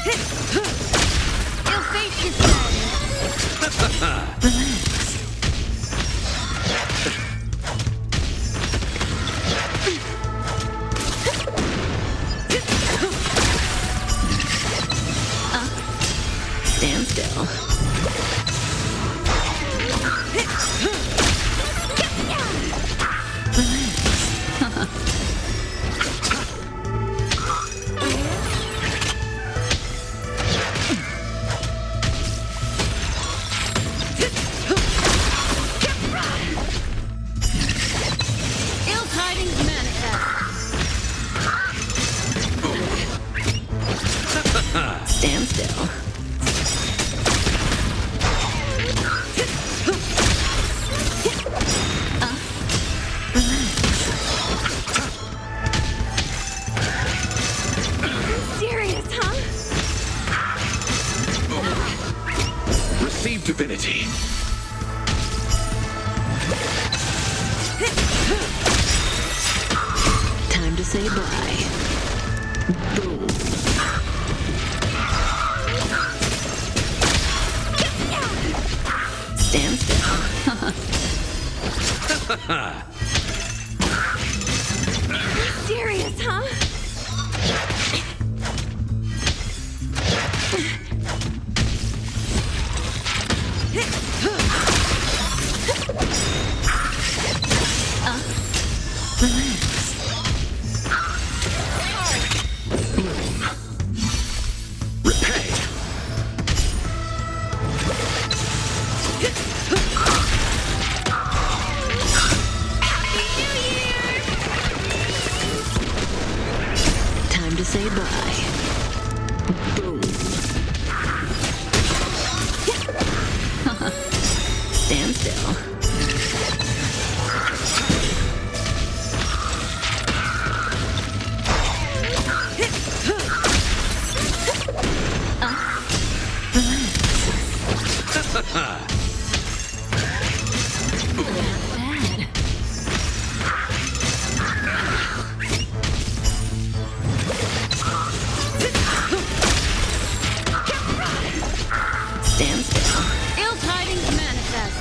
Your fate descends. Stand still. Ill tidings manifest. Stand still. Serious, huh? Receive divinity. Time to say bye. Boom. Stand still. Serious, huh? Repay. Time to say bye. Boom. Stand still. Bad. Stand still. Ill tidings manifest.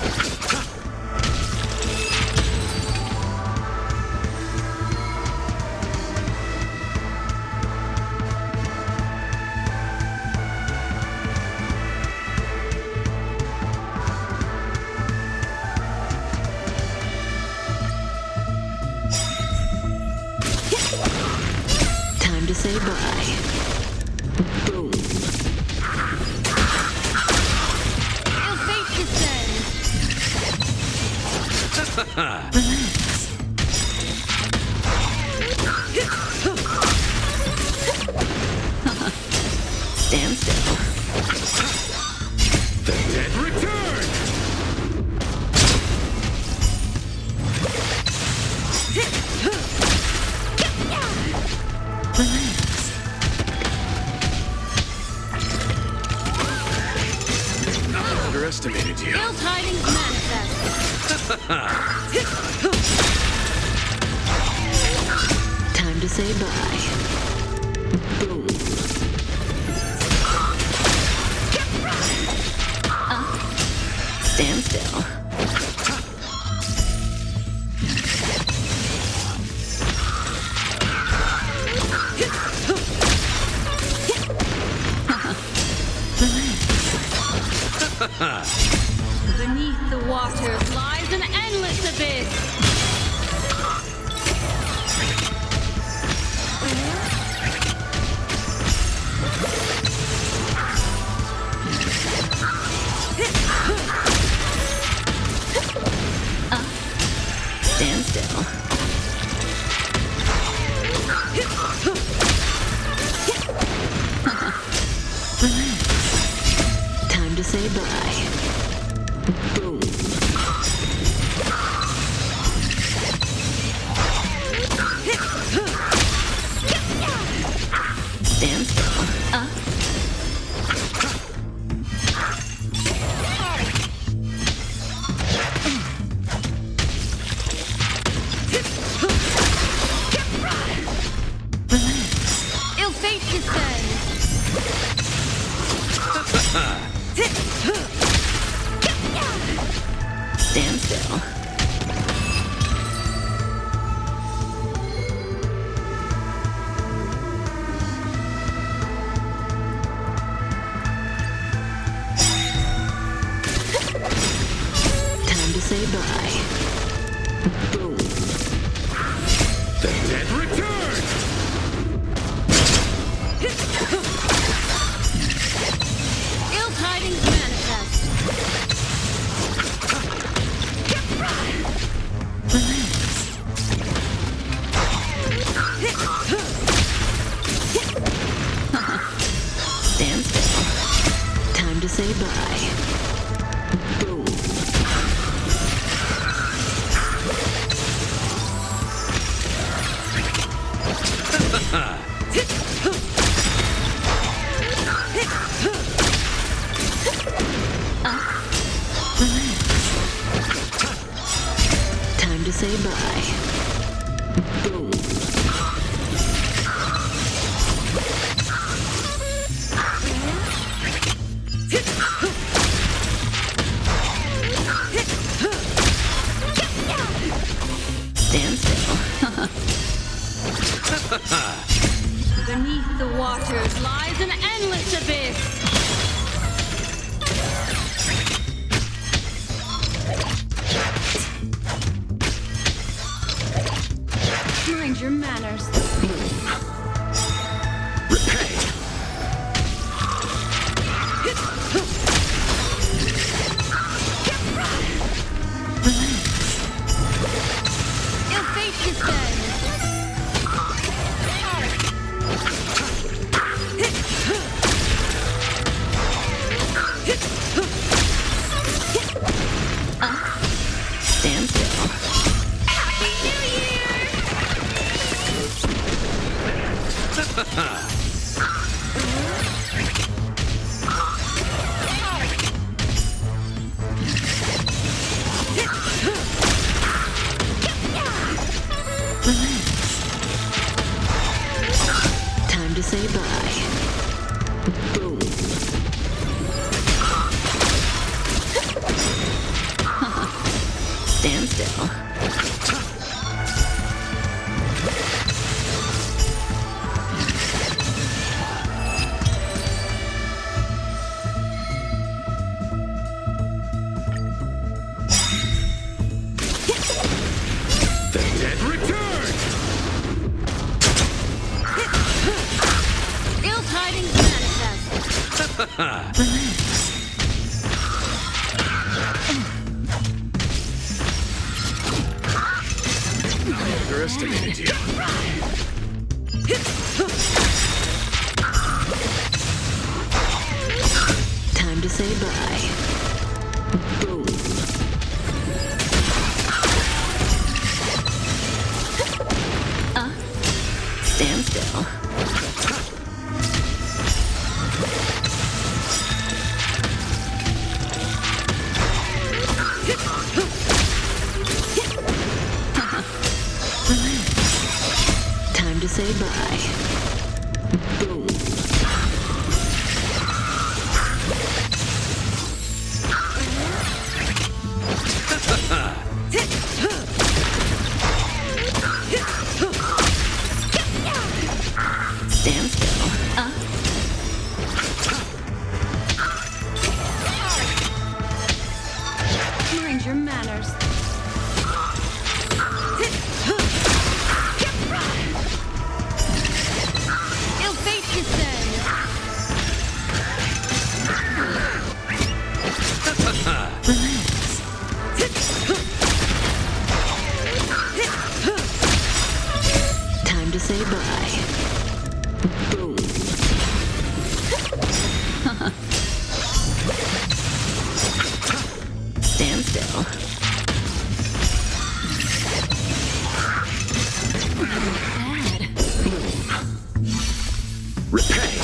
Time to say bye. Boom. Ill fate descends. Stand still. The dead return. I underestimated you. Ill tidings manifest. Time to say bye. Boom. Stand still. Beneath the waters lies an endless abyss. Stand still. Time to say bye. Boom. Stand still. Ill fate descends. bye. Boom. The dead return! Ill tidings manifest. Stand still. Time to say bye. Boom. Time to say bye. Boom. Stand still. Beneath the waters lies an endless abyss. Mind your manners. Repay! Ill fate descends. Stand still. Happy New Year! Time to say bye. Boom. Stand still. The dead return! Ill tidings manifest. I underestimated you. Time to say bye. Boom. Stand still. Time to say bye. Boom. Stand still. Mind your manners. Ill fate descends. Time to say bye. Boom. Stand still. Repay!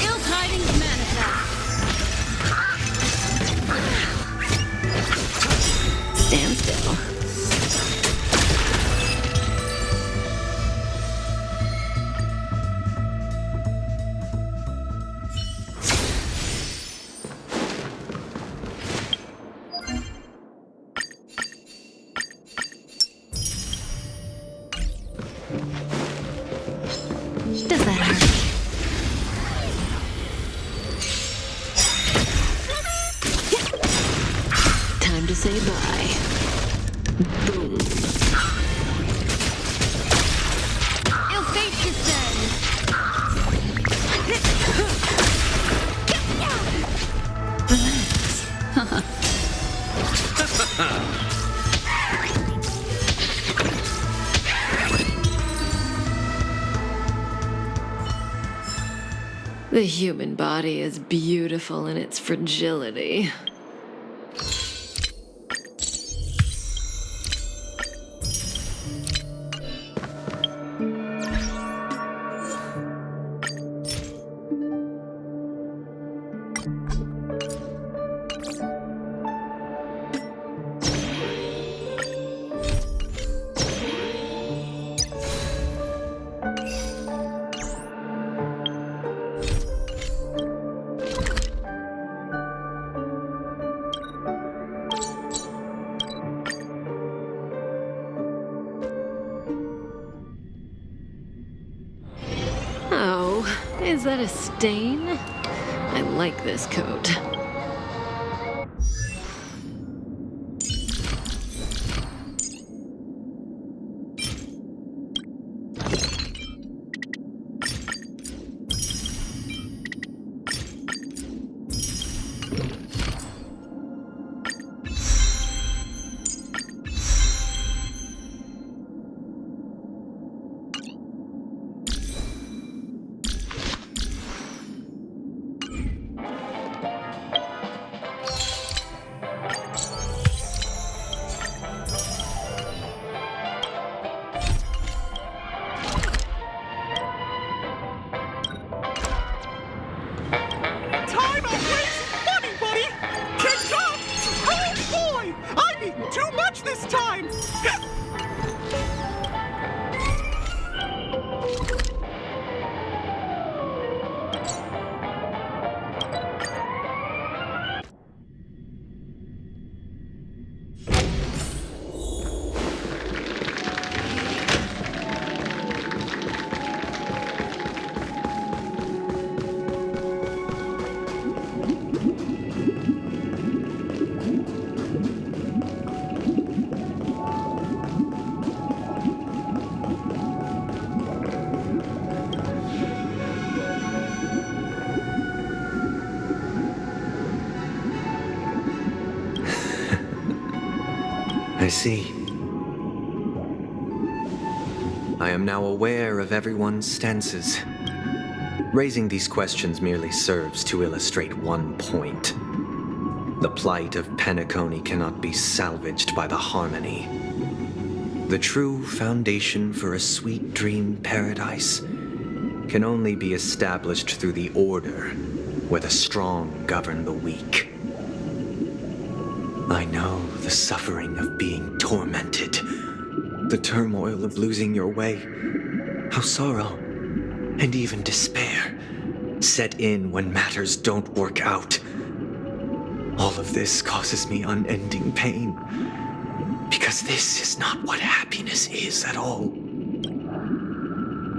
Ill tidings manifest. Stand still. to say bye. Boom. Ill fate descends. The human body is beautiful in its fragility. Oh, is that a stain? I like this coat. I see. I am now aware of everyone's stances. Raising these questions merely serves to illustrate one point. The plight of Penacony cannot be salvaged by the harmony. The true foundation for a sweet dream paradise can only be established through the order, where the strong govern the weak. I know the suffering of being tormented, the turmoil of losing your way, how sorrow and even despair set in when matters don't work out. All of this causes me unending pain, because this is not what happiness is at all.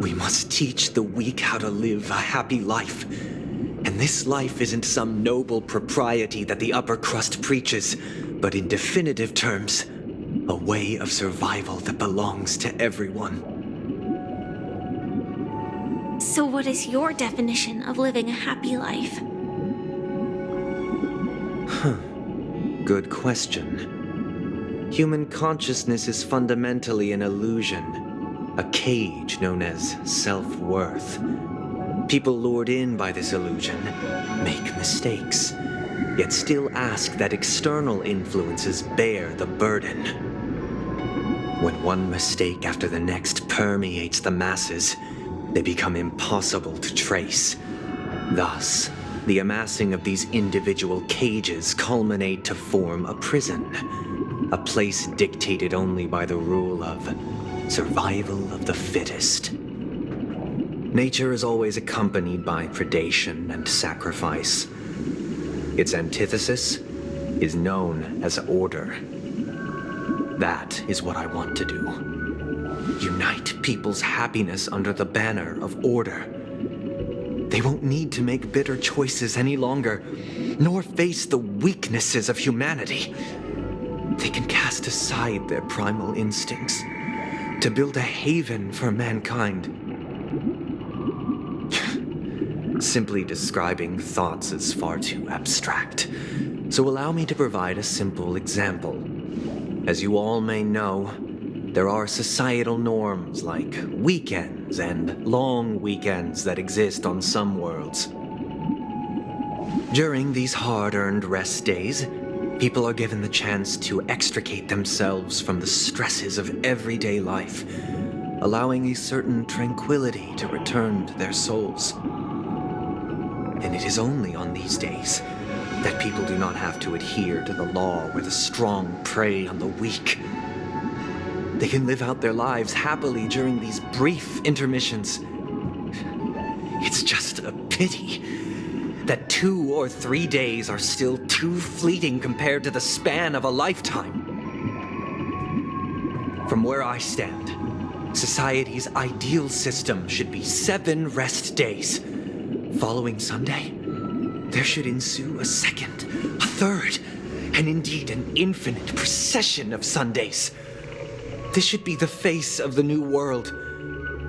We must teach the weak how to live a happy life. And this life isn't some noble propriety that the upper crust preaches, but in definitive terms, a way of survival that belongs to everyone. So what is your definition of living a happy life? Good question. Human consciousness is fundamentally an illusion, a cage known as self-worth. People lured in by this illusion make mistakes, yet still ask that external influences bear the burden. When one mistake after the next permeates the masses, they become impossible to trace. Thus, the amassing of these individual cages culminate to form a prison, a place dictated only by the rule of survival of the fittest. Nature is always accompanied by predation and sacrifice. Its antithesis is known as order. That is what I want to do. Unite people's happiness under the banner of order. They won't need to make bitter choices any longer, nor face the weaknesses of humanity. they can cast aside their primal instincts to build a haven for mankind. Simply describing thoughts is far too abstract, so allow me to provide a simple example. As you all may know, there are societal norms like weekends and long weekends that exist on some worlds. During these hard-earned rest days, people are given the chance to extricate themselves from the stresses of everyday life, allowing a certain tranquility to return to their souls. And it is only on these days that people do not have to adhere to the law where the strong prey on the weak. They can live out their lives happily during these brief intermissions. It's just a pity that 2 or 3 days are still too fleeting compared to the span of a lifetime. From where I stand, society's ideal system should be 7 rest days. Following Sunday, there should ensue a second, a third, and indeed an infinite procession of Sundays. This should be the face of the new world.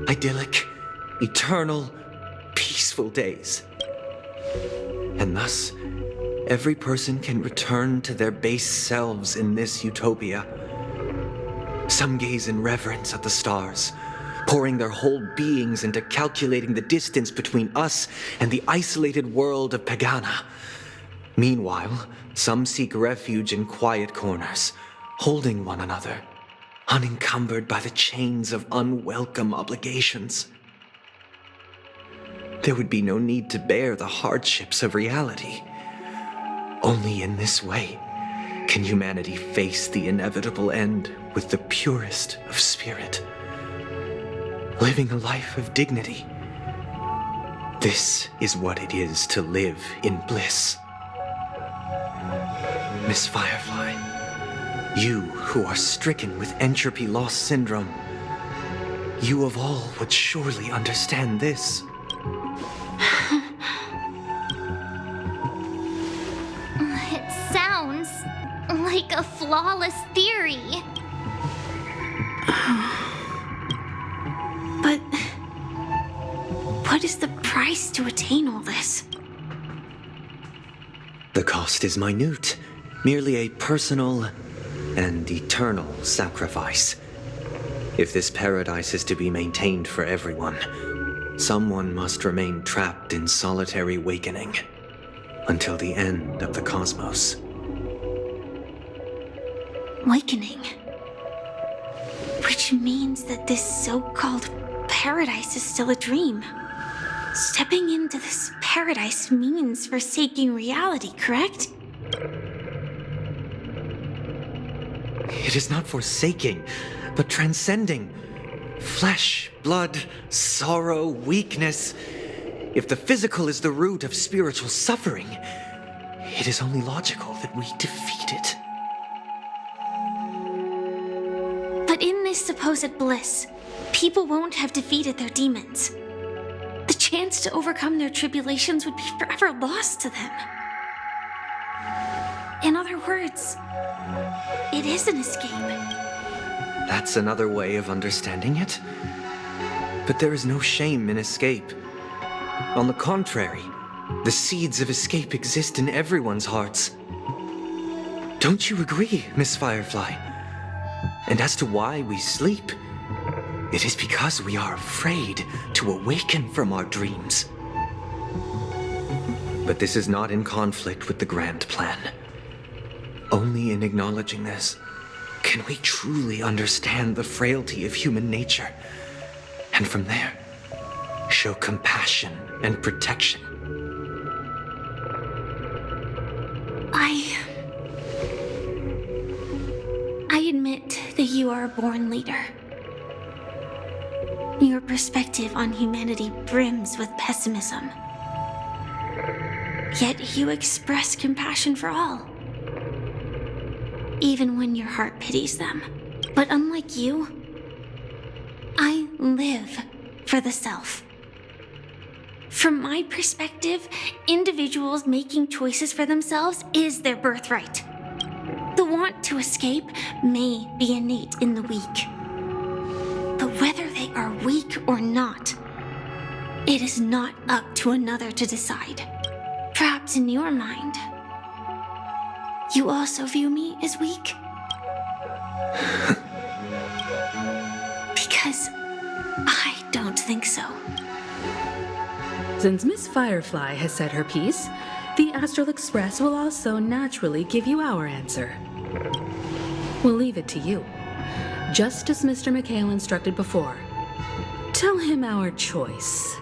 Idyllic, eternal, peaceful days. And thus, every person can return to their base selves in this utopia. Some gaze in reverence at the stars, pouring their whole beings into calculating the distance between us and the isolated world of Pagana. Meanwhile, some seek refuge in quiet corners, holding one another, unencumbered by the chains of unwelcome obligations. There would be no need to bear the hardships of reality. Only in this way can humanity face the inevitable end with the purest of spirit, living a life of dignity. This is what it is to live in bliss. Miss Firefly, you who are stricken with entropy loss syndrome, you of all would surely understand this. It sounds like a flawless theory. But what is the price to attain all this? The cost is minute, merely a personal and eternal sacrifice. If this paradise is to be maintained for everyone, someone must remain trapped in solitary awakening until the end of the cosmos. Awakening. Which means that this so-called paradise is still a dream. Stepping into this paradise means forsaking reality, correct? It is not forsaking, but transcending. Flesh, blood, sorrow, weakness. If the physical is the root of spiritual suffering, it is only logical that we defeat it. But in this supposed bliss, people won't have defeated their demons. The chance to overcome their tribulations would be forever lost to them. In other words, it is an escape. That's another way of understanding it. But there is no shame in escape. On the contrary, the seeds of escape exist in everyone's hearts. Don't you agree, Miss Firefly? And as to why we sleep, it is because we are afraid to awaken from our dreams. But this is not in conflict with the grand plan. Only in acknowledging this can we truly understand the frailty of human nature, and from there, show compassion and protection. I admit that you are a born leader. Your perspective on humanity brims with pessimism. Yet you express compassion for all, even when your heart pities them. But unlike you, I live for the self. From my perspective, individuals making choices for themselves is their birthright. The want to escape may be innate in the weak. But whether they are weak or not, it is not up to another to decide. Perhaps in your mind, you also view me as weak? Because I don't think so. Since Miss Firefly has said her piece, the Astral Express will also naturally give you our answer. We'll leave it to you. Just as Mr. McHale instructed before. Tell him our choice.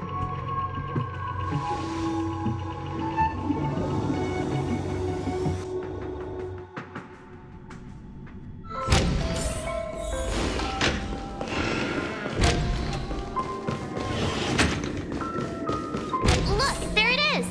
Look, there it is!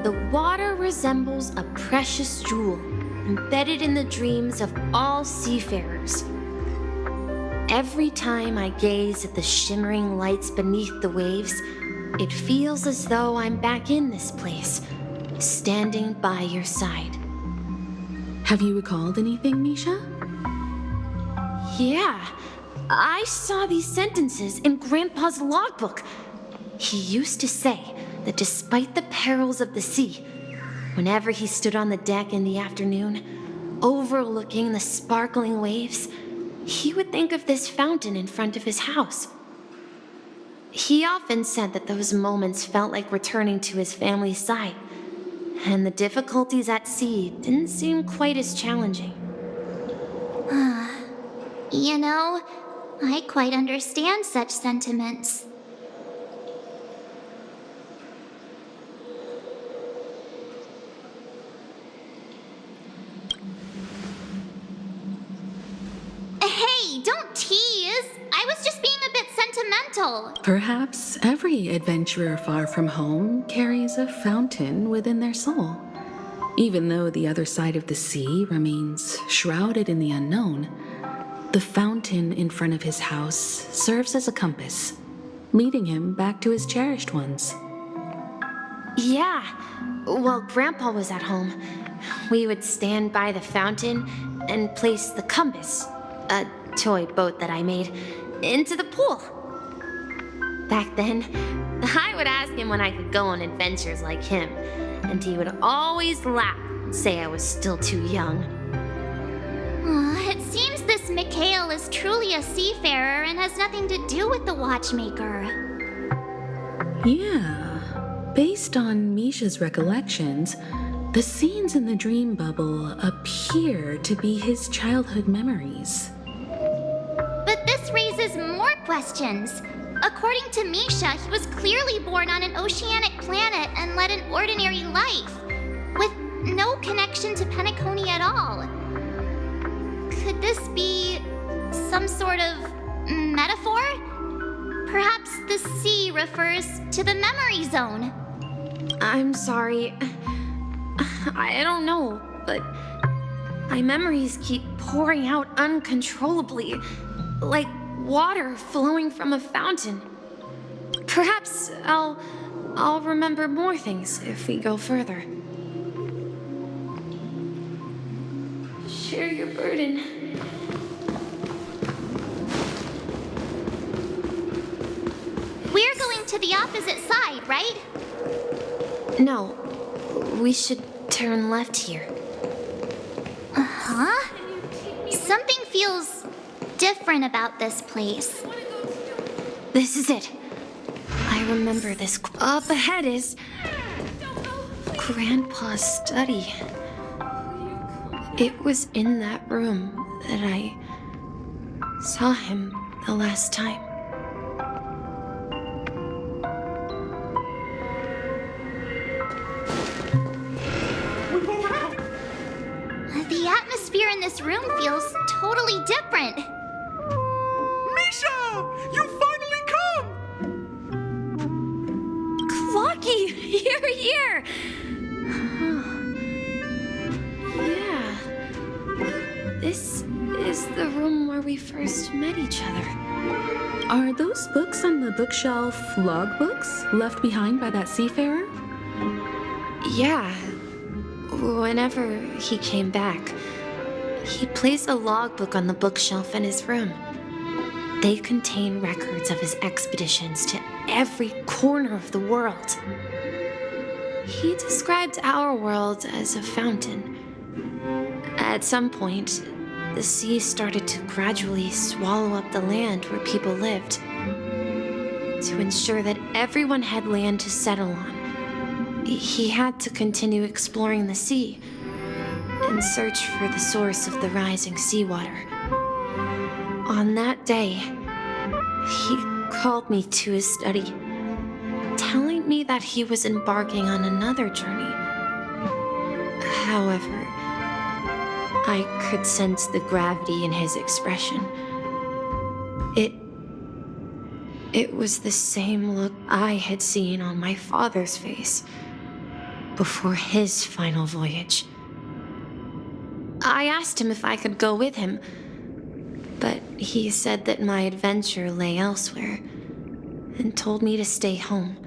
The water resembles a precious jewel embedded in the dreams of all seafarers. Every time I gaze at the shimmering lights beneath the waves, it feels as though I'm back in this place, standing by your side. Have you recalled anything, Misha? Yeah, I saw these sentences in Grandpa's logbook. He used to say that despite the perils of the sea, whenever he stood on the deck in the afternoon, overlooking the sparkling waves, he would think of this fountain in front of his house. He often said that those moments felt like returning to his family's side, and the difficulties at sea didn't seem quite as challenging. You know, I quite understand such sentiments. Hey, don't tease! I was just being a bit sentimental. Perhaps every adventurer far from home carries a fountain within their soul. Even though the other side of the sea remains shrouded in the unknown, the fountain in front of his house serves as a compass, leading him back to his cherished ones. Yeah, while Grandpa was at home, we would stand by the fountain and place the compass, a toy boat that I made, into the pool. Back then, I would ask him when I could go on adventures like him, and he would always laugh and say I was still too young. It seems this Mikhail is truly a seafarer and has nothing to do with the watchmaker. Yeah, based on Misha's recollections, the scenes in the dream bubble appear to be his childhood memories. But this raises more questions. According to Misha, he was clearly born on an oceanic planet and led an ordinary life, with no connection to Penacony at all. Could this be some sort of metaphor? Perhaps the sea refers to the memory zone. I'm sorry. I don't know, but my memories keep pouring out uncontrollably, like water flowing from a fountain. Perhaps I'll remember more things if we go further. Share your burden. We're going to the opposite side, right? No, We should turn left here. Huh? Something feels different about this place. This is it. I remember this. Up ahead is Grandpa's study. It was in that room that I saw him the last time. The atmosphere in this room feels totally different. Misha! You finally come! Clocky! You're here! Yeah. This is the room where we first met each other. Are those books on the bookshelf logbooks left behind by that seafarer? Yeah. Whenever he came back, he placed a logbook on the bookshelf in his room. They contain records of his expeditions to every corner of the world. He described our world as a fountain. At some point, the sea started to gradually swallow up the land where people lived. To ensure that everyone had land to settle on, he had to continue exploring the sea and search for the source of the rising seawater. On that day, he called me to his study, telling me that he was embarking on another journey. However, I could sense the gravity in his expression. It was the same look I had seen on my father's face before his final voyage. I asked him if I could go with him, but he said that my adventure lay elsewhere and told me to stay home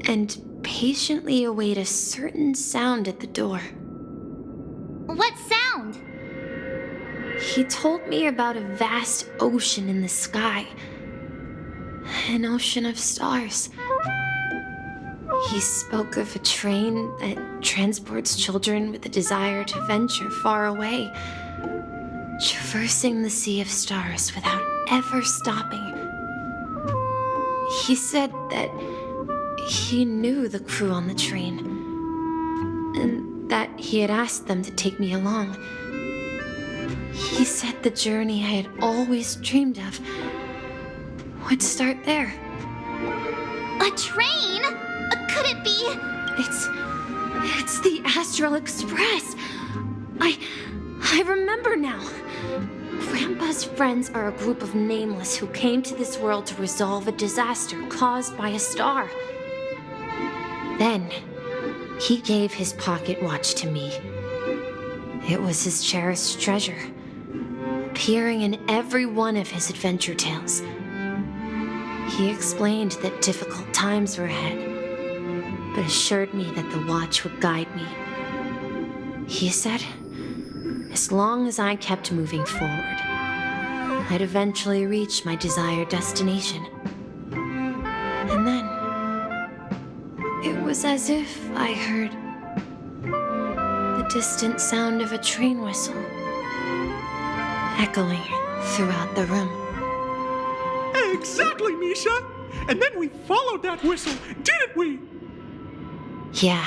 and patiently await a certain sound at the door. What sound? He told me about a vast ocean in the sky, an ocean of stars. He spoke of a train that transports children with a desire to venture far away, traversing the sea of stars without ever stopping. He said that he knew the crew on the train, and that he had asked them to take me along. He said the journey I had always dreamed of would start there. A train? Could it be? It's the Astral Express. I remember now. Grandpa's friends are a group of nameless who came to this world to resolve a disaster caused by a star. Then, he gave his pocket watch to me. It was his cherished treasure, appearing in every one of his adventure tales. He explained that difficult times were ahead, but assured me that the watch would guide me. He said, as long as I kept moving forward, I'd eventually reach my desired destination. And then, it was as if I heard the distant sound of a train whistle echoing throughout the room. Exactly, Misha! And then we followed that whistle, didn't we? Yeah.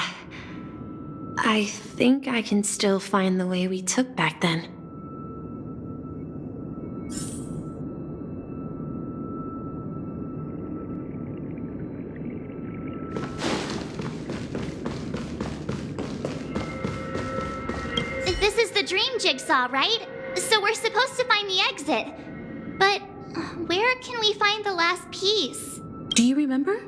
I think I can still find the way we took back then. This is the dream jigsaw, right? So we're supposed to find the exit. But where can we find the last piece? Do you remember?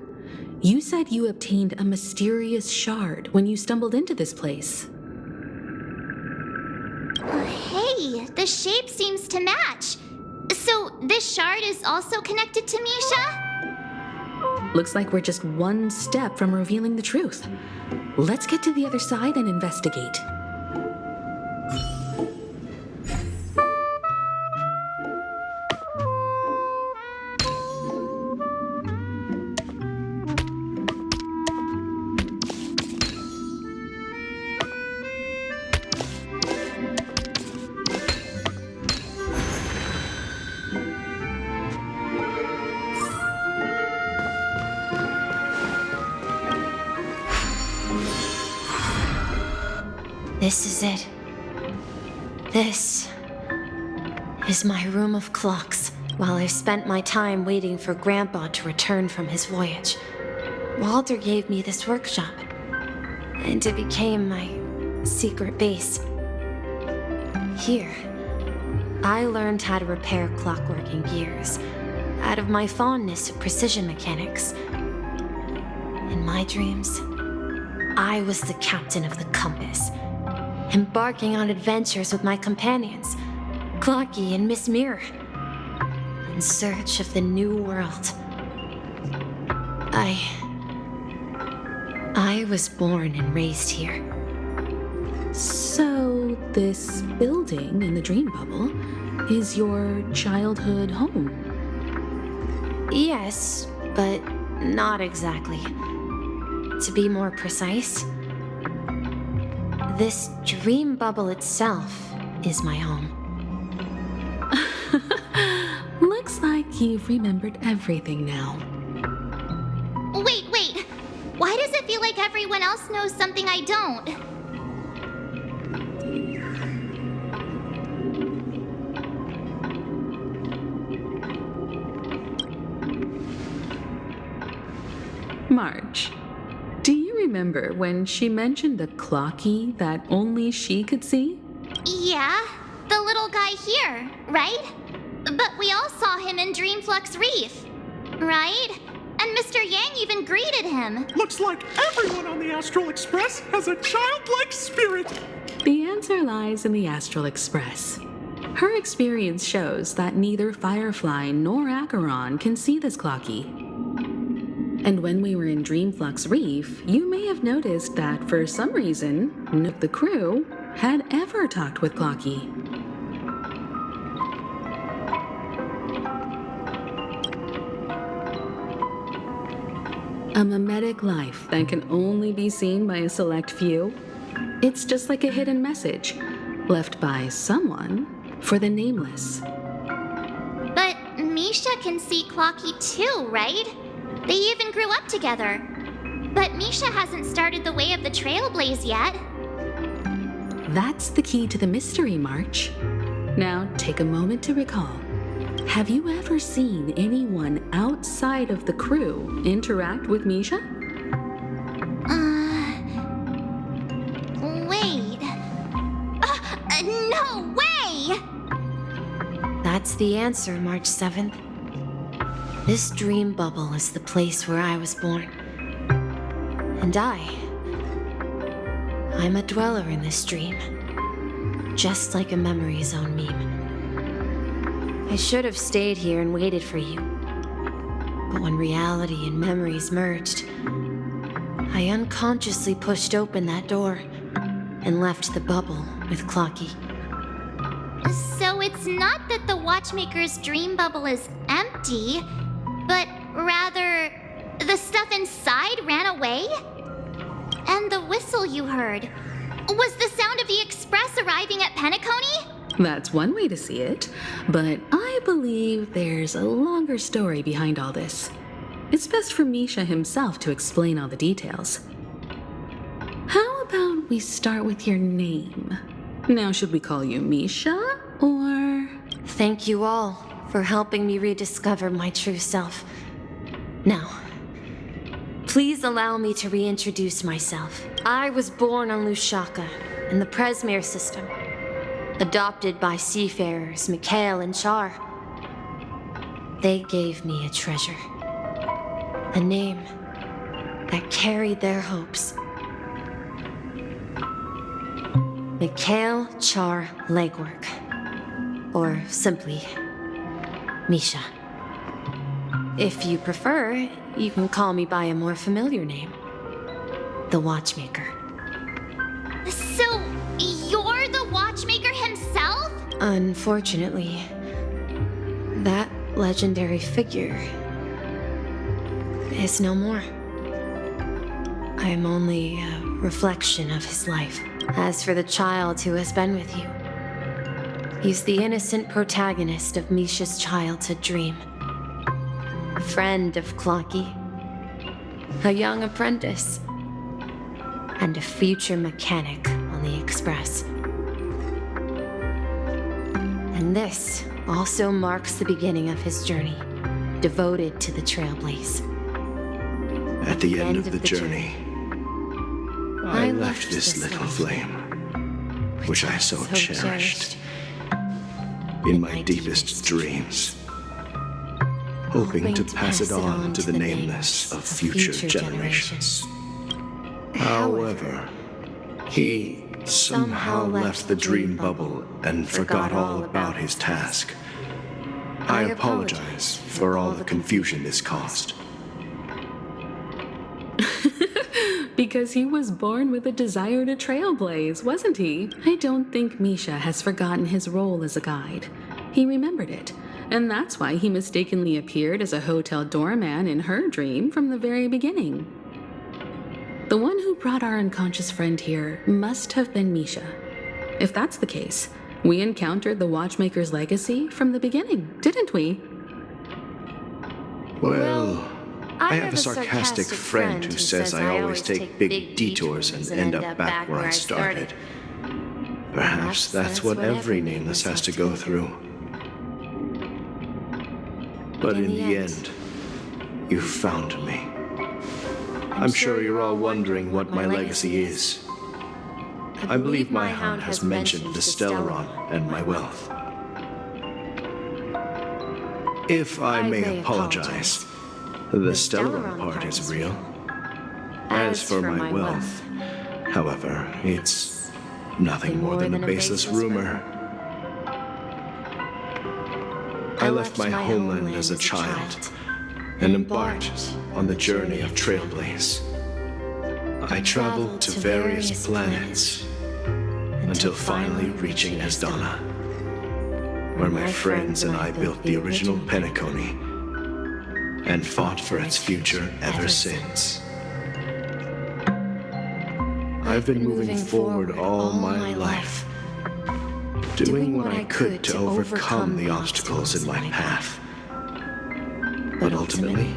You said you obtained a mysterious shard when you stumbled into this place. Hey, the shape seems to match. So this shard is also connected to Misha? Looks like we're just one step from revealing the truth. Let's get to the other side and investigate. This is it. This is my room of clocks. While I spent my time waiting for Grandpa to return from his voyage, Walter gave me this workshop, and it became my secret base. Here, I learned how to repair clockworking gears out of my fondness of precision mechanics. In my dreams, I was the captain of the compass, embarking on adventures with my companions, Clocky and Miss Mirror, in search of the new world. I was born and raised here. So, this building in the dream bubble is your childhood home? Yes, but not exactly. To be more precise, this dream bubble itself is my home. Looks like you've remembered everything now. Wait. Why does it feel like everyone else knows something I don't? Marge, do you remember when she mentioned the clocky that only she could see? Yeah, the little guy here, right? But we all saw him in Dreamflux Reef, right? And Mr. Yang even greeted him. Looks like everyone on the Astral Express has a childlike spirit. The answer lies in the Astral Express. Her experience shows that neither Firefly nor Acheron can see this clocky. And when we were in Dreamflux Reef, you may have noticed that for some reason, none of the crew had ever talked with Clocky. A mimetic life that can only be seen by a select few. It's just like a hidden message left by someone for the nameless. But Misha can see Clocky too, right? They even grew up together. But Misha hasn't started the way of the Trailblaze yet. That's the key to the mystery, March. Now take a moment to recall. Have you ever seen anyone outside of the crew interact with Misha? Wait. No way! That's the answer, March 7th. This dream bubble is the place where I was born. And I'm a dweller in this dream. Just like a memory zone meme. I should have stayed here and waited for you. But when reality and memories merged, I unconsciously pushed open that door and left the bubble with Clocky. So it's not that the Watchmaker's dream bubble is empty, but rather the stuff inside ran away? And the whistle you heard was the sound of the express arriving at Penacony? That's one way to see it, but I believe there's a longer story behind all this. It's best for Misha himself to explain all the details. How about we start with your name? Now, should we call you Misha, or... Thank you all for helping me rediscover my true self. Now, please allow me to reintroduce myself. I was born on Luocha in the Presmere system. Adopted by seafarers Mikhail and Char. They gave me a treasure. A name that carried their hopes. Mikhail Char Legwork. Or simply, Misha. If you prefer, you can call me by a more familiar name. The Watchmaker. So, you're the Watchmaker himself? Unfortunately, that legendary figure is no more. I'm only a reflection of his life. As for the child who has been with you, he's the innocent protagonist of Misha's childhood dream. A friend of Clocky, a young apprentice, and a future mechanic on on the Express. And this also marks the beginning of his journey, devoted to the Trailblaze. At the end of the journey, I left this little flame, which I so cherished, in my deepest dreams, hoping to pass it on to the nameless of future generations. However, he somehow left the dream bubble and forgot all about his task. I apologize for all the confusion this caused. Because he was born with a desire to trailblaze, wasn't he? I don't think Misha has forgotten his role as a guide. He remembered it, and that's why he mistakenly appeared as a hotel doorman in her dream from the very beginning. The one who brought our unconscious friend here must have been Misha. If that's the case, we encountered the Watchmaker's legacy from the beginning, didn't we? Well, I have a sarcastic friend who says I always take big detours and end up back where I started. Perhaps that's what every nameless has to go through. But in the end, you found me. I'm sure you're all wondering what my legacy is. I believe my hound has mentioned the Stelleron and my wealth. If I may apologize, the Stelleron part is real. As for my wealth, however, it's nothing more than a baseless rumor. I left my homeland as a child and embarked on the journey of Trailblaze. I traveled to various planets until finally reaching Esdana, where my friends and I built the original Penacony and fought for its future ever since. I've been moving forward all my life, doing what I could to overcome the obstacles in my path. But ultimately,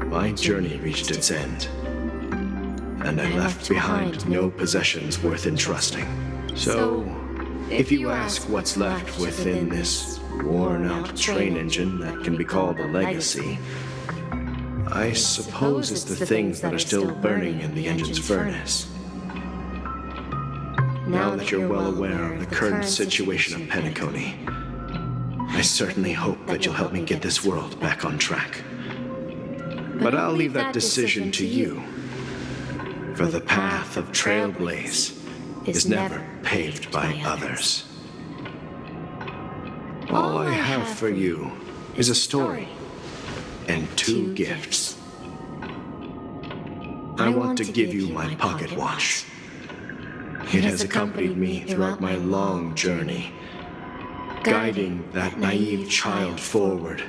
my journey reached its end, and I left behind no possessions worth entrusting. So, if you ask what's left within this worn-out train engine that can be called a legacy, I suppose it's the things that are still burning in the engine's furnace. Now that you're well aware of the current situation of Penacony, I certainly hope that you'll help me get this world back on track. But I'll leave that decision to you, for the path of Trailblaze is never paved by others. All I have for you is a story and 2 gifts. I want to give you my pocket watch. It has accompanied me throughout my long journey, guiding that naive child forward,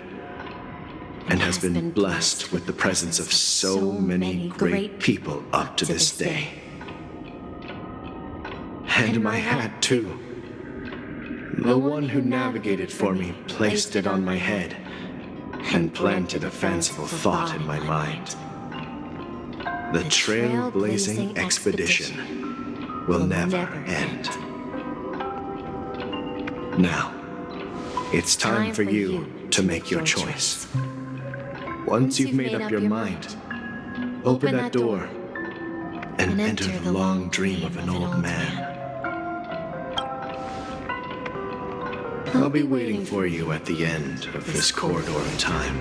and has been blessed with the presence of so many great people up to this day. And my hat, too. The one who navigated for me placed it on my head and planted a fanciful thought in my mind. The trailblazing expedition will never end. Now, it's time for you to make your choice. Once you've made up your mind, open that door and enter the long dream of an old man. I'll be waiting for you at the end of this corridor of time.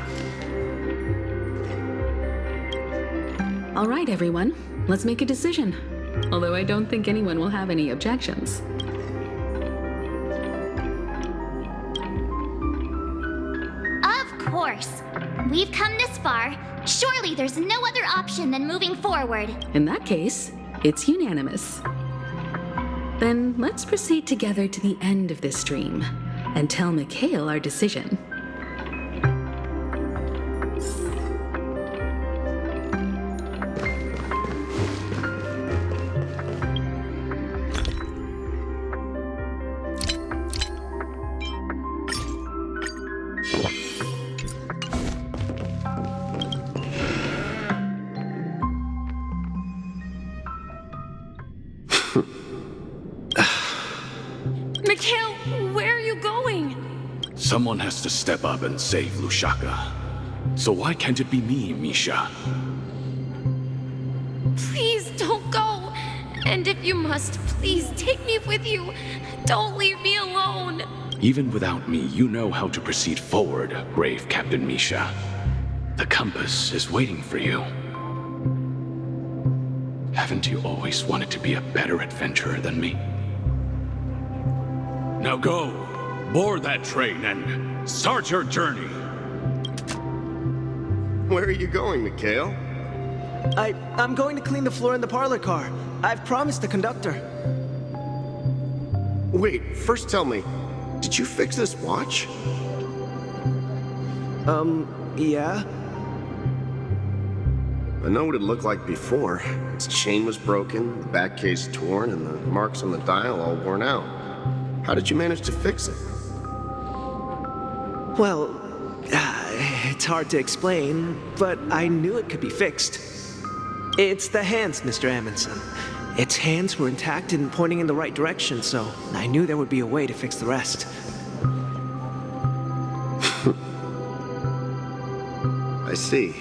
All right, everyone, let's make a decision. Although I don't think anyone will have any objections. Of course. We've come this far. Surely there's no other option than moving forward. In that case, it's unanimous. Then let's proceed together to the end of this stream and tell Mikhail our decision. Mikhail, where are you going? Someone has to step up and save Luocha. So why can't it be me, Misha? Please don't go. And if you must, please take me with you. Don't leave me alone. Even without me, you know how to proceed forward, brave Captain Misha. The compass is waiting for you. Haven't you always wanted to be a better adventurer than me? Now go, board that train and start your journey. Where are you going, Mikhail? I'm going to clean the floor in the parlor car. I've promised the conductor. Wait, first tell me, did you fix this watch? Yeah? I know what it looked like before. Its chain was broken, the back case torn, and the marks on the dial all worn out. How did you manage to fix it? Well, it's hard to explain, but I knew it could be fixed. It's the hands, Mr. Amundsen. Its hands were intact and pointing in the right direction, so I knew there would be a way to fix the rest. I see.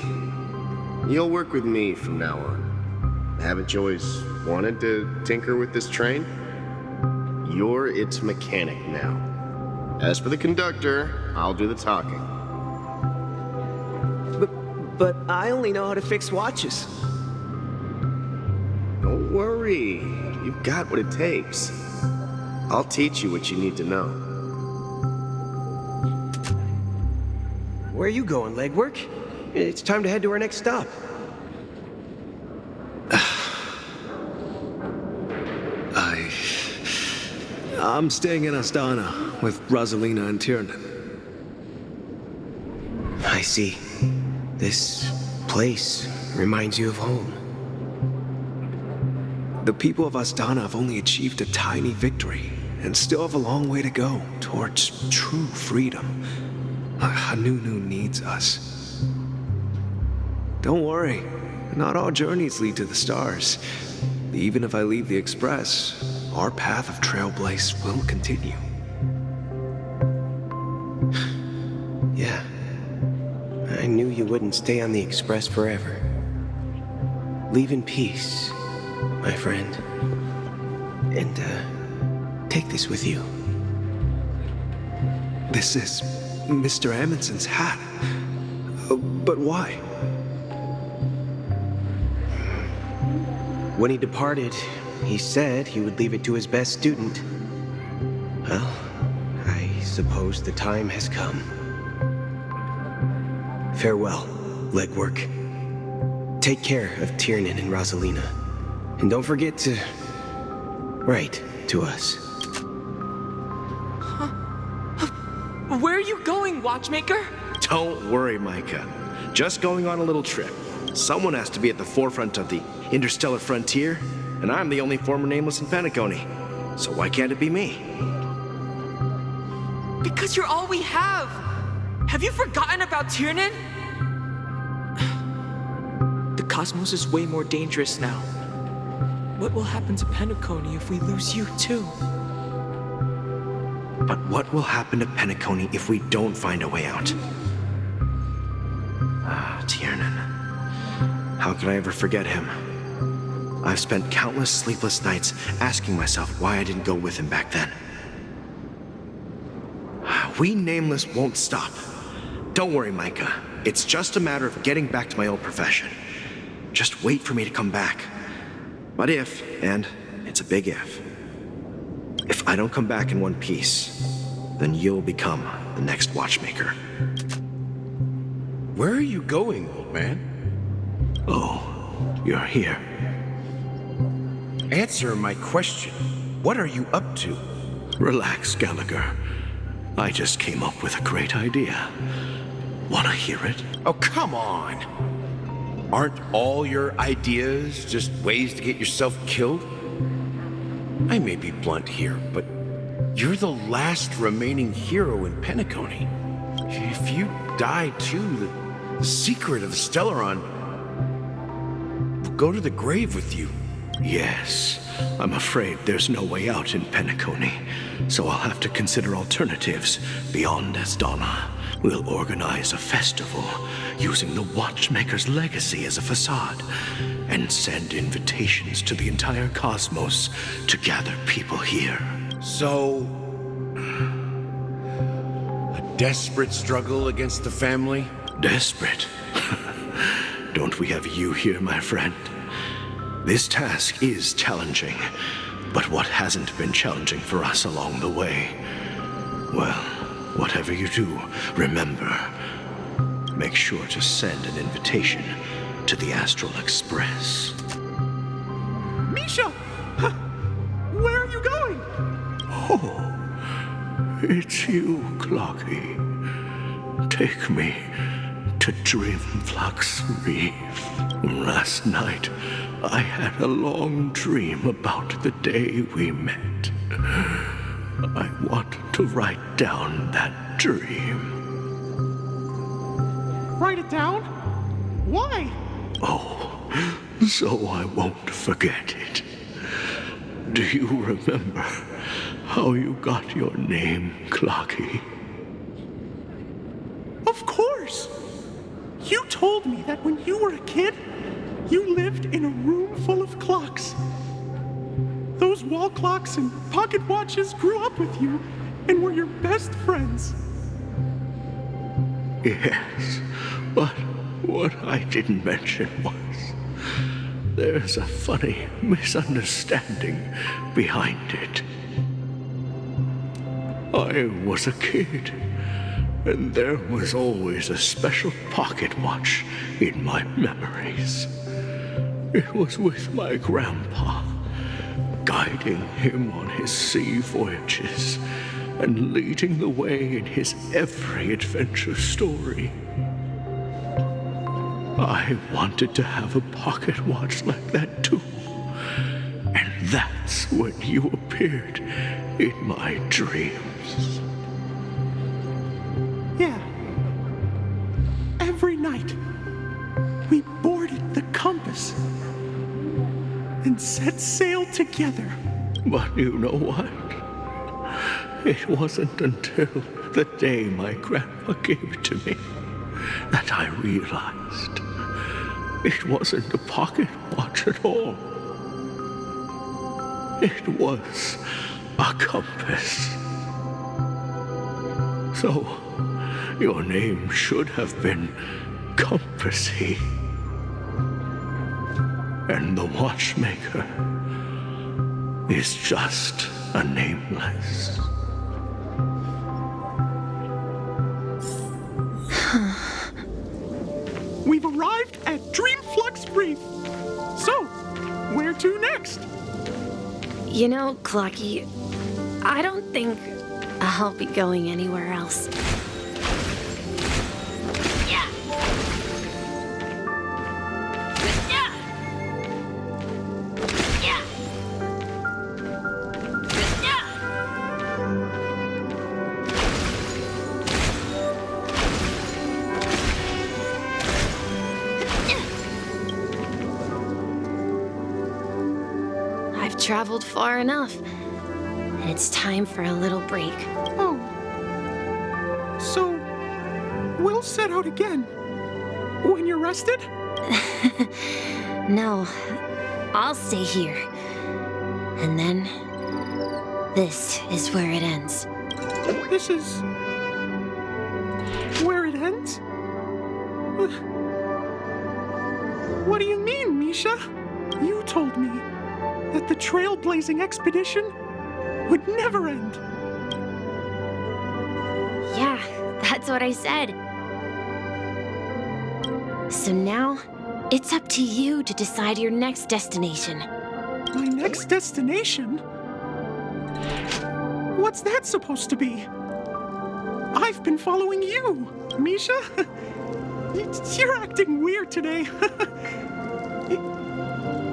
You'll work with me from now on. Haven't you always wanted to tinker with this train? You're its mechanic now. As for the conductor, I'll do the talking. But I only know how to fix watches. Don't worry. You've got what it takes. I'll teach you what you need to know. Where are you going, legwork? It's time to head to our next stop. I'm staying in Astana with Rosalina and Tiernan. I see. This place reminds you of home. The people of Astana have only achieved a tiny victory and still have a long way to go towards true freedom. Hanunu needs us. Don't worry, not all journeys lead to the stars. Even if I leave the Express, our path of Trailblaze will continue. Yeah. I knew you wouldn't stay on the Express forever. Leave in peace, my friend. And, take this with you. This is Mr. Amundsen's hat. But why? When he departed, he said he would leave it to his best student. Well, I suppose the time has come. Farewell, legwork. Take care of Tiernan and Rosalina. And don't forget to write to us. Where are you going, watchmaker? Don't worry, Micah. Just going on a little trip. Someone has to be at the forefront of the interstellar frontier, and I'm the only former nameless in Penacony. So why can't it be me? Because you're all we have. Have you forgotten about Tiernan? The cosmos is way more dangerous now. What will happen to Penacony if we lose you too? But what will happen to Penacony if we don't find a way out? Ah, Tiernan. How could I ever forget him? I've spent countless sleepless nights asking myself why I didn't go with him back then. We Nameless won't stop. Don't worry, Micah. It's just a matter of getting back to my old profession. Just wait for me to come back. But if, and it's a big if I don't come back in one piece, then you'll become the next watchmaker. Where are you going, old man? Oh, you're here. Answer my question. What are you up to? Relax, Gallagher. I just came up with a great idea. Wanna hear it? Oh, come on. Aren't all your ideas just ways to get yourself killed? I may be blunt here, but you're the last remaining hero in Penacony. If you die too, the secret of the Stellaron will go to the grave with you. Yes, I'm afraid there's no way out in Penacony, so I'll have to consider alternatives beyond Asdana. We'll organize a festival using the Watchmaker's legacy as a facade and send invitations to the entire cosmos to gather people here. So, a desperate struggle against the family? Desperate? Don't we have you here, my friend? This task is challenging, but what hasn't been challenging for us along the way? Well, whatever you do, remember, make sure to send an invitation to the Astral Express. Misha! Where are you going? Oh, it's you, Clocky. Take me to Dreamflux Reef. Last night, I had a long dream about the day we met. I want to write down that dream. Write it down? Why? Oh, so I won't forget it. Do you remember how you got your name, Clocky? Of course! You told me that when you were a kid, you lived in a room full of clocks. Those wall clocks and pocket watches grew up with you and were your best friends. Yes, but what I didn't mention was there's a funny misunderstanding behind it. I was a kid, and there was always a special pocket watch in my memories. It was with my grandpa, guiding him on his sea voyages and leading the way in his every adventure story. I wanted to have a pocket watch like that too. And that's when you appeared in my dreams. Yeah. Every night, we boarded the compass and set sail together. But you know what? It wasn't until the day my grandpa gave it to me that I realized it wasn't a pocket watch at all. It was a compass. So, your name should have been Compassy. And the Watchmaker is just a nameless. We've arrived at Dreamflux Reef. So, where to next? You know, Clocky, I don't think I'll be going anywhere else. Traveled far enough. It's time for a little break. Oh. So, we'll set out again. When you're rested? No. I'll stay here. And then, this is where it ends. This is... where it ends? What do you mean, Misha? You told me that the trailblazing expedition would never end. Yeah, that's what I said. So now, it's up to you to decide your next destination. My next destination? What's that supposed to be? I've been following you, Misha. You're acting weird today.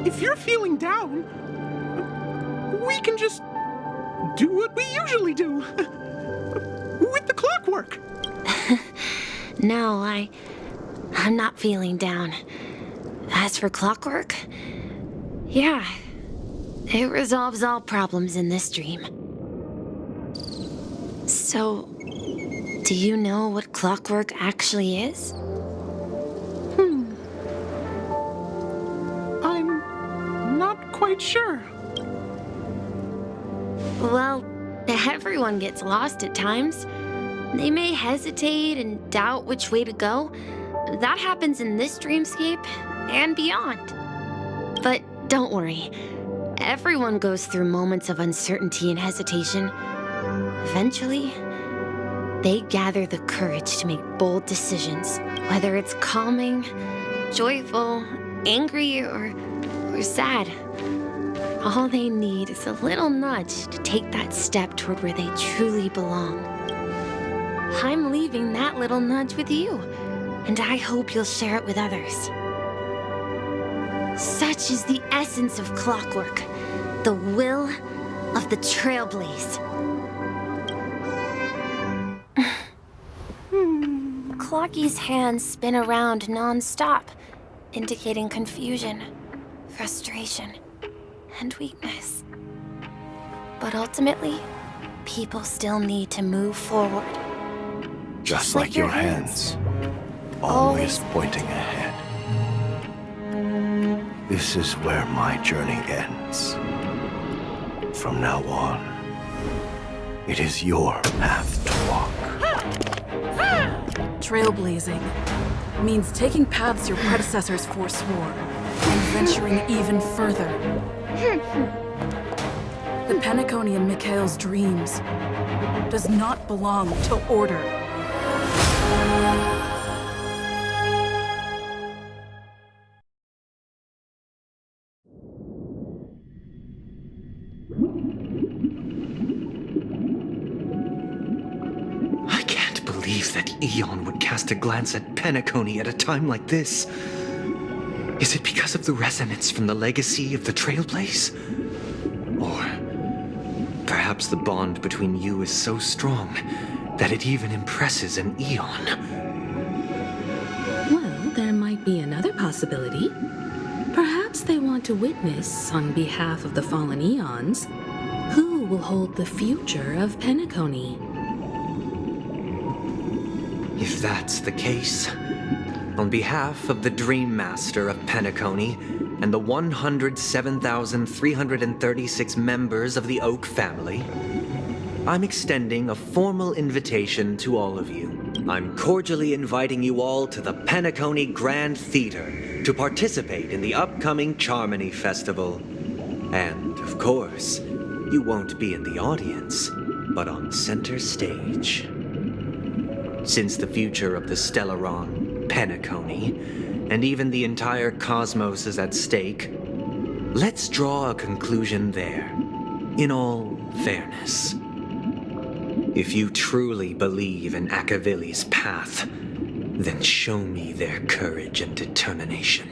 If you're feeling down, we can just do what we usually do. With the clockwork. No, I'm not feeling down. As for clockwork, yeah, It resolves all problems in this dream. So, do you know what clockwork actually is? I'm not quite sure. Well, everyone gets lost at times. They may hesitate and doubt which way to go. That happens in this dreamscape and beyond. But don't worry. Everyone goes through moments of uncertainty and hesitation. Eventually, they gather the courage to make bold decisions, whether it's calming, joyful, angry, or sad. All they need is a little nudge to take that step toward where they truly belong. I'm leaving that little nudge with you, and I hope you'll share it with others. Such is the essence of clockwork, the will of the Trailblaze. Clocky's hands spin around non-stop, indicating confusion, frustration, and weakness. But ultimately, people still need to move forward. Just like your hands, always pointing ahead. This is where my journey ends. From now on, it is your path to walk. Trailblazing means taking paths your predecessors forswore and venturing even further. The Penacony in Mikhail's dreams does not belong to order. I can't believe that Eon would cast a glance at Penacony at a time like this. Is it because of the resonance from the legacy of the Trailblaze? Or perhaps the bond between you is so strong that it even impresses an Eon? Well, there might be another possibility. Perhaps they want to witness, on behalf of the fallen Eons, who will hold the future of Penacony. If that's the case, on behalf of the Dream Master of Penacony and the 107,336 members of the Oak family, I'm extending a formal invitation to all of you. I'm cordially inviting you all to the Penacony Grand Theater to participate in the upcoming Charmony Festival. And, of course, you won't be in the audience, but on center stage. Since the future of the Stellaron, Penacony, and even the entire cosmos is at stake, let's draw a conclusion there, in all fairness. If you truly believe in Akavili's path, then show me their courage and determination.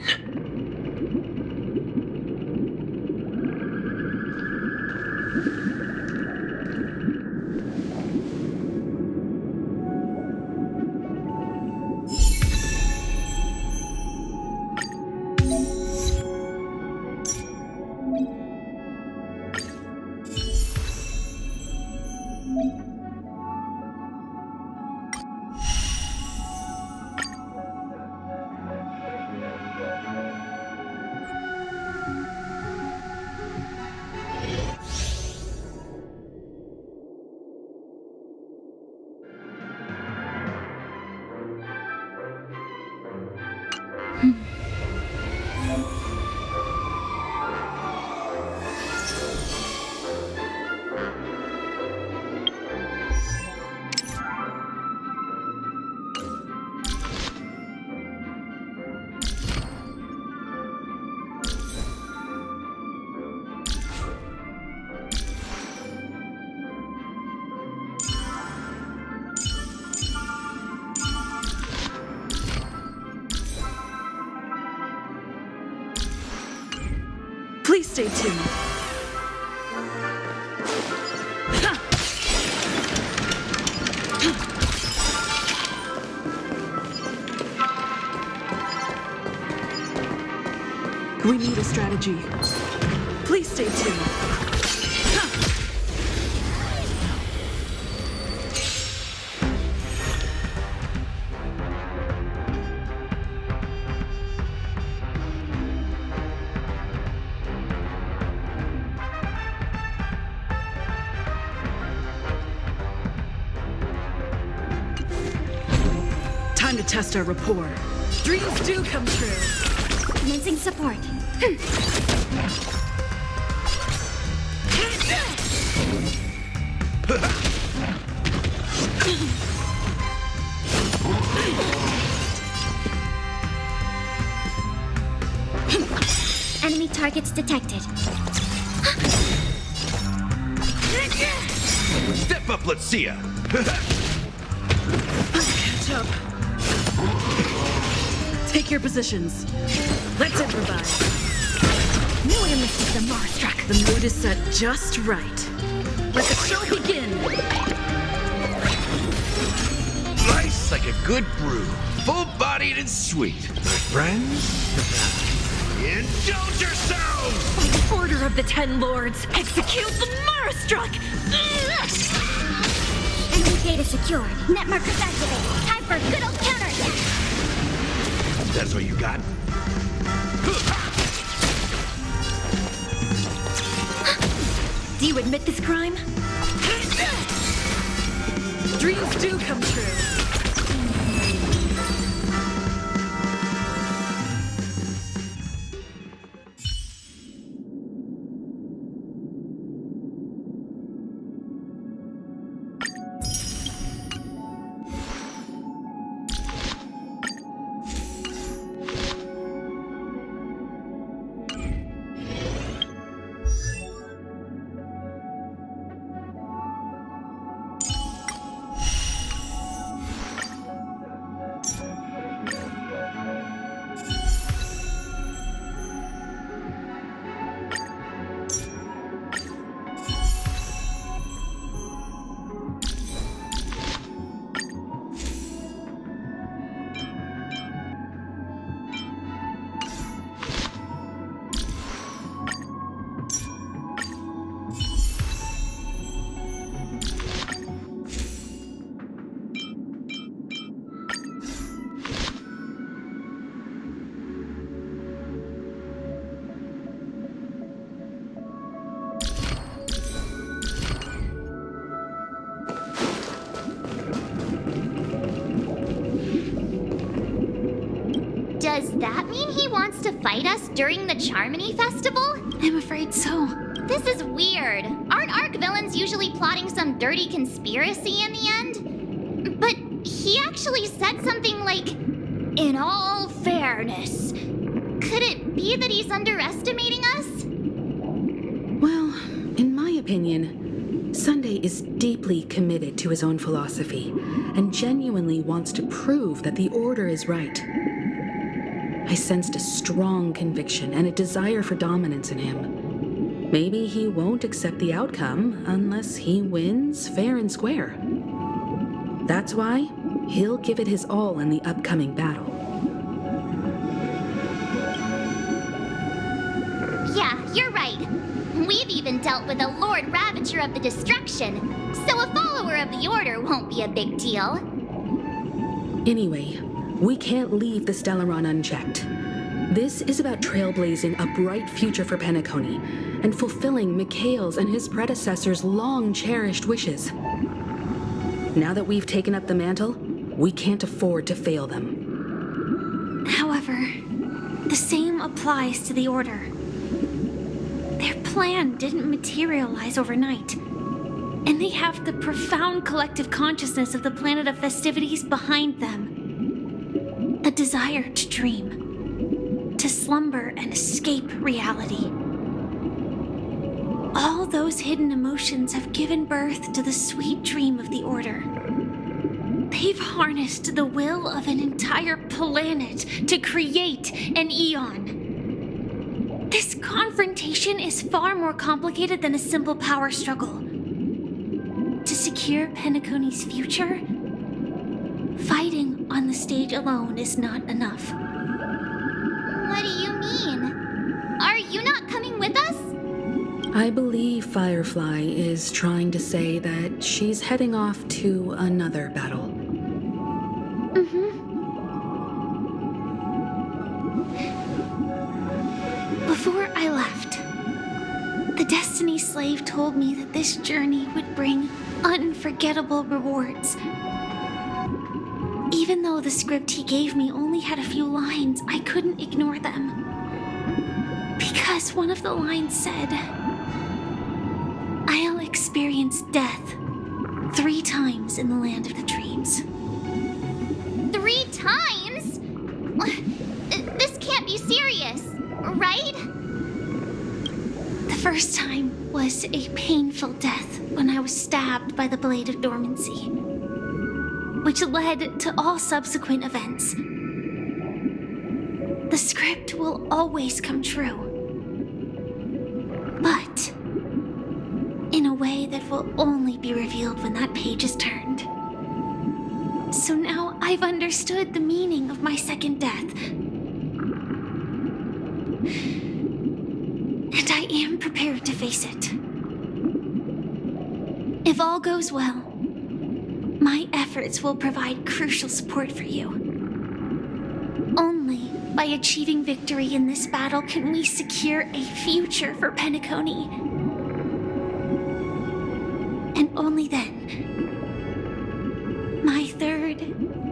Please stay tuned. We need a strategy. Please Stay tuned. Time to test our rapport. Dreams do come true. Commencing support. Enemy targets detected. Step up, let's see ya. Catch up. Take your positions. Let's improvise. Knew I enlisted the Marstruck. The mood is set just right. Let the show begin. Nice like a good brew. Full-bodied and sweet. My friends, indulge yourselves! By the order of the 10 Lords, execute the Marstruck! Enemy data secured. Net markers activated. Time for a good old counterattack. That's what you got? Do you admit this crime? Dreams do come true. Does that mean he wants to fight us during the Charmony Festival? I'm afraid so. This is weird. Aren't Arc villains usually plotting some dirty conspiracy in the end? But he actually said something like, "In all fairness." Could it be that he's underestimating us? Well, in my opinion, Sunday is deeply committed to his own philosophy and genuinely wants to prove that the Order is right. I sensed a strong conviction and a desire for dominance in him. Maybe he won't accept the outcome unless he wins fair and square. That's why he'll give it his all in the upcoming battle. Yeah, you're right. We've even dealt with a Lord Ravager of the Destruction, so a follower of the Order won't be a big deal. Anyway, we can't leave the Stellaron unchecked. This is about trailblazing a bright future for Penacony and fulfilling Mikhail's and his predecessors' long-cherished wishes. Now that we've taken up the mantle, we can't afford to fail them. However, the same applies to the Order. Their plan didn't materialize overnight, and they have the profound collective consciousness of the planet of festivities behind them. A desire to dream, to slumber and escape reality. All those hidden emotions have given birth to the sweet dream of the Order. They've harnessed the will of an entire planet to create an eon. This confrontation is far more complicated than a simple power struggle. To secure Penacony's future, fighting on the stage alone is not enough. What do you mean? Are you not coming with us? I believe Firefly is trying to say that she's heading off to another battle. Before I left, the Destiny Slave told me that this journey would bring unforgettable rewards. Even though the script he gave me only had a few lines, I couldn't ignore them. Because one of the lines said, "I'll experience death 3 times in the land of the dreams." 3 times? This can't be serious, right? The first time was a painful death when I was stabbed by the Blade of Dormancy, which led to all subsequent events. The script will always come true, but in a way that will only be revealed when that page is turned. So now I've understood the meaning of my second death. And I am prepared to face it. If all goes well, my efforts will provide crucial support for you. Only by achieving victory in this battle can we secure a future for Penacony. And only then, my third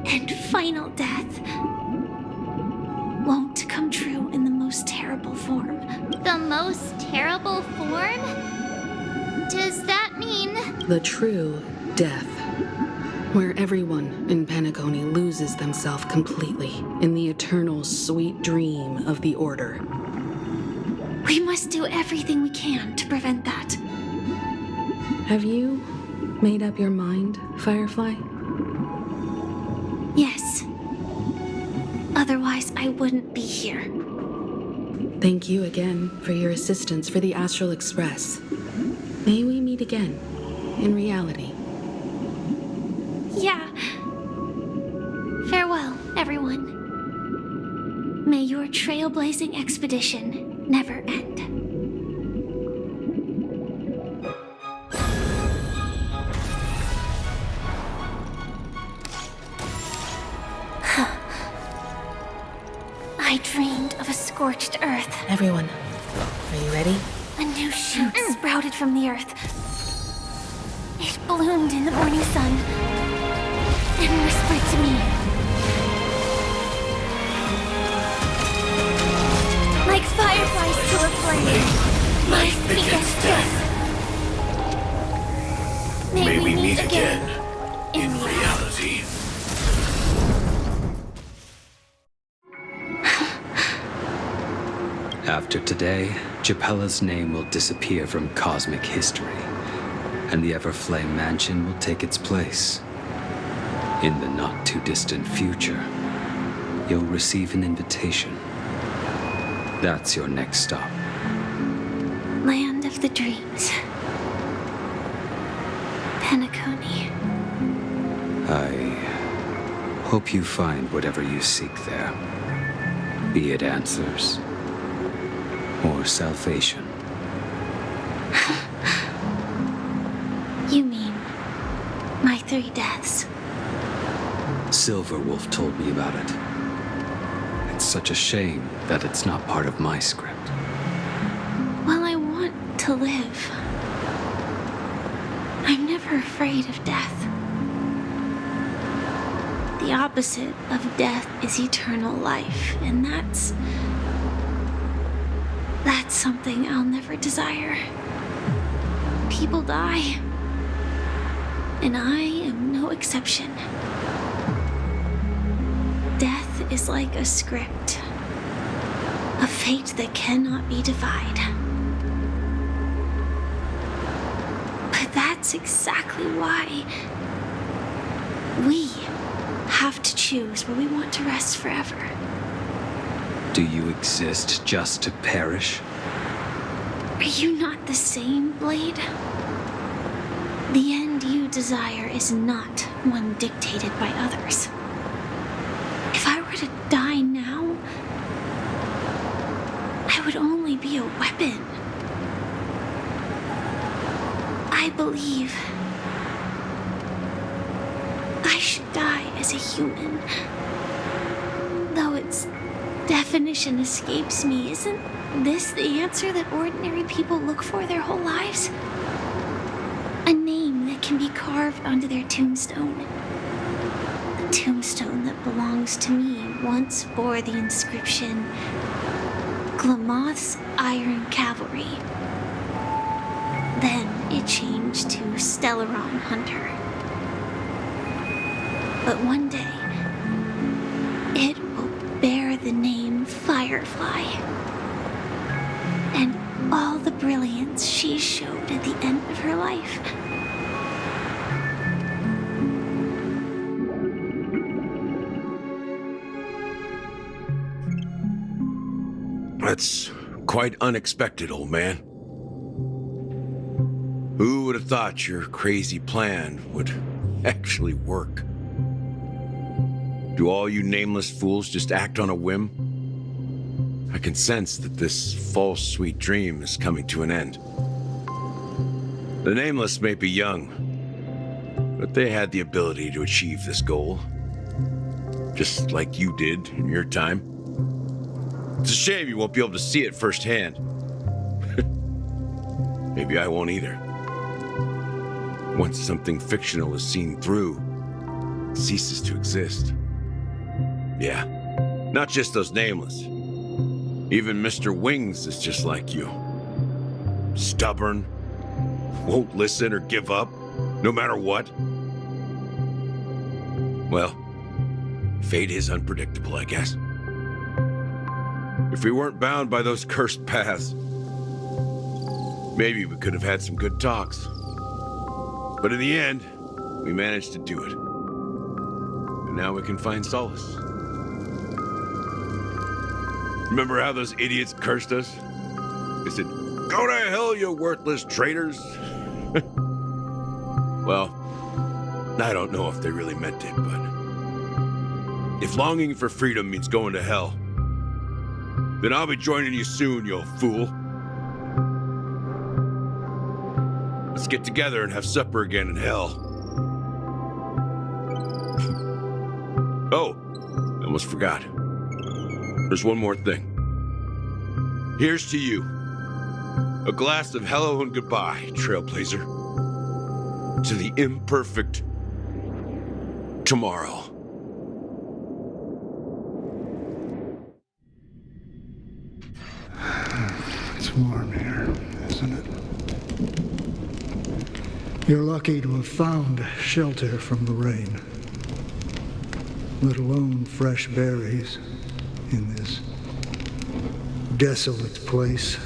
and final death won't come true in the most terrible form. The most terrible form? Does that mean... The true death, where everyone in Penacony loses themselves completely in the eternal sweet dream of the Order. We must do everything we can to prevent that. Have you made up your mind, Firefly? Yes. Otherwise, I wouldn't be here. Thank you again for your assistance for the Astral Express. May we meet again, in reality. Yeah. Farewell, everyone. May your trailblazing expedition never end. I dreamed of a scorched earth. Everyone, are you ready? A new shoot sprouted from the earth. It bloomed in the morning sun and whispered to me. Like fireflies to a flame, my biggest death. May we meet again in reality. After today, Japella's name will disappear from cosmic history, and the Everflame Mansion will take its place. In the not-too-distant future, you'll receive an invitation. That's your next stop. Land of the Dreams. Penacony. I hope you find whatever you seek there. Be it answers or salvation. You mean my 3 deaths? Silverwolf told me about it. It's such a shame that it's not part of my script. Well, I want to live. I'm never afraid of death. The opposite of death is eternal life, and that's something I'll never desire. People die, and I am no exception. Death is like a script, a fate that cannot be defied. But that's exactly why we have to choose where we want to rest forever. Do you exist just to perish? Are you not the same, Blade? The end you desire is not one dictated by others. If I were to die now, I would only be a weapon. I believe I should die as a human. Though its definition escapes me, isn't this the answer that ordinary people look for their whole lives? A name that can be carved onto their tombstone. The tombstone that belongs to me once bore the inscription, Glamoth's Iron Cavalry. Then it changed to Stellaron Hunter. But one day, it will bear the name Firefly. And all the brilliance she showed at the end of her life. That's quite unexpected, old man. Who would have thought your crazy plan would actually work? Do all you nameless fools just act on a whim? I can sense that this false sweet dream is coming to an end. The nameless may be young, but they had the ability to achieve this goal. Just like you did in your time. It's a shame you won't be able to see it firsthand. Maybe I won't either. Once something fictional is seen through, it ceases to exist. Yeah, not just those nameless. Even Mr. Wings is just like you. Stubborn, won't listen or give up, no matter what. Well, fate is unpredictable, I guess. If we weren't bound by those cursed paths, maybe we could have had some good talks. But in the end, we managed to do it. And now we can find solace. Remember how those idiots cursed us? They said, "Go to hell, you worthless traitors." Well, I don't know if they really meant it, but if longing for freedom means going to hell, then I'll be joining you soon, you old fool. Let's get together and have supper again in hell. Oh, I almost forgot. There's one more thing. Here's to you. A glass of hello and goodbye, Trailblazer. To the imperfect tomorrow. It's warm here, isn't it? You're lucky to have found shelter from the rain, let alone fresh berries in this desolate place.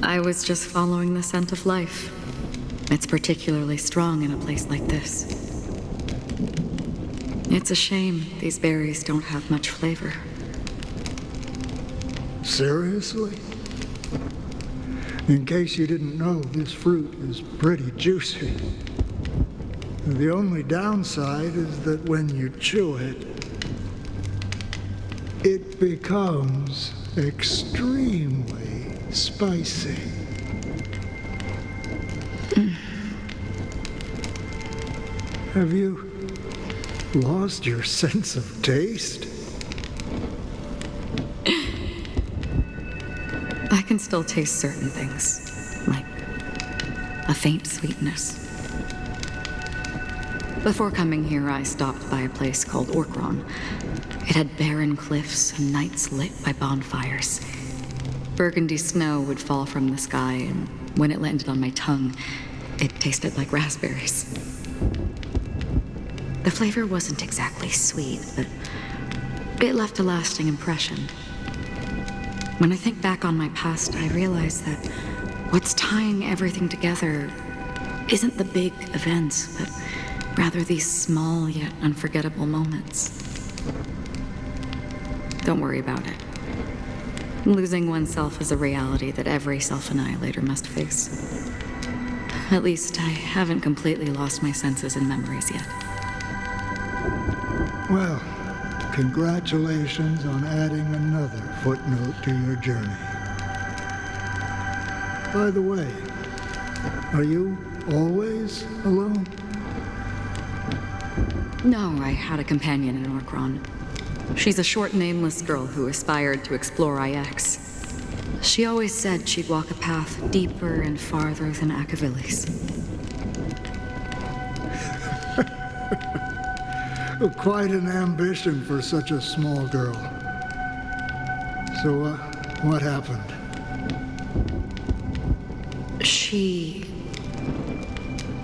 I was just following the scent of life. It's particularly strong in a place like this. It's a shame these berries don't have much flavor. Seriously? In case you didn't know, this fruit is pretty juicy. The only downside is that when you chew it, it becomes extremely spicy. Have you lost your sense of taste? I can still taste certain things, like a faint sweetness. Before coming here, I stopped by a place called Orkron. It had barren cliffs and nights lit by bonfires. Burgundy snow would fall from the sky, and when it landed on my tongue, it tasted like raspberries. The flavor wasn't exactly sweet, but it left a lasting impression. When I think back on my past, I realize that what's tying everything together isn't the big events, but rather these small yet unforgettable moments. Don't worry about it. Losing oneself is a reality that every self-annihilator must face. At least I haven't completely lost my senses and memories yet. Well, congratulations on adding another footnote to your journey. By the way, are you always alone? No, I had a companion in Orkron. She's a short, nameless girl who aspired to explore IX. She always said she'd walk a path deeper and farther than Akavilis. Quite an ambition for such a small girl. So, what happened? She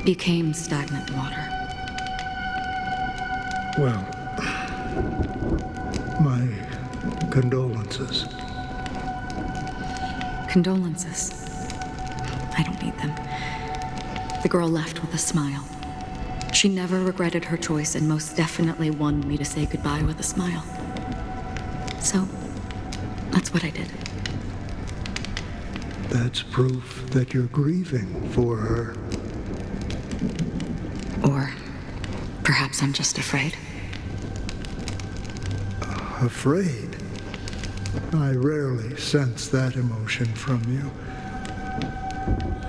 became stagnant water. Well, my condolences. Condolences. I don't need them. The girl left with a smile. She never regretted her choice and most definitely wanted me to say goodbye with a smile. So, that's what I did. That's proof that you're grieving for her. Or perhaps I'm just afraid. Afraid? I rarely sense that emotion from you.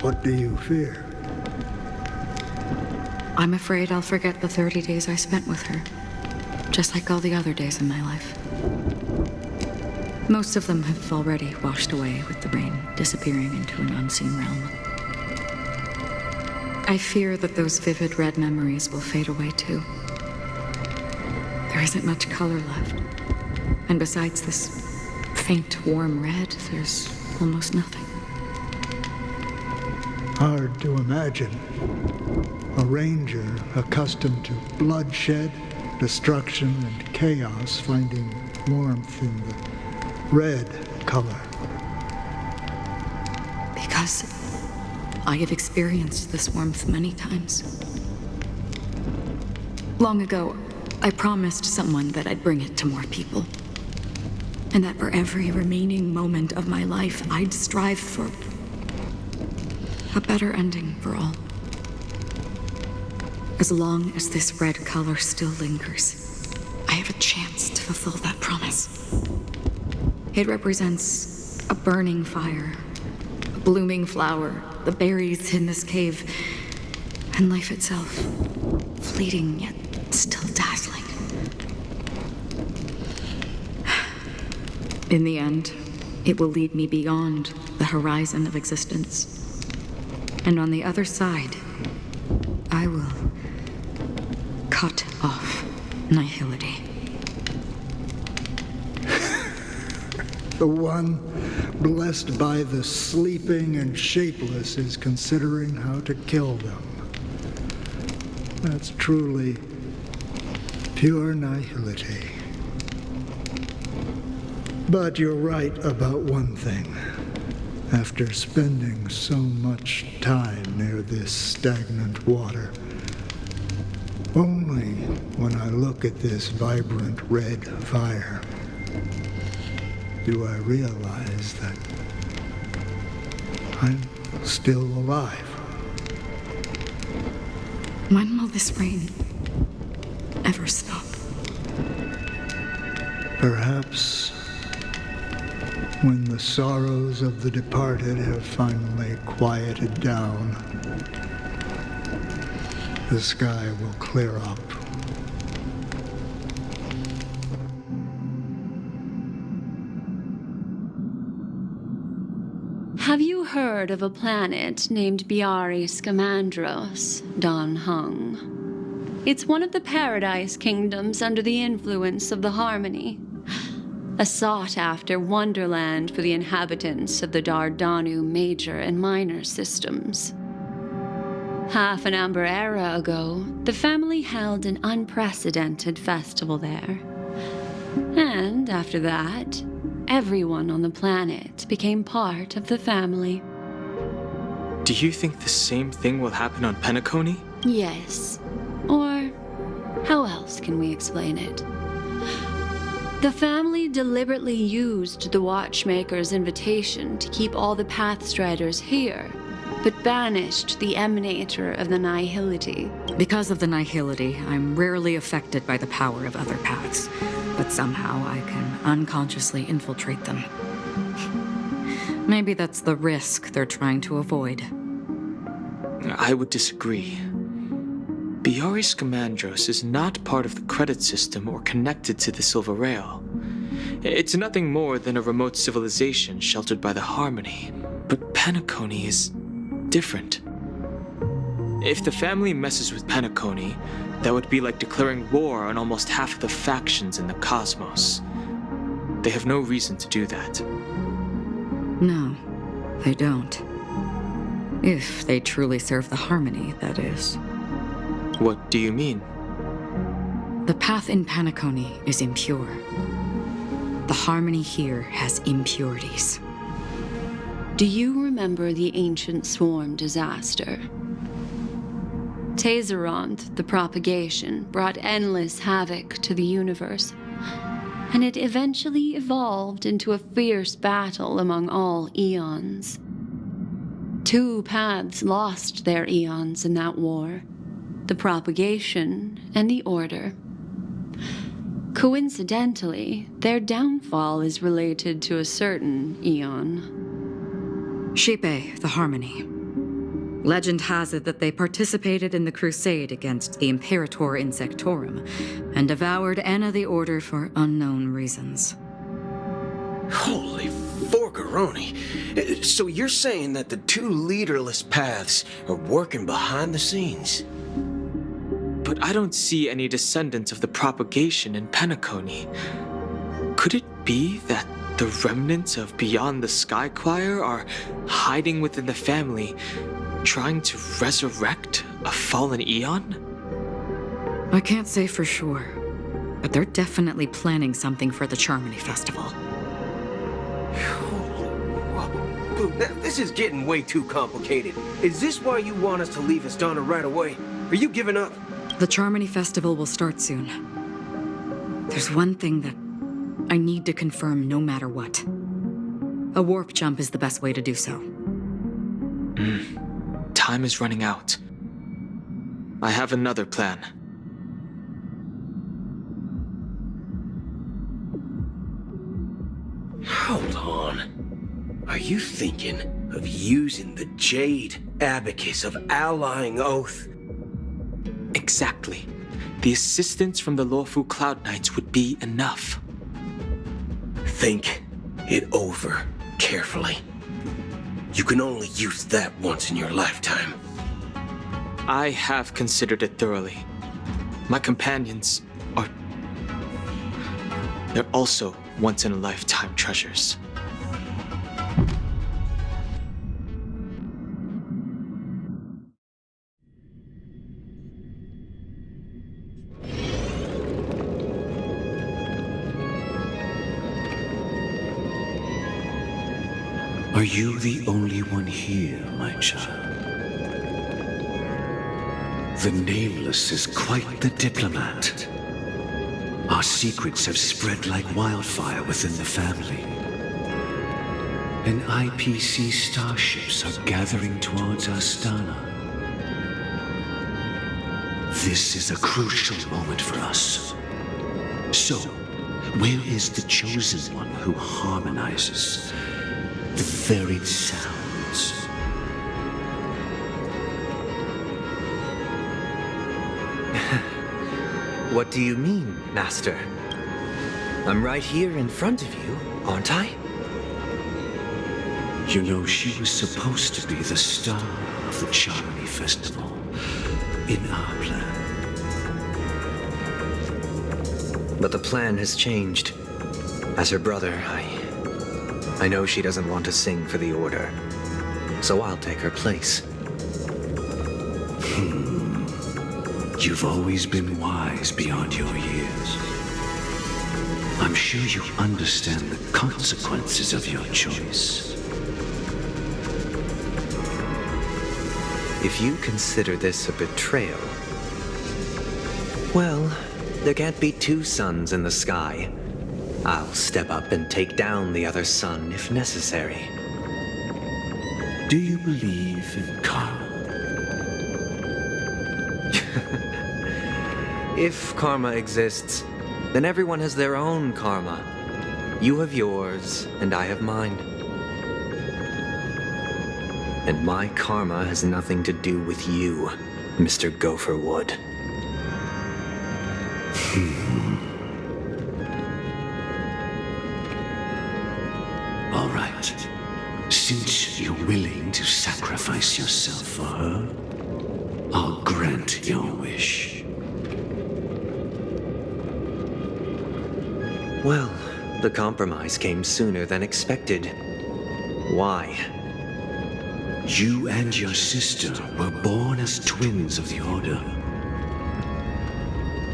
What do you fear? I'm afraid I'll forget the 30 days I spent with her, just like all the other days in my life. Most of them have already washed away with the rain, disappearing into an unseen realm. I fear that those vivid red memories will fade away too. There isn't much color left. And besides this faint, warm red, there's almost nothing. Hard to imagine. A ranger accustomed to bloodshed, destruction, and chaos finding warmth in the red color. Because I have experienced this warmth many times. Long ago, I promised someone that I'd bring it to more people. And that for every remaining moment of my life, I'd strive for a better ending for all. As long as this red color still lingers, I have a chance to fulfill that promise. It represents a burning fire, a blooming flower, the berries in this cave, and life itself, fleeting yet still dazzling. In the end, it will lead me beyond the horizon of existence. And on the other side, I will cut off nihility. The one blessed by the sleeping and shapeless is considering how to kill them. That's truly pure nihility. But you're right about one thing. After spending so much time near this stagnant water, only when I look at this vibrant red fire do I realize that I'm still alive. When will this rain ever stop? Perhaps when the sorrows of the departed have finally quieted down, the sky will clear up. Have you heard of a planet named Biari Scamandros, Don Hung? It's one of the Paradise Kingdoms under the influence of the Harmony. A sought-after wonderland for the inhabitants of the Dardanu major and minor systems. Half an Amber Era ago, the family held an unprecedented festival there. And after that, everyone on the planet became part of the family. Do you think the same thing will happen on Penacony? Yes. Or how else can we explain it? The family deliberately used the Watchmaker's invitation to keep all the Pathstriders here, but banished the Emanator of the Nihility. Because of the Nihility, I'm rarely affected by the power of other paths, but somehow I can unconsciously infiltrate them. Maybe that's the risk they're trying to avoid. I would disagree. Biaris Scamandros is not part of the credit system or connected to the Silver Rail. It's nothing more than a remote civilization sheltered by the Harmony. But Penacony is different. If the family messes with Penacony, that would be like declaring war on almost half of the factions in the cosmos. They have no reason to do that. No, they don't. If they truly serve the Harmony, that is. What do you mean? The path in Penacony is impure. The Harmony here has impurities. Do you remember the ancient swarm disaster? Tazeront, the propagation, brought endless havoc to the universe, and it eventually evolved into a fierce battle among all eons. 2 paths lost their eons in that war, the propagation and the order. Coincidentally, their downfall is related to a certain eon. Shipe, the Harmony. Legend has it that they participated in the crusade against the Imperator Insectorum and devoured Anna the Order for unknown reasons. Holy forgaroni. So you're saying that the 2 leaderless paths are working behind the scenes? But I don't see any descendants of the propagation in Penacony. Could it be that the remnants of Beyond the Sky Choir are hiding within the family, trying to resurrect a fallen eon? I can't say for sure, but they're definitely planning something for the Charmony Festival. Now, this is getting way too complicated. Is this why you want us to leave Astana right away? Are you giving up? The Charmony Festival will start soon. There's one thing that I need to confirm no matter what. A warp jump is the best way to do so. Time is running out. I have another plan. Hold on. Are you thinking of using the Jade Abacus of Allying Oath? Exactly. The assistance from the Lawful Cloud Knights would be enough. Think it over carefully. You can only use that once in your lifetime. I have considered it thoroughly. My companions are... they're also once-in-a-lifetime treasures. Are you the only one here, my child? The Nameless is quite the diplomat. Our secrets have spread like wildfire within the family. And IPC starships are gathering towards Astana. This is a crucial moment for us. So, where is the chosen one who harmonizes the varied sounds? What do you mean, Master? I'm right here in front of you, aren't I? You know, she was supposed to be the star of the Charmony Festival in our plan. But the plan has changed. As her brother, I know she doesn't want to sing for the Order, so I'll take her place. You've always been wise beyond your years. I'm sure you understand the consequences of your choice. If you consider this a betrayal, well, there can't be 2 suns in the sky. I'll step up and take down the other sun if necessary. Do you believe in karma? If karma exists, then everyone has their own karma. You have yours, and I have mine. And my karma has nothing to do with you, Mr. Gopherwood. All right. Since you're willing to sacrifice yourself for her, I'll grant your wish. Well, the compromise came sooner than expected. Why? You and your sister were born as twins of the Order.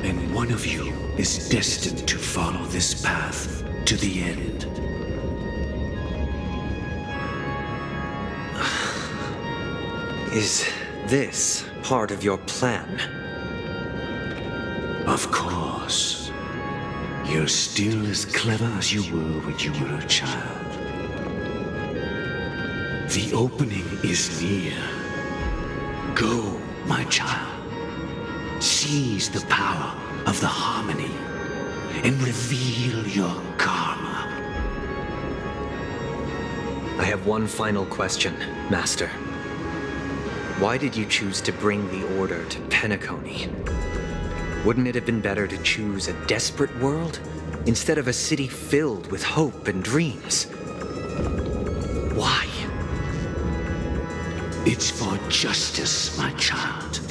And one of you is destined to follow this path to the end. Is this part of your plan? Of course. You're still as clever as you were when you were a child. The opening is near. Go, my child. Seize the power of the harmony and reveal your karma. I have one final question, Master. Why did you choose to bring the Order to Penacony? Wouldn't it have been better to choose a desperate world instead of a city filled with hope and dreams? Why? It's for justice, my child.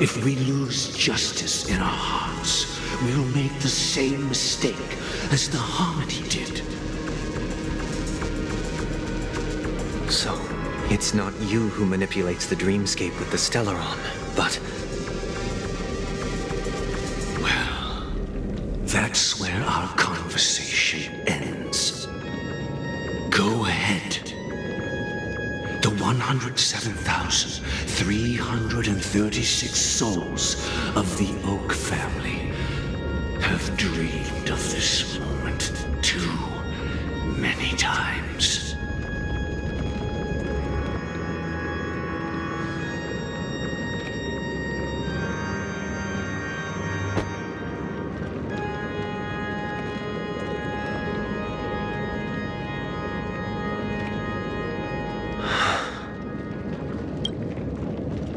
If we lose justice in our hearts, we'll make the same mistake as the Harmony did. So, it's not you who manipulates the dreamscape with the Stellaron, but... Well, that's where our conversation ends. Go ahead. The 107,336 souls of the Oak family have dreamed of this moment too many times.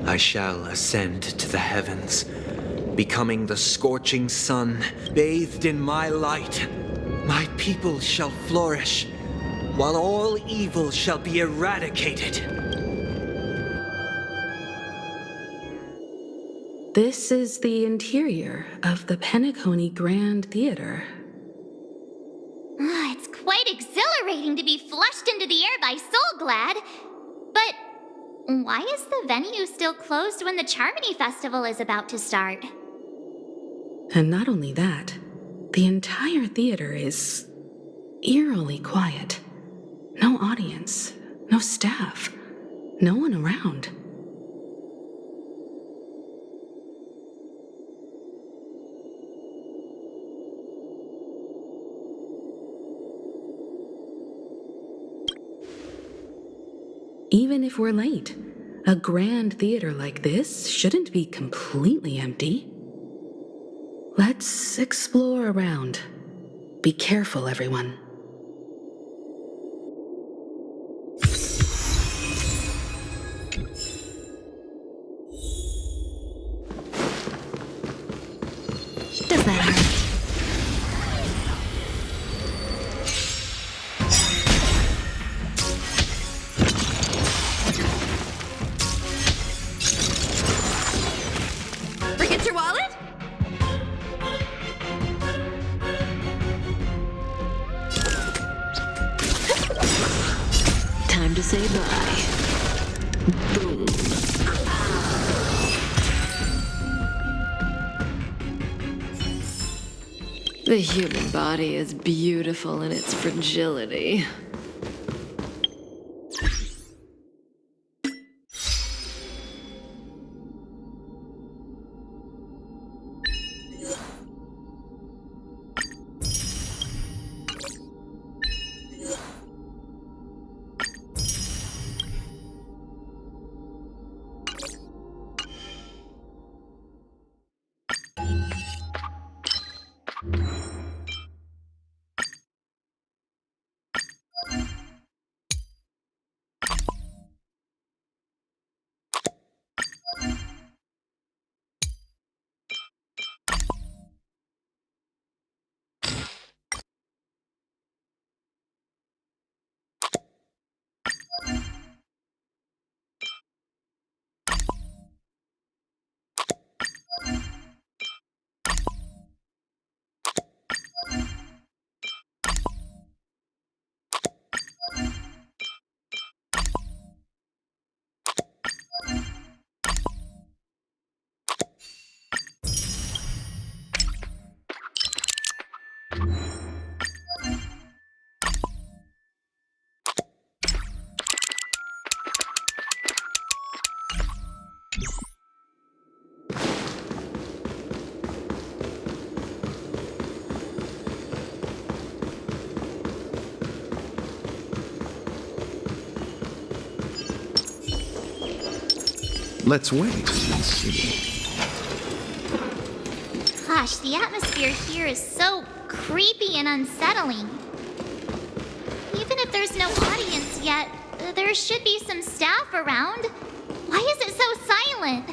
I shall ascend to the heavens, becoming the scorching sun, bathed in my light. My people shall flourish, while all evil shall be eradicated. This is the interior of the Penacony Grand Theater. It's quite exhilarating to be flushed into the air by Soulglad. But why is the venue still closed when the Charmony Festival is about to start? And not only that, the entire theater is eerily quiet. No audience, no staff, no one around. Even if we're late, a grand theater like this shouldn't be completely empty. Let's explore around. Be careful, everyone. Does that hurt? Forget your wallet? Time to say bye. Boom. The human body is beautiful in its fragility. Let's wait and see. Gosh, the atmosphere here is so creepy and unsettling. Even if there's no audience yet, there should be some staff around. Why is it so silent?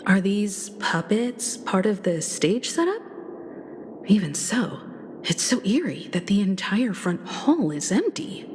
Are these puppets part of the stage setup? Even so, it's so eerie that the entire front hall is empty.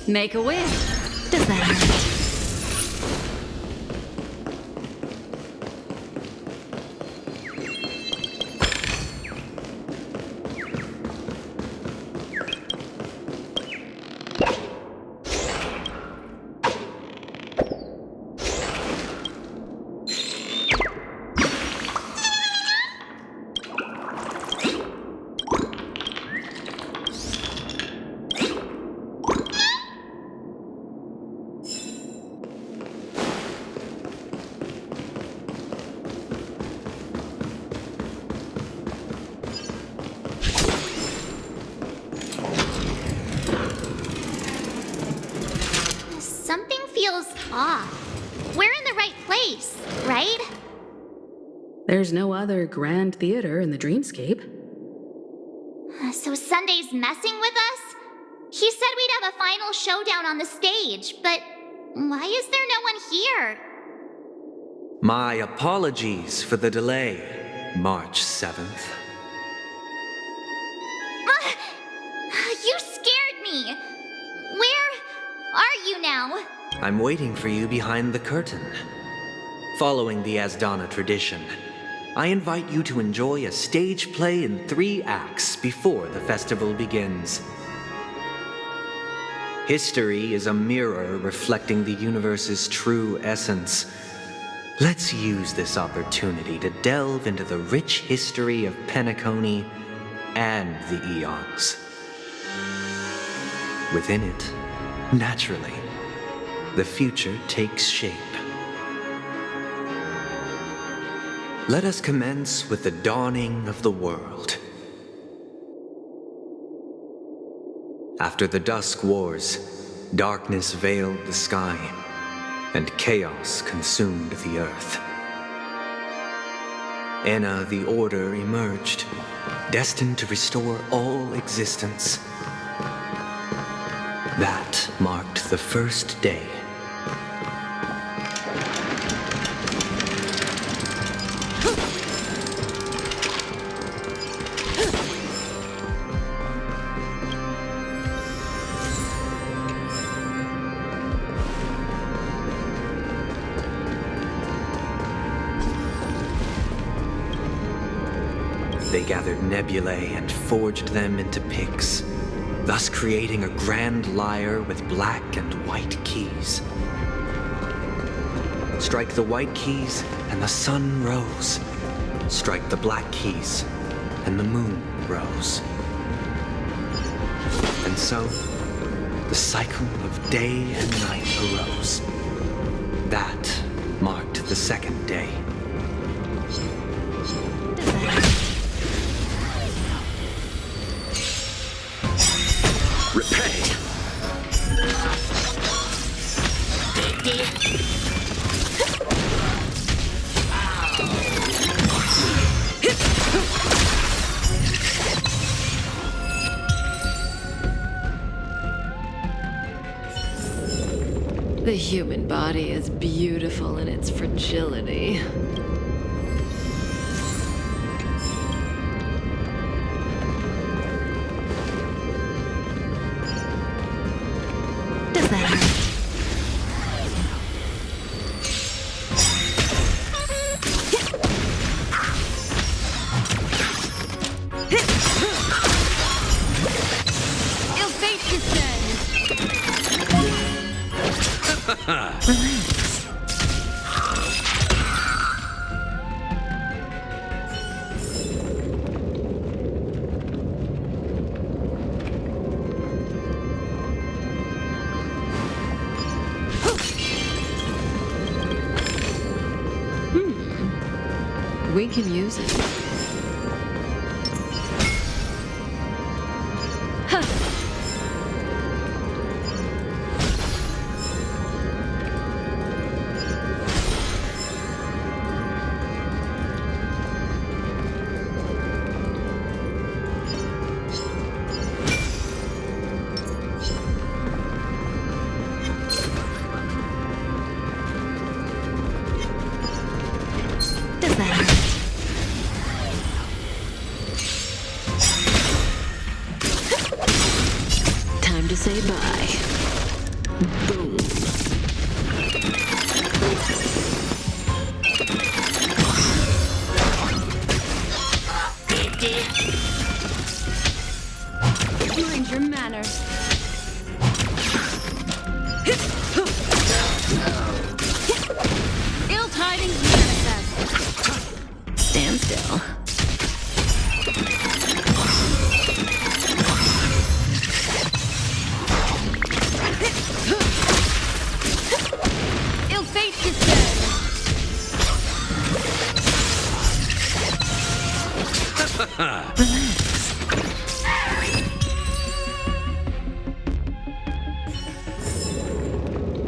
Make a wish. Does that hurt? feels off. We're in the right place, right? There's no other grand theater in the dreamscape. So Sunday's messing with us? He said we'd have a final showdown on the stage, but why is there no one here? My apologies for the delay, March 7th. You scared me. Where are you now? I'm waiting for you behind the curtain. Following the Asdana tradition, I invite you to enjoy a stage play in 3 acts before the festival begins. History is a mirror reflecting the universe's true essence. Let's use this opportunity to delve into the rich history of Penacony and the eons. Within it, naturally, the future takes shape. Let us commence with the dawning of the world. After the Dusk Wars, darkness veiled the sky, and chaos consumed the earth. Enna the Order emerged, destined to restore all existence. That marked the first day. They gathered nebulae and forged them into picks, thus creating a grand lyre with black and white keys. Strike the white keys, and the sun rose. Strike the black keys, and the moon rose. And so, the cycle of day and night arose. That marked the second day. The human body is beautiful in its fragility. Does that hurt? Ill fate descends. Relax. We can use it. Does that hurt? Time to say bye. Boom. Mind your manners. Ill tidings manifest. Stand still. Ill fate descends.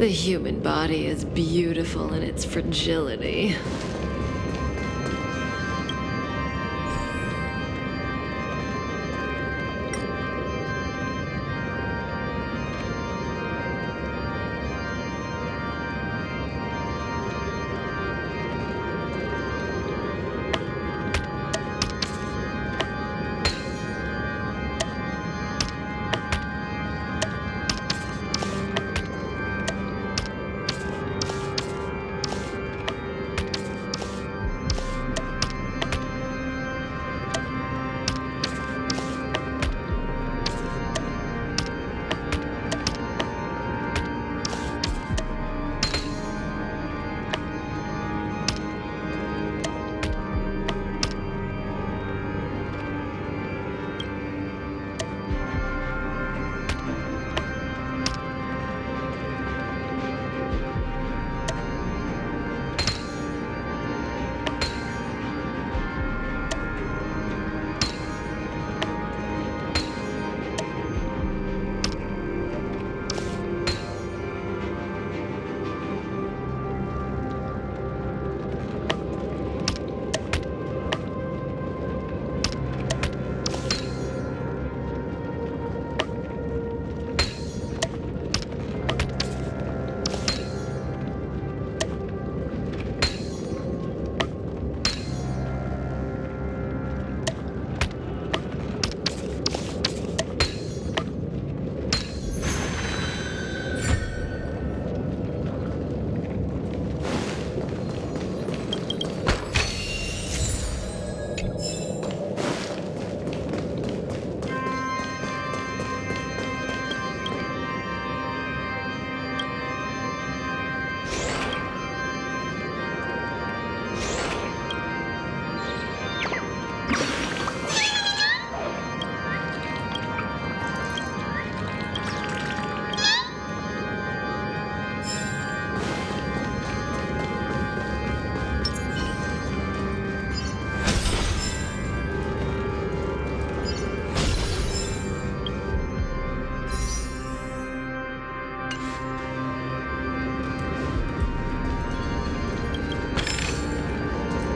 The human body is beautiful in its fragility.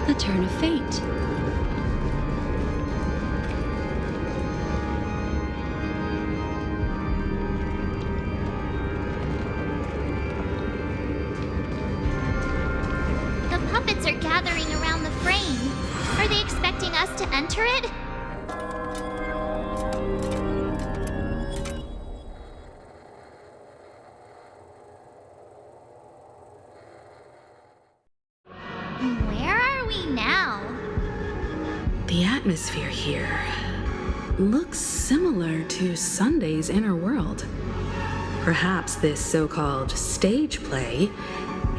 A turn of fate. The puppets are gathering around the frame. Are they expecting us to enter it? Where are we now? The atmosphere here looks similar to Sunday's inner world. Perhaps this so-called stage play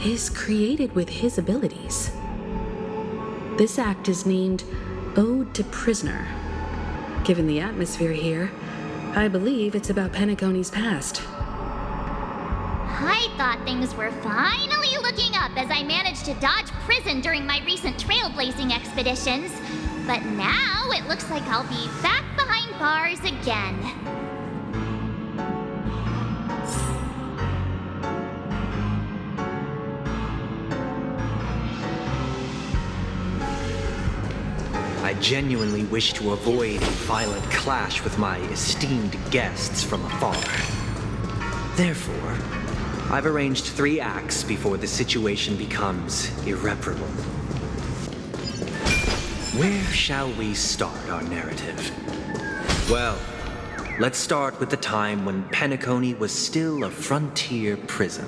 is created with his abilities. This act is named Ode to Prisoner. Given the atmosphere here, I believe it's about Penacony's past. I thought things were finally looking up as I managed to dodge prison during my recent trailblazing expeditions. But now it looks like I'll be back behind bars again. I genuinely wish to avoid a violent clash with my esteemed guests from afar. Therefore, I've arranged 3 acts before the situation becomes irreparable. Where shall we start our narrative? Well, let's start with the time when Penacony was still a frontier prison.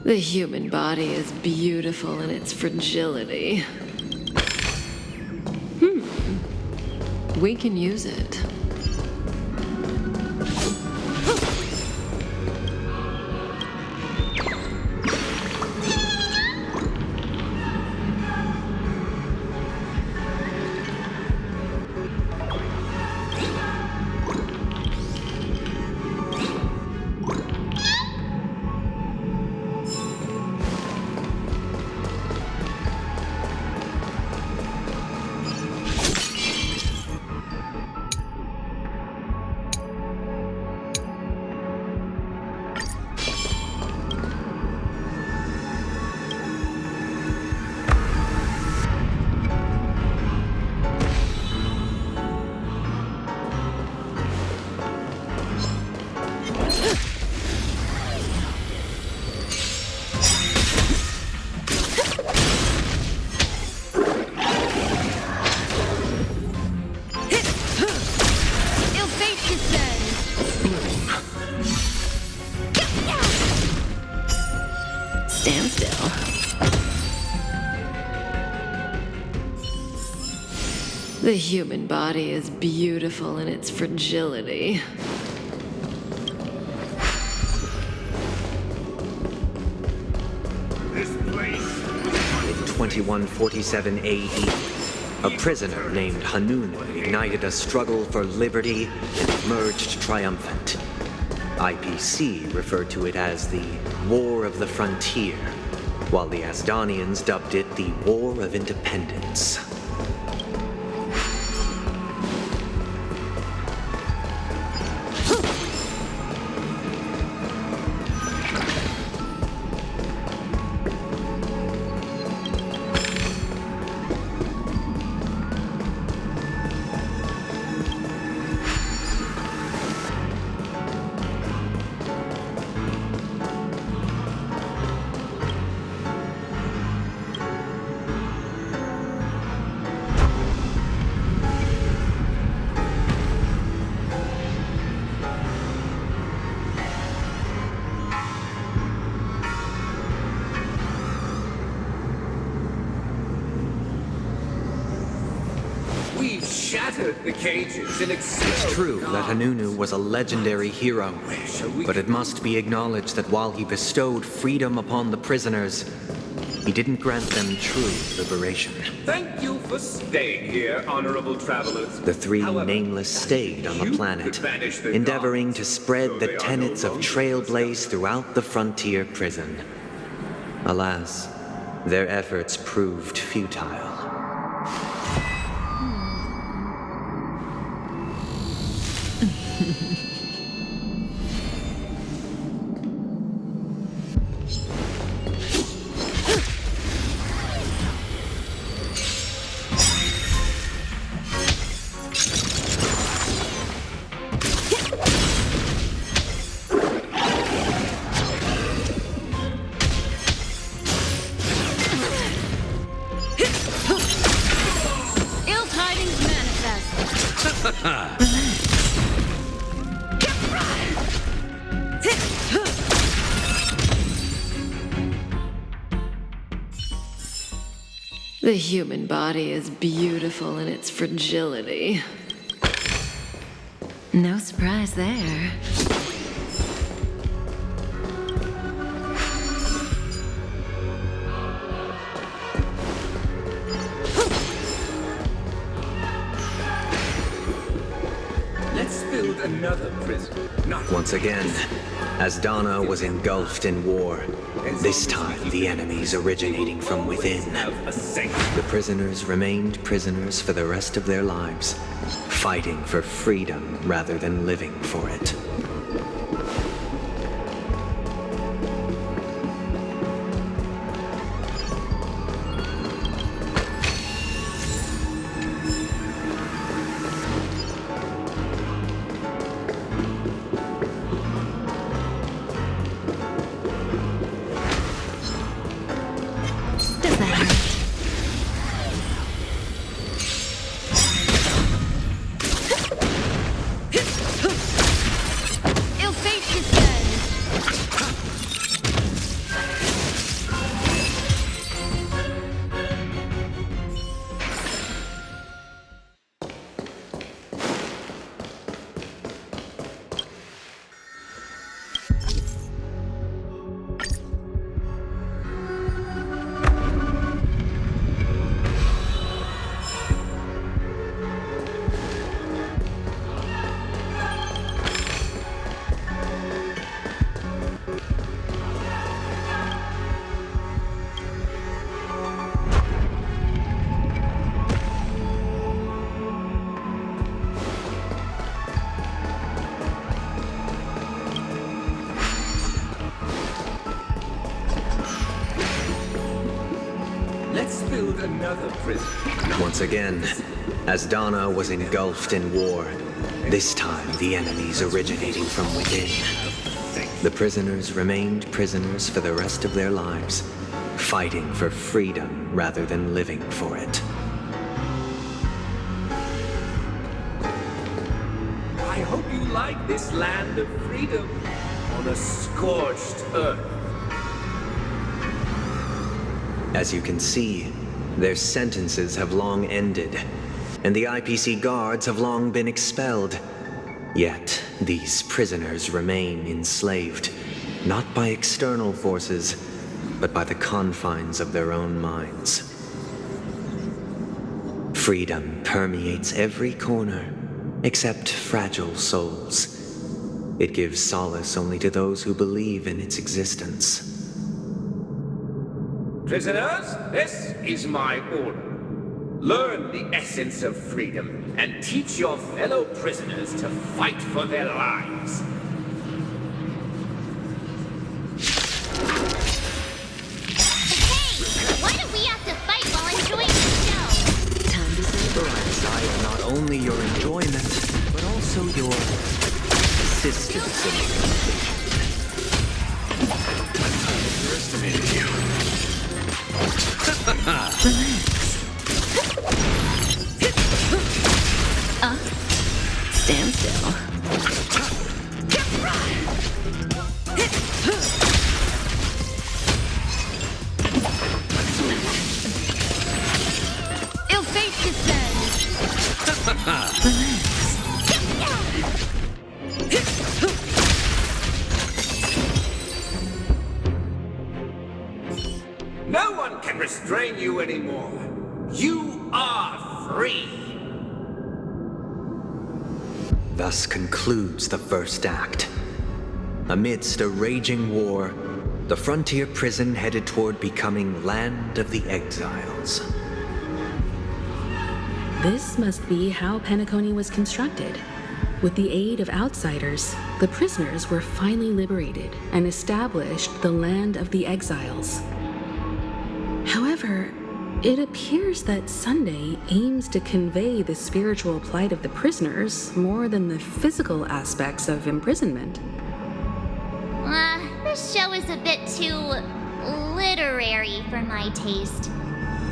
The human body is beautiful in its fragility. We can use it. The human body is beautiful in its fragility. In 2147 AE, a prisoner named Hanunu ignited a struggle for liberty and emerged triumphant. IPC referred to it as the War of the Frontier, while the Asdanians dubbed it the War of Independence. The cages and it's true that Hanunu was a legendary hero, but it must be acknowledged that while he bestowed freedom upon the prisoners, he didn't grant them true liberation. Thank you for staying here, honorable travelers. The three nameless stayed on the planet, endeavoring to spread the tenets of Trailblaze throughout the frontier prison. Alas, their efforts proved futile. The human body is beautiful in its fragility. No surprise there. Let's build another prison. Once again, Asdana was engulfed in war. This time, the enemies originating from within. The prisoners remained prisoners for the rest of their lives, fighting for freedom rather than living for it. killed another prisoner. Once again, as Donna was engulfed in war, this time the enemies originating from within. The prisoners remained prisoners for the rest of their lives, fighting for freedom rather than living for it. I hope you like this land of freedom on a scorched earth. As you can see, their sentences have long ended, and the IPC guards have long been expelled. Yet, these prisoners remain enslaved, not by external forces, but by the confines of their own minds. Freedom permeates every corner, except fragile souls. It gives solace only to those who believe in its existence. Prisoners, this is my order. Learn the essence of freedom and teach your fellow prisoners to fight for their lives. Hey, why do we have to fight while enjoying the show? Time to say I desire not only your enjoyment, but also your assistance in the completion. I underestimated you. Stand still. It'll face descend. No one can restrain you anymore. You are free. Thus concludes the first act. Amidst a raging war, the frontier prison headed toward becoming Land of the Exiles. This must be how Penacony was constructed. With the aid of outsiders, the prisoners were finally liberated and established the Land of the Exiles. However, it appears that Sunday aims to convey the spiritual plight of the prisoners more than the physical aspects of imprisonment. This show is a bit too literary for my taste.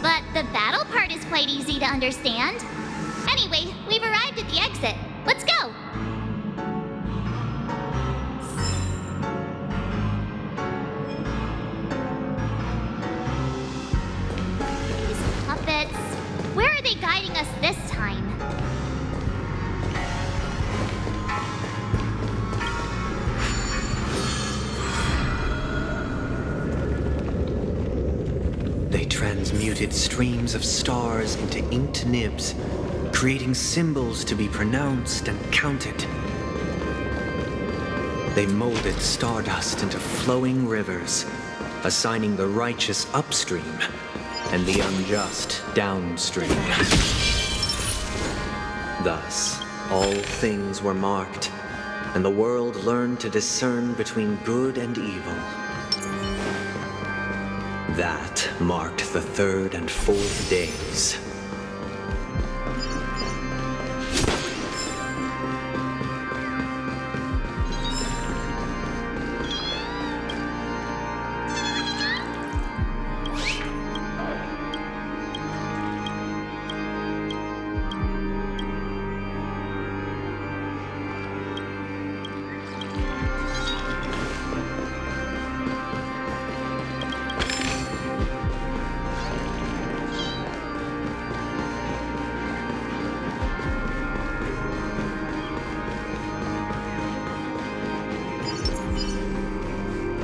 But the battle part is quite easy to understand. Anyway, we've arrived at the exit. Let's go! These puppets. Where are they guiding us this time? They transmuted streams of stars into inked nibs, creating symbols to be pronounced and counted. They molded stardust into flowing rivers, assigning the righteous upstream and the unjust downstream. Thus, all things were marked, and the world learned to discern between good and evil. That marked the third and fourth days.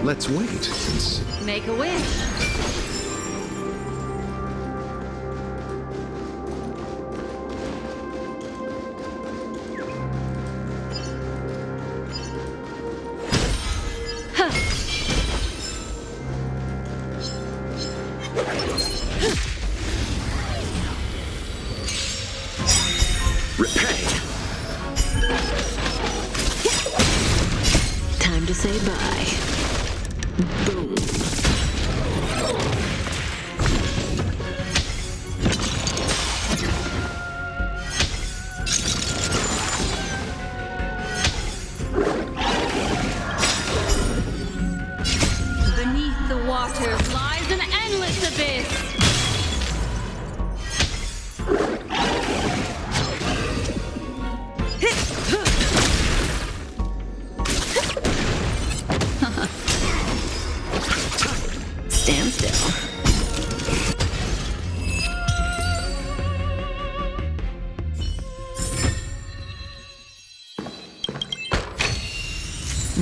Let's wait, since... Make a wish. Time to say bye. Boom. Stand still.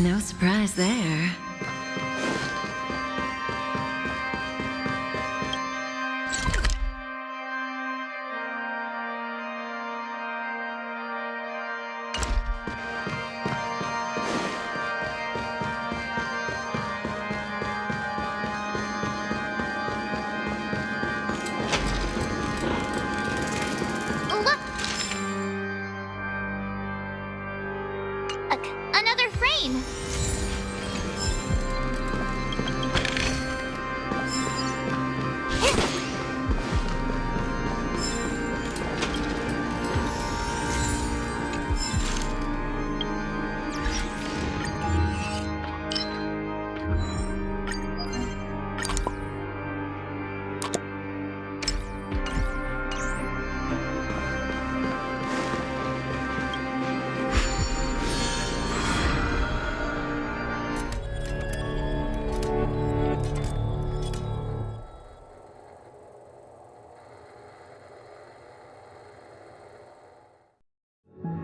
No surprise there. Another frame!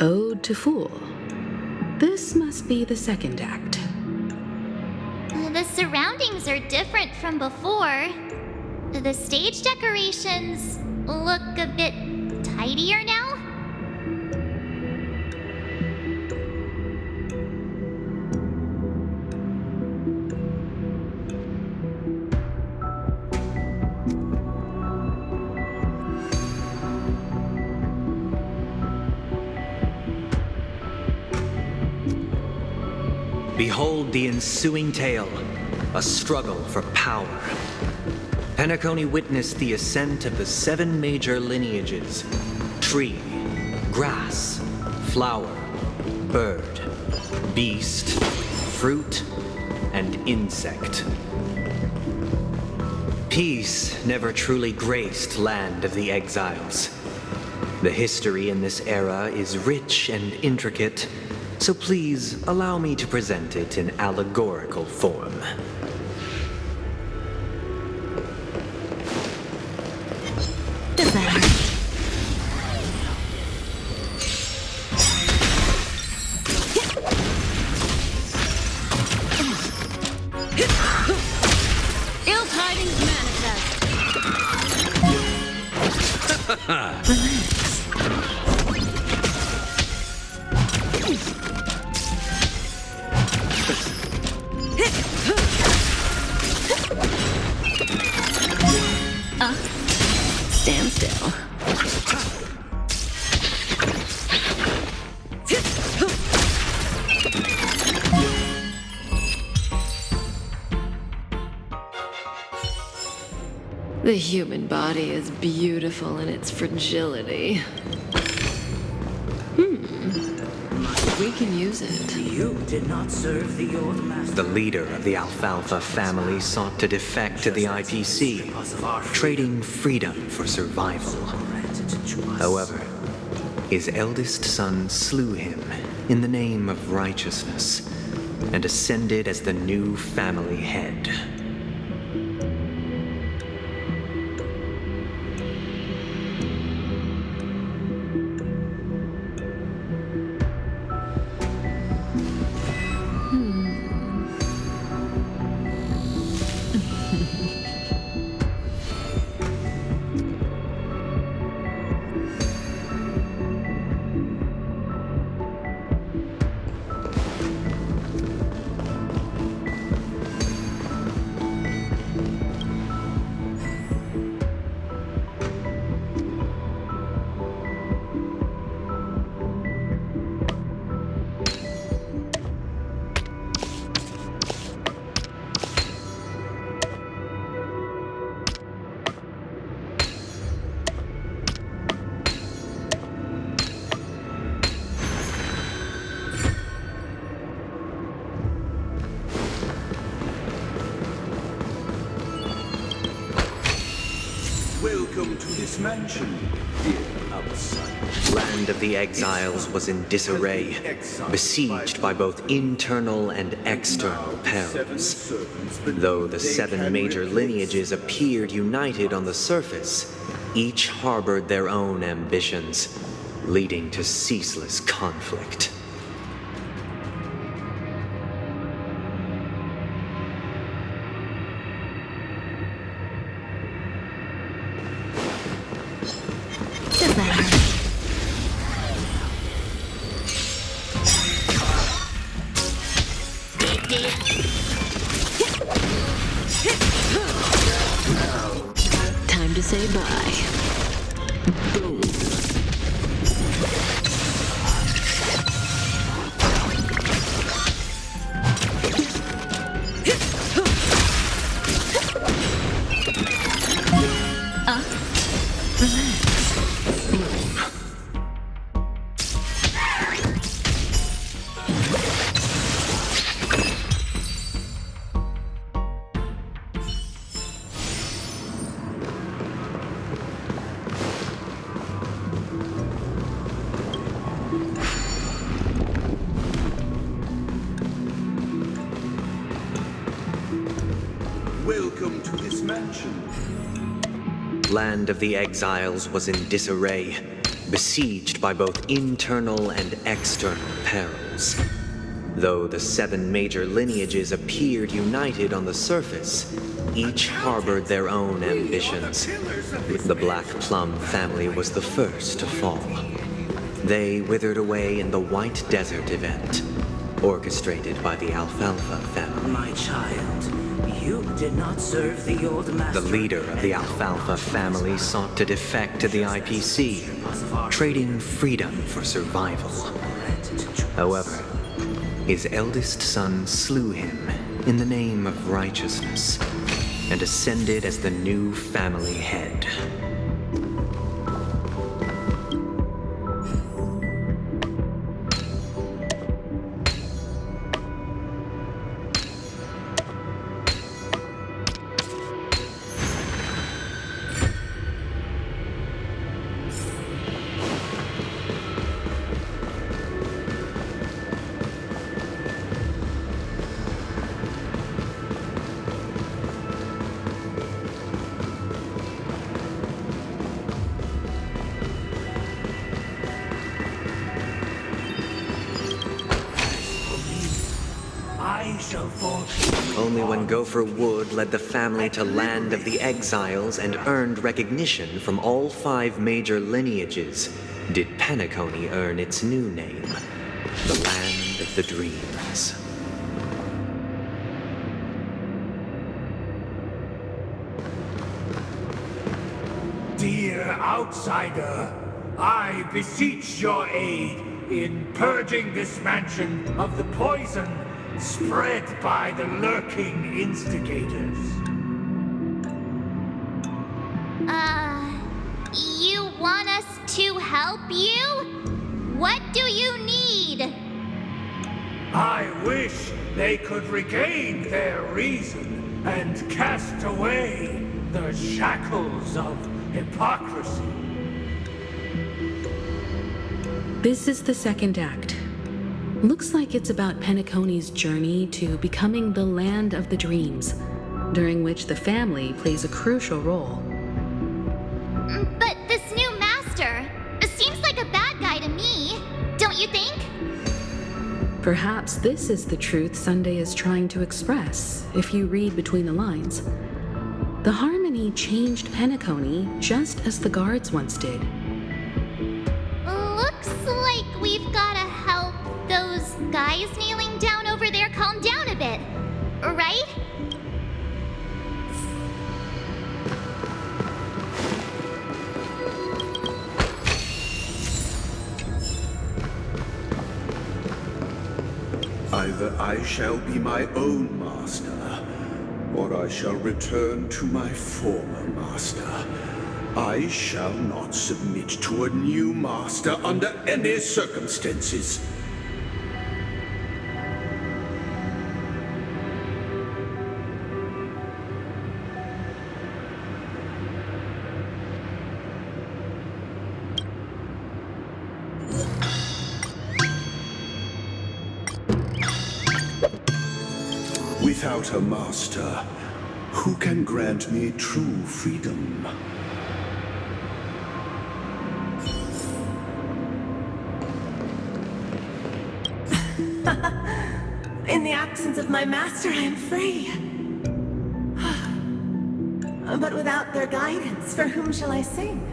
Ode to Fool. This must be the second act. The surroundings are different from before. The stage decorations look a bit tidier now. Behold the ensuing tale, a struggle for power. Penacony witnessed the ascent of the 7 major lineages: tree, grass, flower, bird, beast, fruit, and insect. Peace never truly graced Land of the Exiles. The history in this era is rich and intricate, so please allow me to present it in allegorical form. Does that hurt? Ill tidings manifest. Relax. Stand still. The human body is beautiful in its fragility. We can use it. You did not serve the old master. The leader of the Alfalfa family sought to defect to the IPC, trading freedom for survival. However, his eldest son slew him in the name of righteousness and ascended as the new family head. this mansion, dear outsider. Land of the Exiles was in disarray, besieged by both internal and external perils. Though the 7 major lineages appeared united on the surface, each harbored their own ambitions, leading to ceaseless conflict. Time to say bye. Boom. Welcome to this mansion. Land of the Exiles was in disarray, besieged by both internal and external perils. Though the 7 major lineages appeared united on the surface, each harbored their own ambitions. The Black Plum family was the first to fall. They withered away in the White Desert event, orchestrated by the Alfalfa family. My child, you did not serve the old master. The leader of the Alfalfa family sought to defect to the IPC, trading freedom for survival. However, his eldest son slew him in the name of righteousness and ascended as the new family head. Only when Gopher Wood led the family to Land of the Exiles and earned recognition from all 5 major lineages did Penacony earn its new name, the Land of the Dreams. Dear outsider, I beseech your aid in purging this mansion of the poison spread by the lurking instigators. You want us to help you? What do you need? I wish they could regain their reason and cast away the shackles of hypocrisy. This is the second act. Looks like it's about Penacony's journey to becoming the Land of the Dreams, during which the family plays a crucial role. But this new master seems like a bad guy to me, don't you think? Perhaps this is the truth Sunday is trying to express, if you read between the lines. The Harmony changed Penacony just as the guards once did. Looks like we've gotta help those guys kneeling down over there calm down a bit, right? Either I shall be my own master, or I shall return to my former master. I shall not submit to a new master under any circumstances. Without a master, who can grant me true freedom? In the absence of my master, I am free. But without their guidance, for whom shall I sing?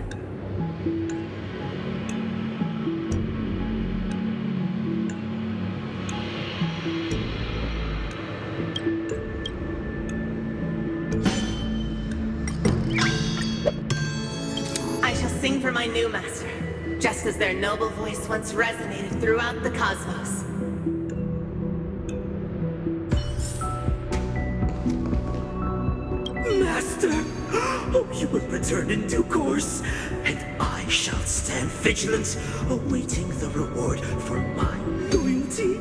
I shall sing for my new master, just as their noble voice once resonated throughout the cosmos. Master! Oh, you will return in due course, and I shall stand vigilant, awaiting the reward for my loyalty.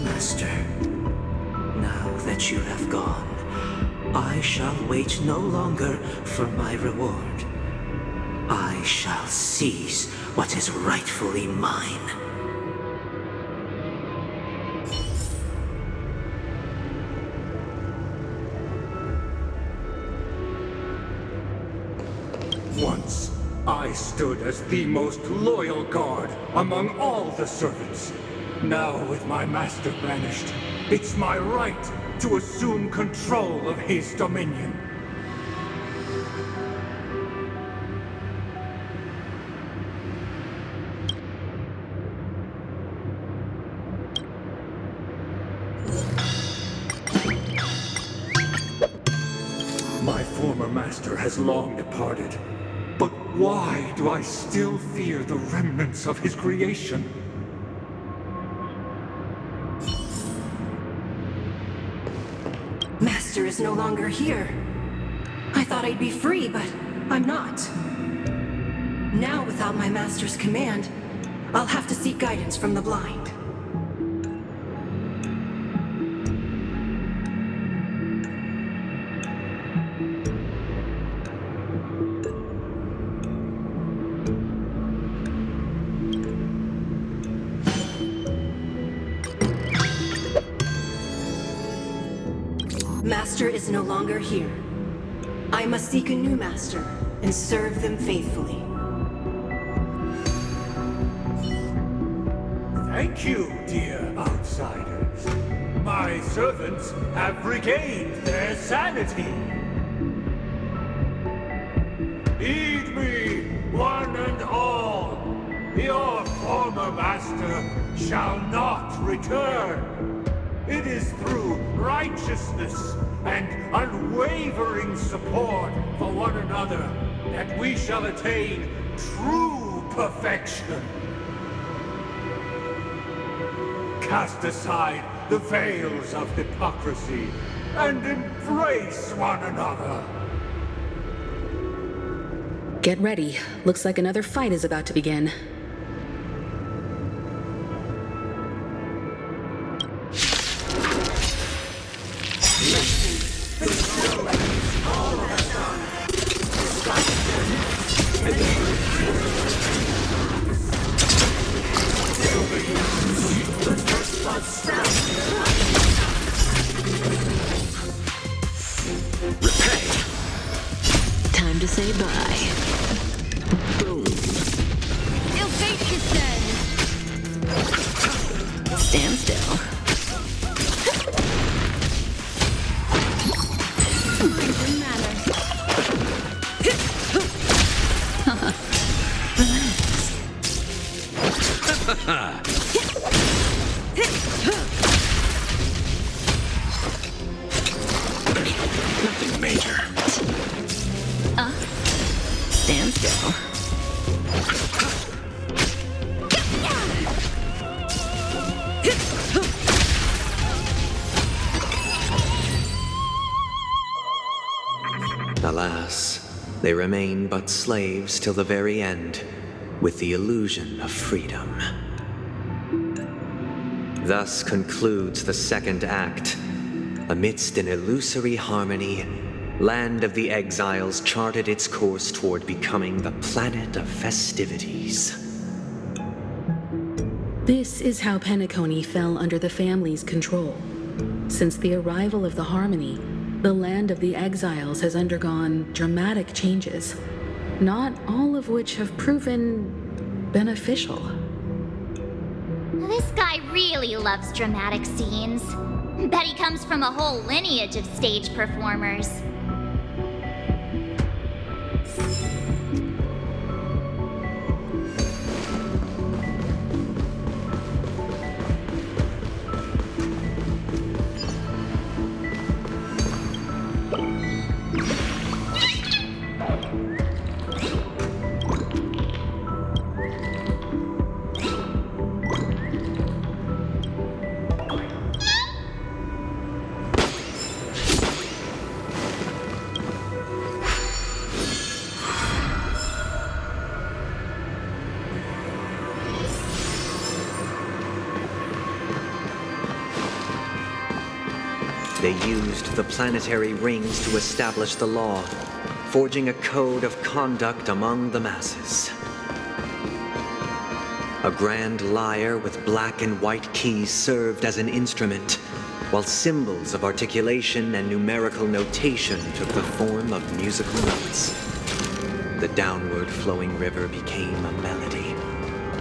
Master, now that you have gone, I shall wait no longer for my reward. I shall seize what is rightfully mine. Once, I stood as the most loyal guard among all the servants. Now, with my master banished, it's my right to assume control of his dominion. My former master has long departed, but why do I still fear the remnants of his creation? Master is no longer here. I thought I'd be free, but I'm not. Now, without my master's command, I'll have to seek guidance from the blind. Master is no longer here. I must seek a new master and serve them faithfully. Thank you, dear outsiders. My servants have regained their sanity. Heed me, one and all. Your former master shall not return. It is through righteousness and unwavering support for one another that we shall attain true perfection. Cast aside the veils of hypocrisy and embrace one another. Get ready. Looks like another fight is about to begin. Time to say bye. Boom. Stand still. Nothing major. Stand still. Alas, they remain but slaves till the very end, with the illusion of freedom. Thus concludes the second act. Amidst an illusory harmony, Land of the Exiles charted its course toward becoming the planet of festivities. This is how Penacony fell under the family's control. Since the arrival of the Harmony, the Land of the Exiles has undergone dramatic changes, not all of which have proven beneficial. This guy really loves dramatic scenes. Bet he comes from a whole lineage of stage performers. They used the planetary rings to establish the law, forging a code of conduct among the masses. A grand lyre with black and white keys served as an instrument, while symbols of articulation and numerical notation took the form of musical notes. The downward flowing river became a melody,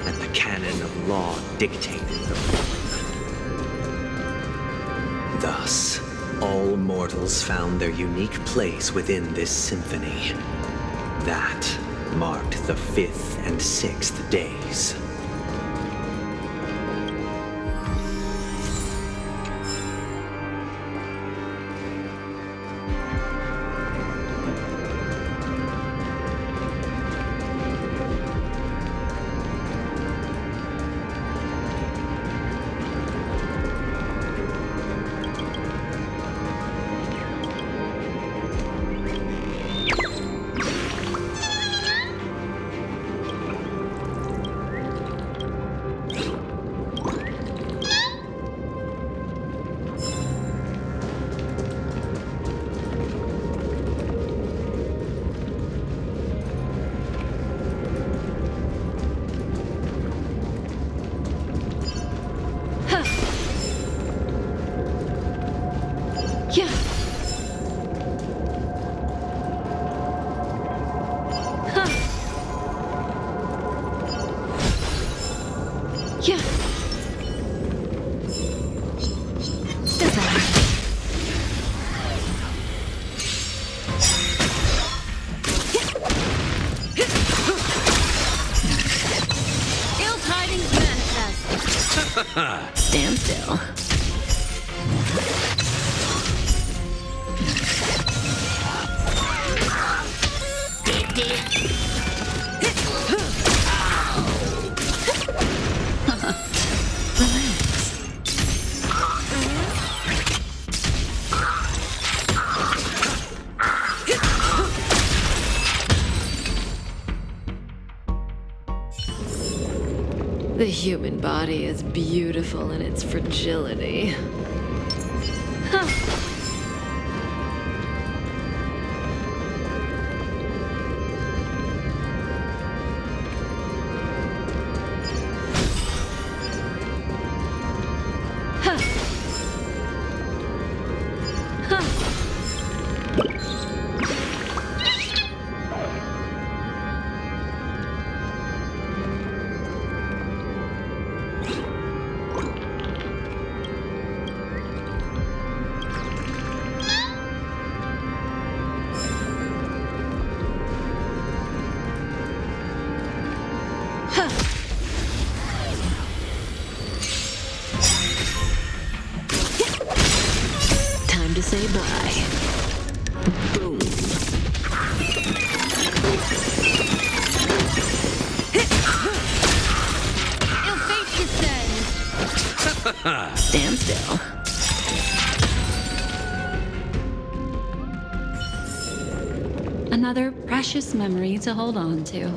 and the canon of law dictated the form. Thus, all mortals found their unique place within this symphony. That marked the 5th and 6th days. Stand still. The human body is beautiful in its fragility. Time to say bye. Boom. Ill fate descends. Stand still. Another precious memory to hold on to.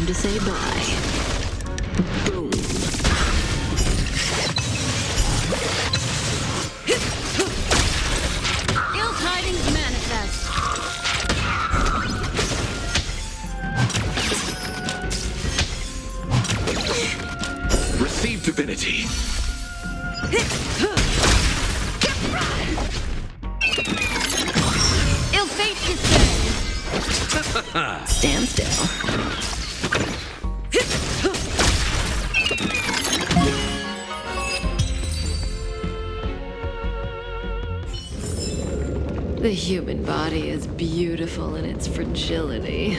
Time to say bye. Boom. Ill tidings manifest. Receive divinity. Ill fate descends. Stand still. The human body is beautiful in its fragility.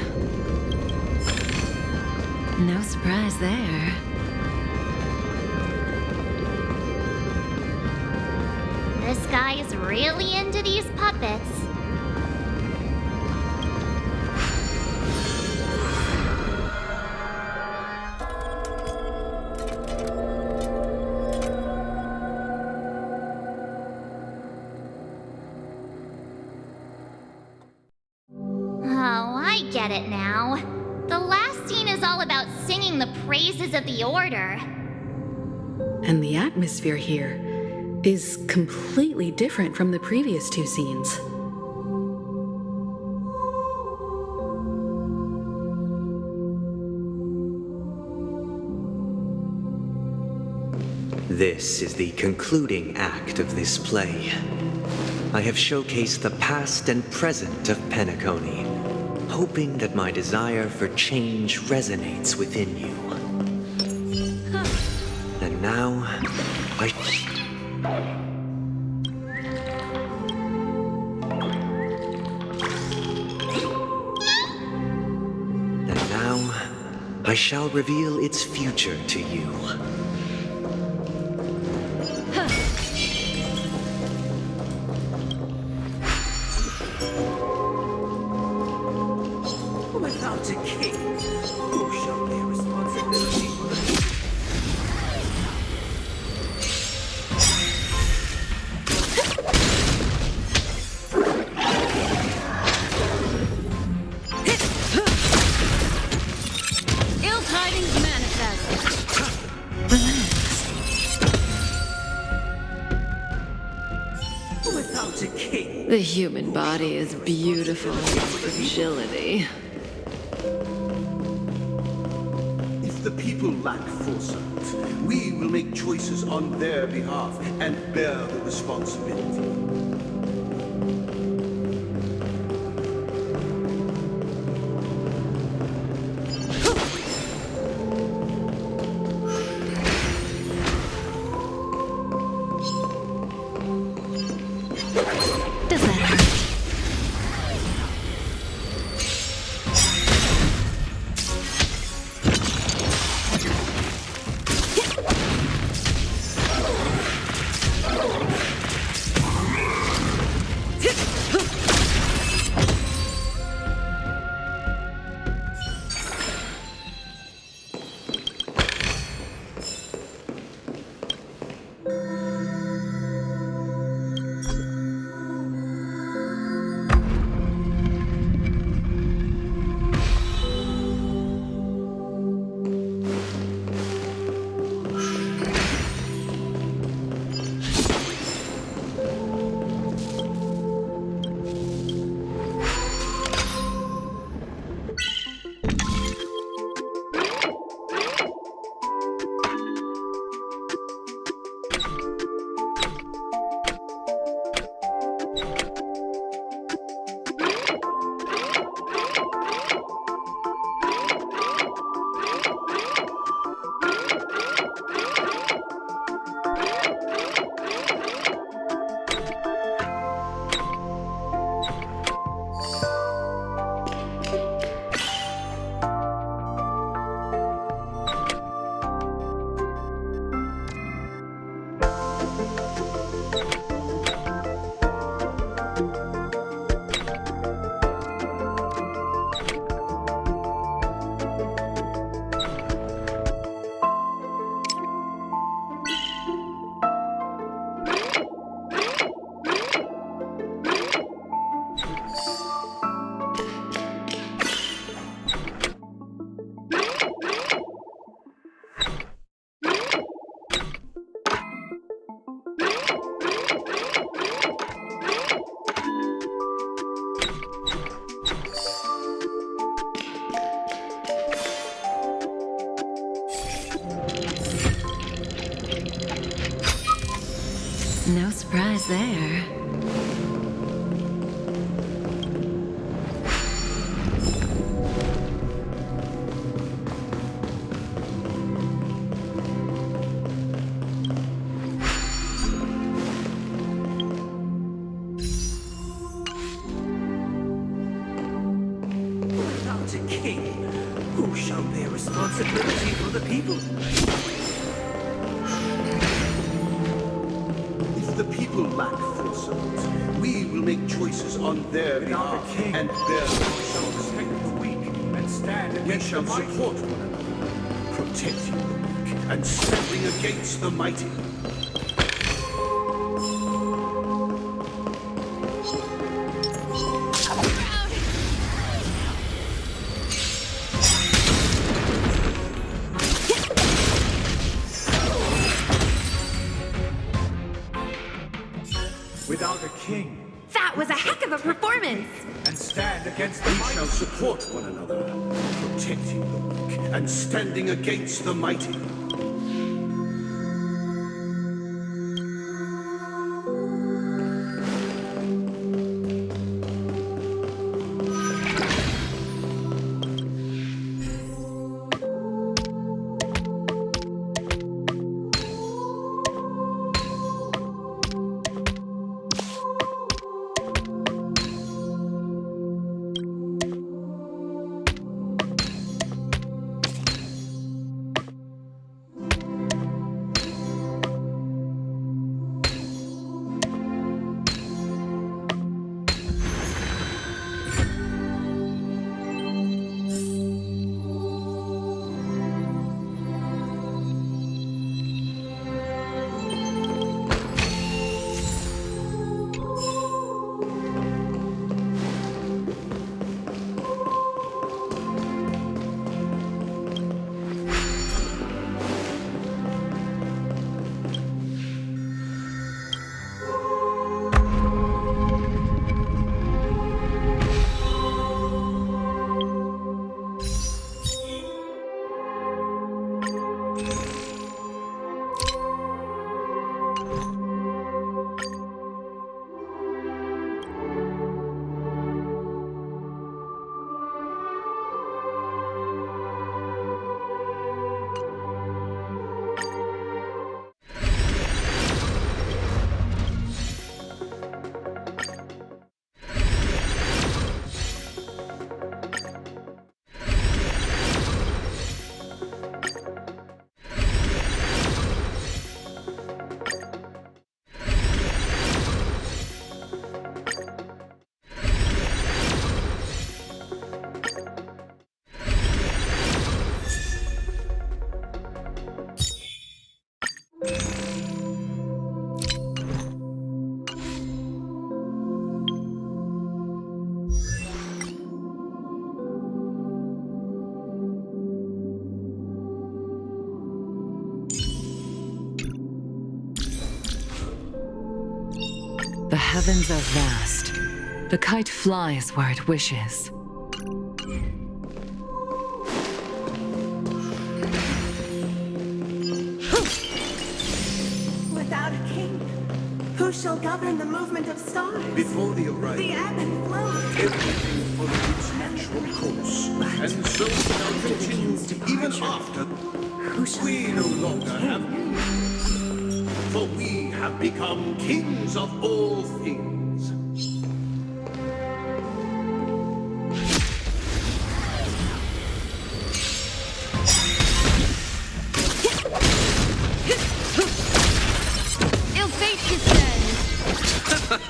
No surprise there. This guy is really into these puppets. Oh, I get it now. The last scene is all about singing the praises of the Order. And the atmosphere here is completely different from the previous two scenes. This is the concluding act of this play. I have showcased the past and present of Penacony, hoping that my desire for change resonates within you. And now, I shall reveal its future to you. Without a king, who shall bear responsibility for the Ill tidings manifest. Without a king. The human body is beautiful in its fragility. If the people lack foresight, we will make choices on their behalf and bear the responsibility. Does that hurt? surprise there. Without a king, who shall bear responsibility for the people? If the people lack foresight, we will make choices on their behalf and bear shall protect the weak and stand We against shall the mighty. support one another, protecting the weak and standing against the mighty. Without a king That was a heck of a performance! and stand against the We mighty. shall support one another, protecting the weak and standing against the mighty. The heavens are vast. The kite flies where it wishes. Without a king, who shall govern the movement of stars? Before the arrival, The ebb and flow. everything followed its natural course, and so shall continue even after we no longer have rulers. For we have become kings of all things. Ill fate descends.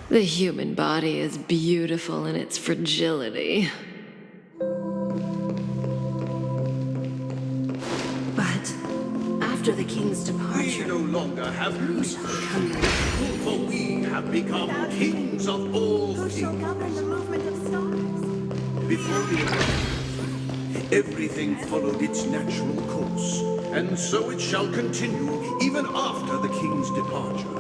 The human body is beautiful in its fragility. But after the king's We departure, no longer have rulers. For we have become kings of all who shall things. govern the movement of stars? Before the arrival, everything followed its natural course, and so it shall continue even after the king's departure.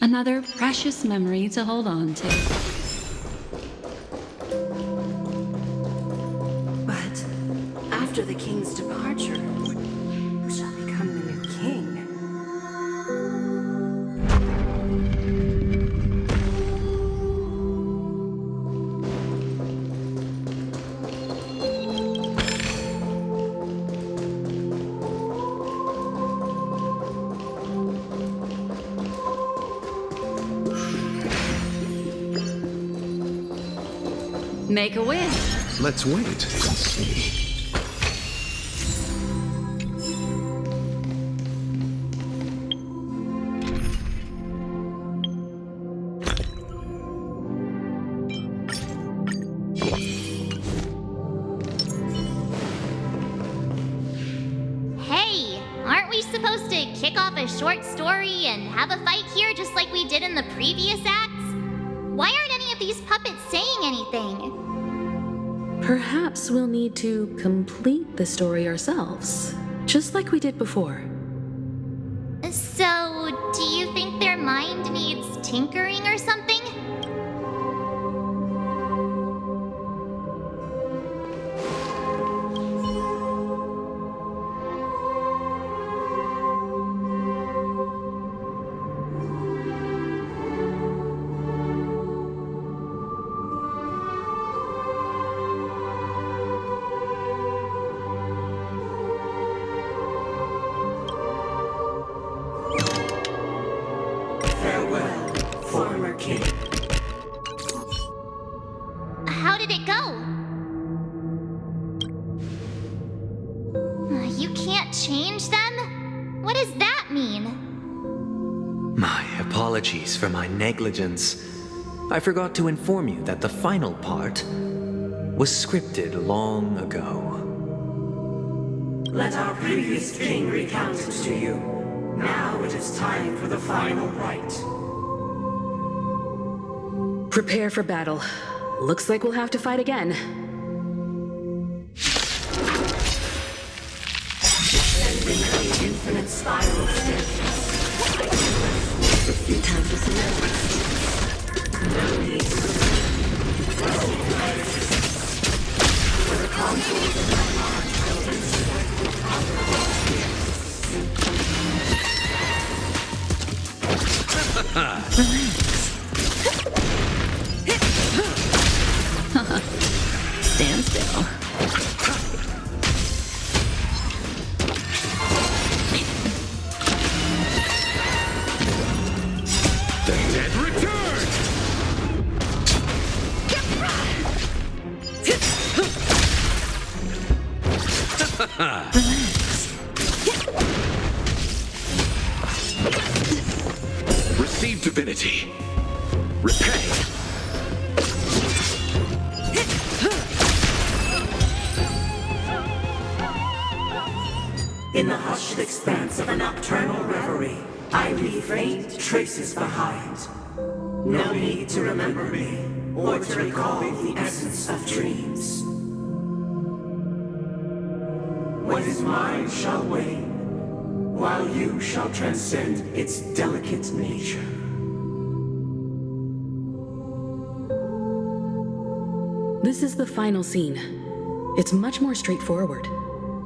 Another precious memory to hold on to. But after the king's departure, who shall become the new king? Make a wish. Let's wait and see. Hey, aren't we supposed to kick off a short story and have a fight here just like we did in the previous acts? Why aren't any of these puppets saying anything? Perhaps we'll need to complete the story ourselves, just like we did before. So, do you think their mind needs tinkering or something? How did it go? You can't change them? What does that mean? My apologies for my negligence. I forgot to inform you that the final part was scripted long ago. Let our previous king recount it to you. Now it is time for the final rite. Prepare for battle. Looks like we'll have to fight again. Descending the infinite spiral staircase. Time to select. No need for the contours of my heart will Stand still. The dead return! Receive divinity. Repay. In the hushed expanse of a nocturnal reverie, I leave faint traces behind. No need to remember me, or to recall the essence of dreams. What is mine shall wane, while you shall transcend its delicate nature. This is the final scene. It's much more straightforward.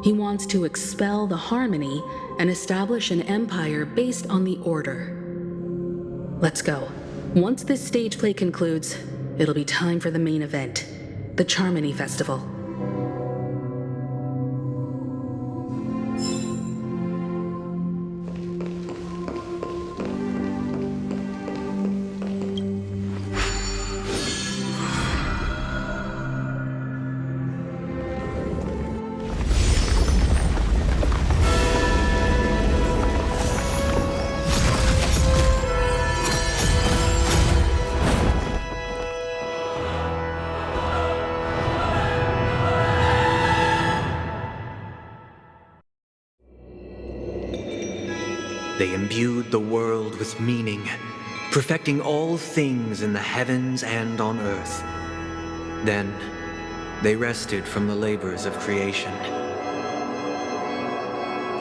He wants to expel the harmony and establish an empire based on the order. Let's go. Once this stage play concludes, it'll be time for the main event, the Charmony Festival. They imbued the world with meaning, perfecting all things in the heavens and on earth. Then, they rested from the labors of creation.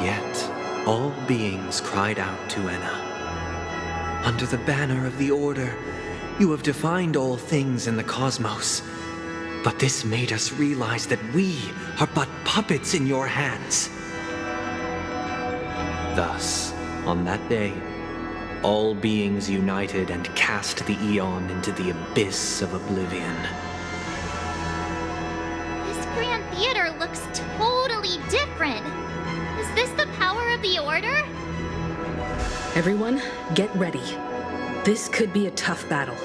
Yet, all beings cried out to Enna, Under the banner of the Order, you have defined all things in the cosmos. But this made us realize that we are but puppets in your hands. Thus, on that day, all beings united and cast the Eon into the abyss of oblivion. This Grand Theater looks totally different. Is this the power of the Order? Everyone, get ready. This could be a tough battle.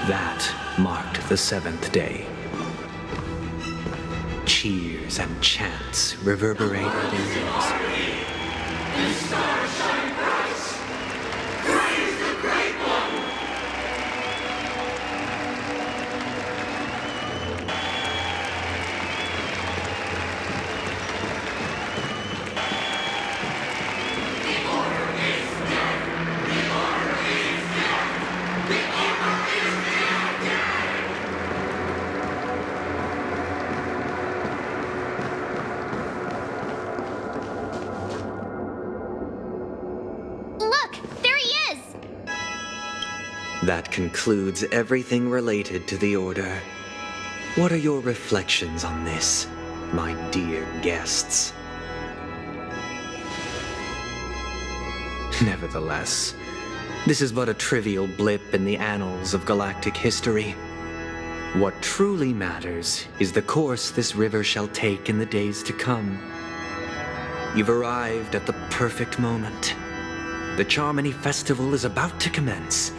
That marked the seventh day. Cheers and chants reverberated in the That concludes everything related to the Order. What are your reflections on this, my dear guests? Nevertheless, this is but a trivial blip in the annals of galactic history. What truly matters is the course this river shall take in the days to come. You've arrived at the perfect moment. The Charmony Festival is about to commence,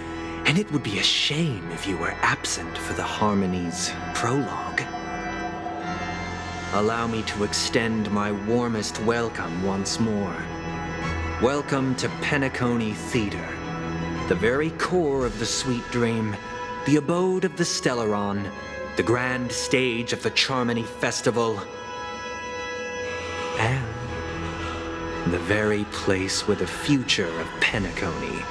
and it would be a shame if you were absent for the Harmony's prologue. Allow me to extend my warmest welcome once more. Welcome to Penacony Theater, the very core of the Sweet Dream, the abode of the Stellaron, the grand stage of the Charmony Festival, and the very place where the future of Penacony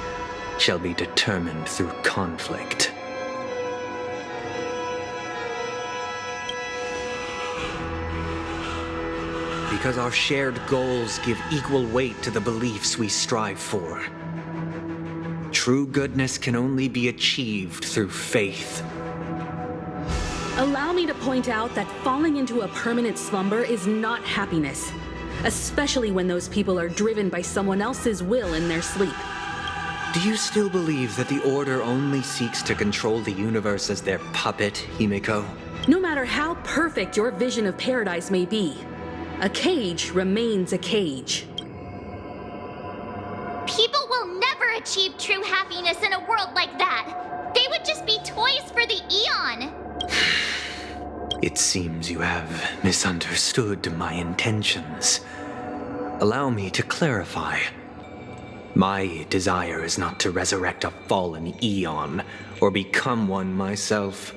shall be determined through conflict. Because our shared goals give equal weight to the beliefs we strive for. True goodness can only be achieved through faith. Allow me to point out that falling into a permanent slumber is not happiness, especially when those people are driven by someone else's will in their sleep. Do you still believe that the Order only seeks to control the universe as their puppet, Himiko? No matter how perfect your vision of paradise may be, a cage remains a cage. People will never achieve true happiness in a world like that. They would just be toys for the Eon. It seems you have misunderstood my intentions. Allow me to clarify. My desire is not to resurrect a fallen Eon, or become one myself.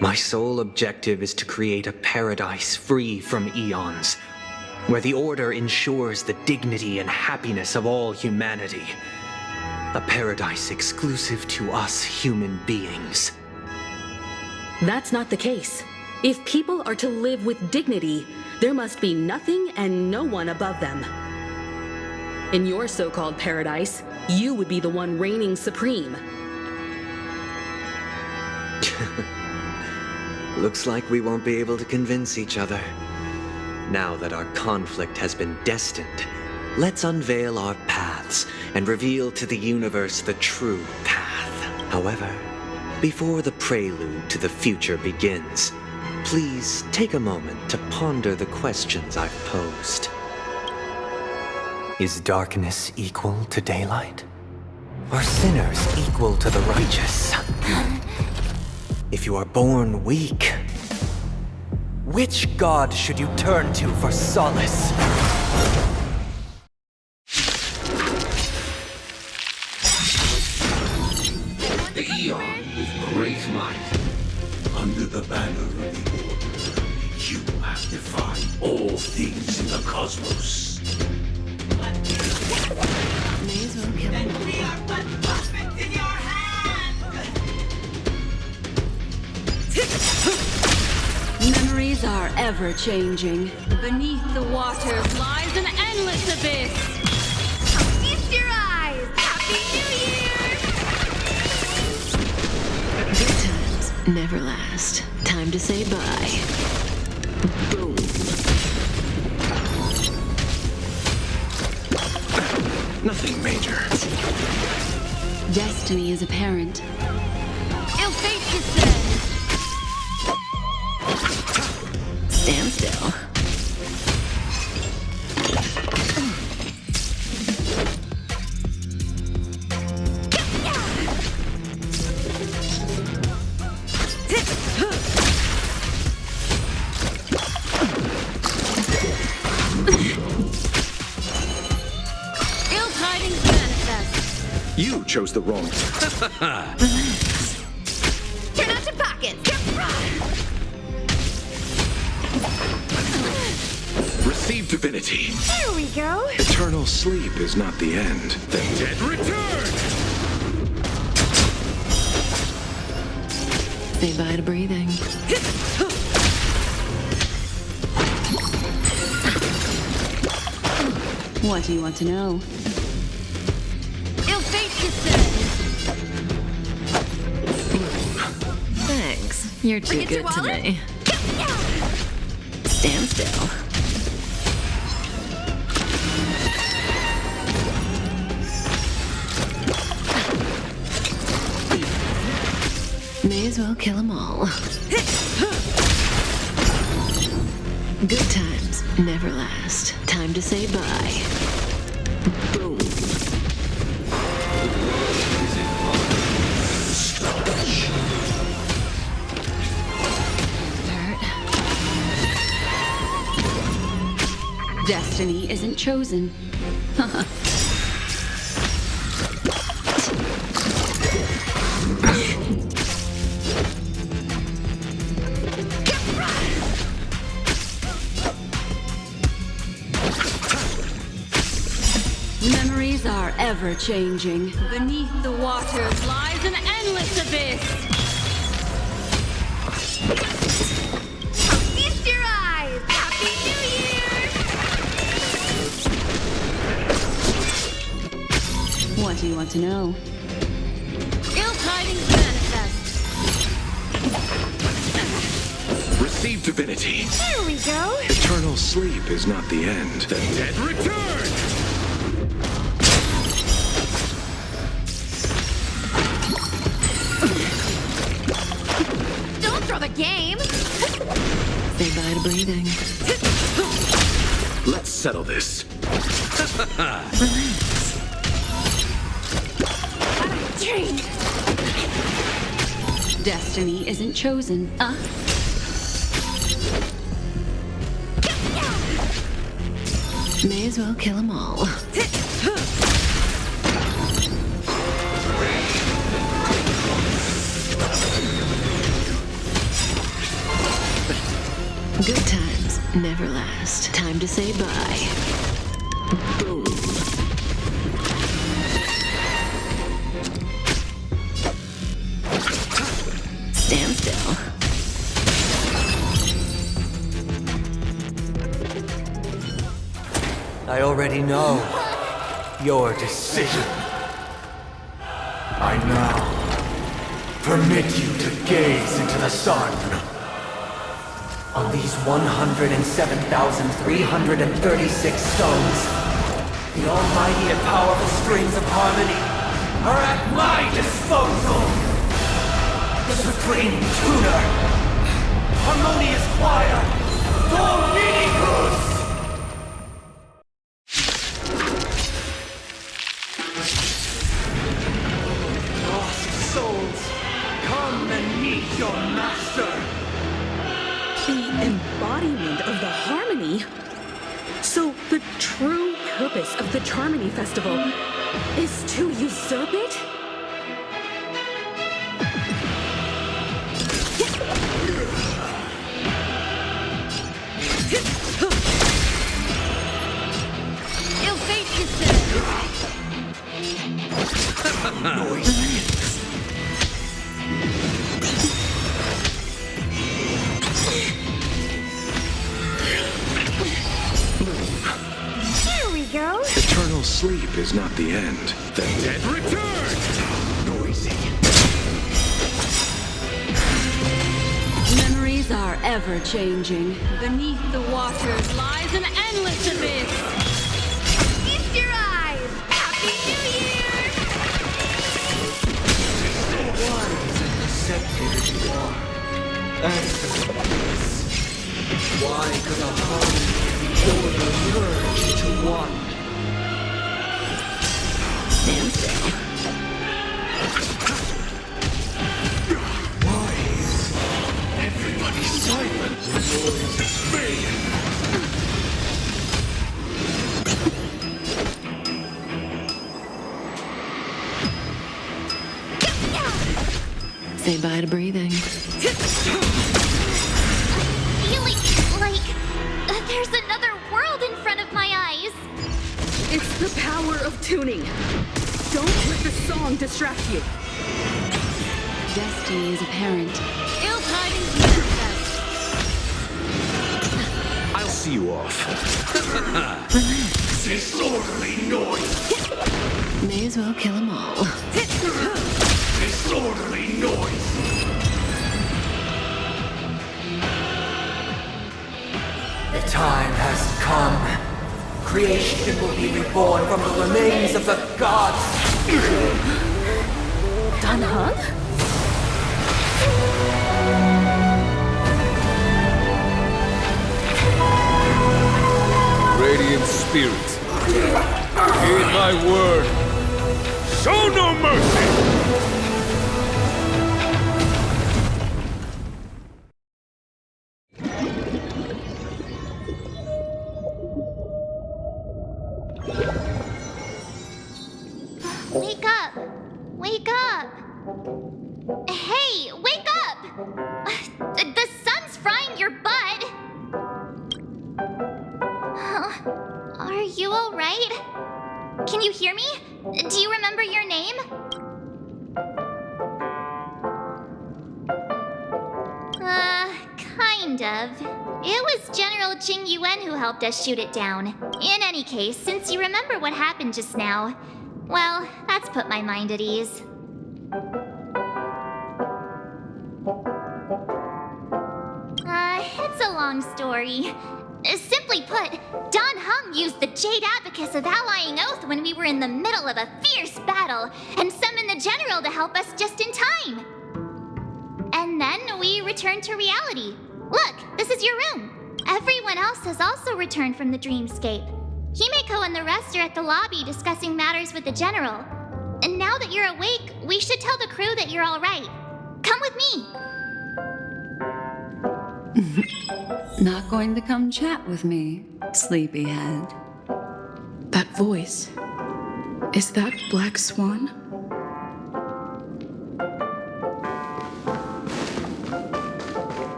My sole objective is to create a paradise free from Eons, where the Order ensures the dignity and happiness of all humanity. A paradise exclusive to us human beings. That's not the case. If people are to live with dignity, there must be nothing and no one above them. In your so-called paradise, you would be the one reigning supreme. Looks like we won't be able to convince each other. Now that our conflict has been destined, let's unveil our paths and reveal to the universe the true path. However, before the prelude to the future begins, please take a moment to ponder the questions I've posed. Is darkness equal to daylight? Are sinners equal to the righteous? If you are born weak, which god should you turn to for solace? The Eon with great might, under the banner of the Order, you have defied all things in the cosmos. May as well kill him. We are but puppets in your hand! Memories are ever changing. Beneath the waters lies an endless abyss. Feast your eyes! Happy New Year! Good times never last. Time to say bye. Boom. Nothing major. Destiny is apparent. Ill fate descends! Stand still. Ill tidings manifest! You chose the wrong. Turn out your pockets! Receive divinity. Here we go! Eternal sleep is not the end. The dead return! Say bye to breathing. What do you want to know? Ill fate descends! Thanks. You're too Forget your good wallet? today. Stand still. May as well kill them all. Good times never last. Time to say bye. Boom. Destiny isn't chosen. Memories are ever changing. Beneath the waters lies an endless abyss. Feast your eyes! Happy New Year! What do you want to know? Ill tidings manifest! Receive divinity. Here we go! Eternal sleep is not the end. The dead return! Don't throw the game! Say bye to breathing. Let's settle this. Drink! Destiny isn't chosen. May as well kill them all. Good times never last. Time to say bye. Boom. Stand still. I already know your decision. I now permit you to gaze into the sun. On these 107,336 stones, the almighty and powerful strings of harmony are at my disposal. The supreme tuner, harmonious choir, Dominicus! Lost souls, come and meet your master! The embodiment of the harmony? So the true purpose of the Charmony Festival is to usurp it? You'll face yourself! Here we go. Eternal sleep is not the end. The dead return! Noisy. Memories are ever changing. Beneath the waters lies an endless abyss. Feast your eyes! Happy New Year! Wise and receptive you are. Answer this. Why could a harmony order merge into one? Stand still. Why is everybody silent when noise is fading? Say bye to breathing. Feeling like there's another world in front of my eyes. It's the power of tuning. Don't let the song distract you. Destiny is apparent. Ill tidings manifest. I'll see you off. Disorderly noise! May as well kill them all. Disorderly noise! The time has come. Creation will be reborn from the remains of the gods. Danheng? Radiant spirits, heed my word. Show no mercy! Wake up! Wake up! Hey, wake up! The sun's frying your butt! Are you alright? Can you hear me? Do you remember your name? Kind of. It was General Jing Yuan who helped us shoot it down. In any case, since you remember what happened just now, well, that's put my mind at ease. It's a long story. Simply put, Don Hung used the Jade Abacus of Allying Oath when we were in the middle of a fierce battle, and summoned the General to help us just in time. And then we returned to reality. Look, this is your room. Everyone else has also returned from the dreamscape. Himeko and the rest are at the lobby discussing matters with the General. And now that you're awake, we should tell the crew that you're all right. Come with me. Not going to come chat with me, sleepyhead. That voice. Is that Black Swan?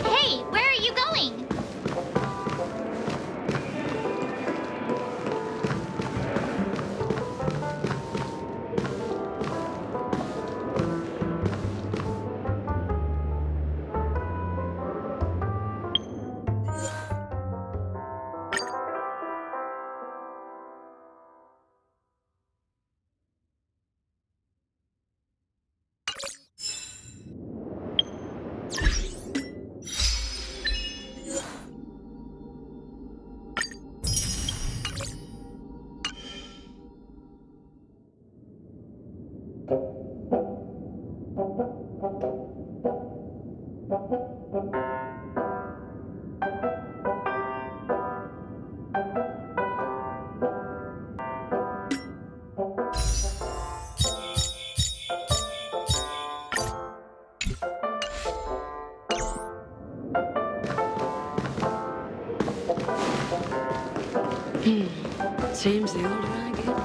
Hey, where are you going? Seems the older I get.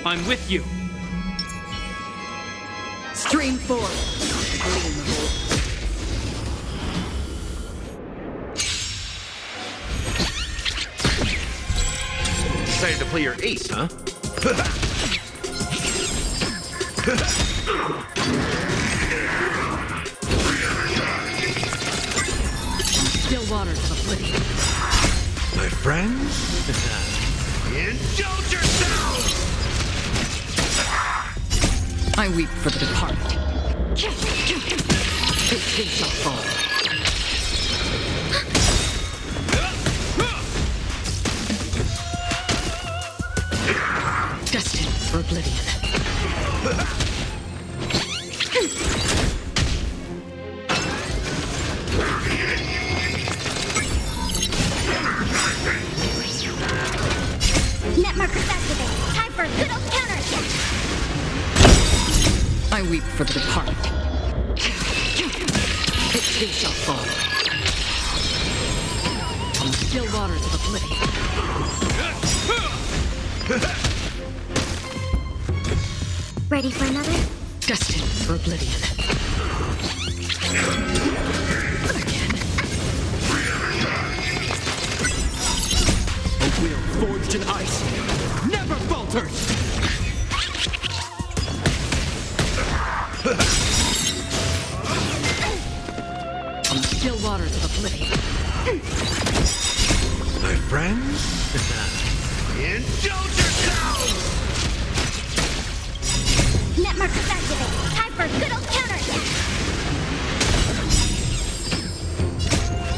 I'm with you. Stream 4. Decided to play your ace, huh? Still waters of oblivion. My friends? Indulge yourselves! I weep for the departed. It shall fall. Destined for oblivion. Net markers activated. Time for a good old counterattack. I weep for the departed. It too shall fall. On the still waters of oblivion. Ready for another? Destined for oblivion. A will forged in ice never falters! On the still waters of oblivion. My friends? Indulge yourselves! Net markers activated. Time for a good old counterattack.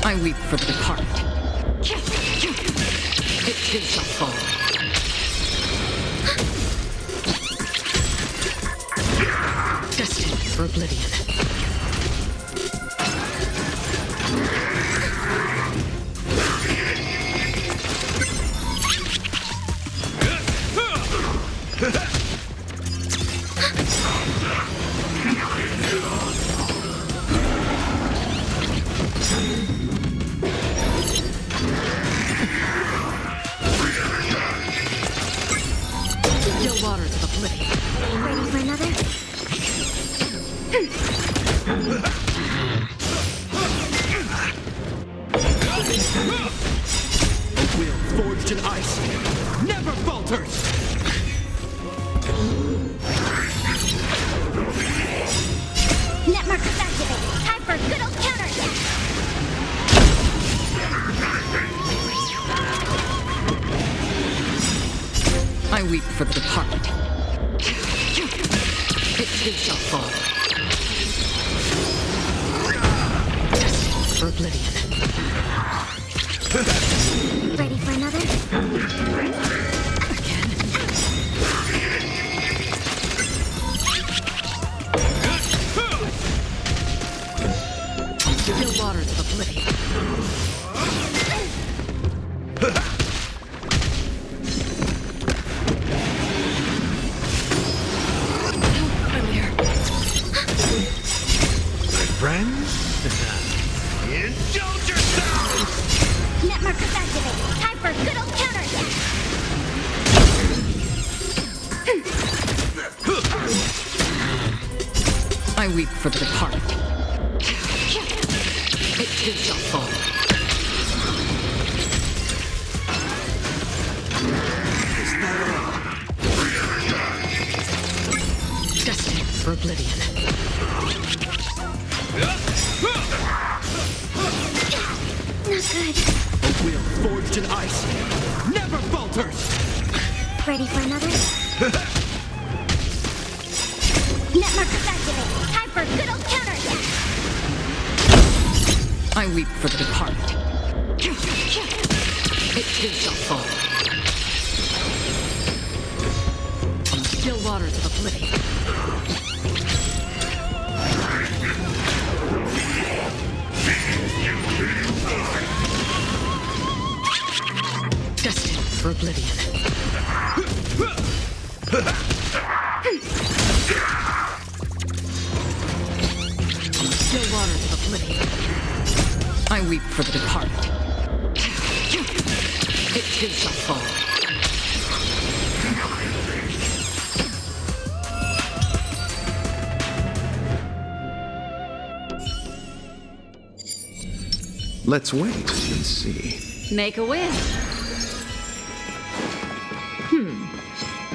I weep for the departed. It too shall fall. Destined for oblivion. Still waters of oblivion. Ready for another? A will forged in ice never falters! Net markers activated. Time for a good old counterattack. I weep for the departed. It too shall fall. Destined for oblivion. Ready for another? Again. Still waters of oblivion. I weep for the departed. It too shall fall. Destined for oblivion. Not good. A will forged in ice never falters! Ready for another? Net markers activated. Time for a good old counterattack. I weep for the departed. It too shall fall. On the still waters of oblivion. Destined for oblivion. On the still waters of oblivion. I weep for the departed. It too shall fall. Let's wait and see. Make a wish.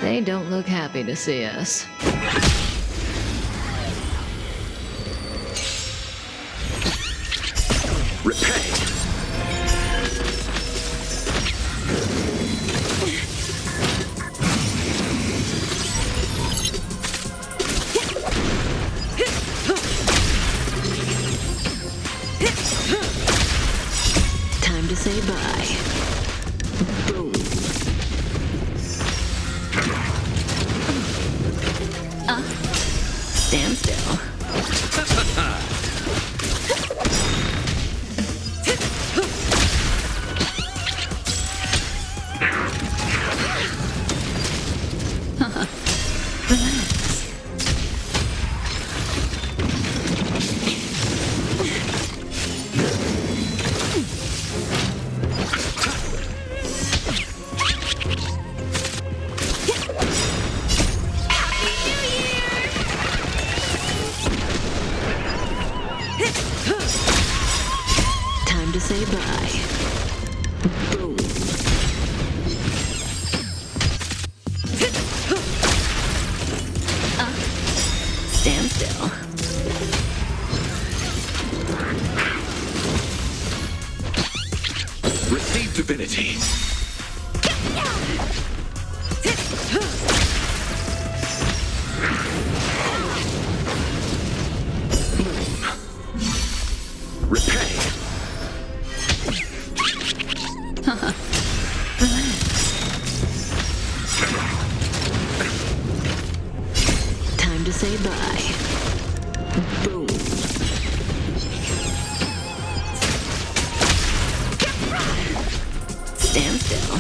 They don't look happy to see us. Repay! Time to say bye. Boom. Stand still. Time to say bye. Boom. Stand still. Receive divinity. Repay! Time to say bye. Boom. Stand still.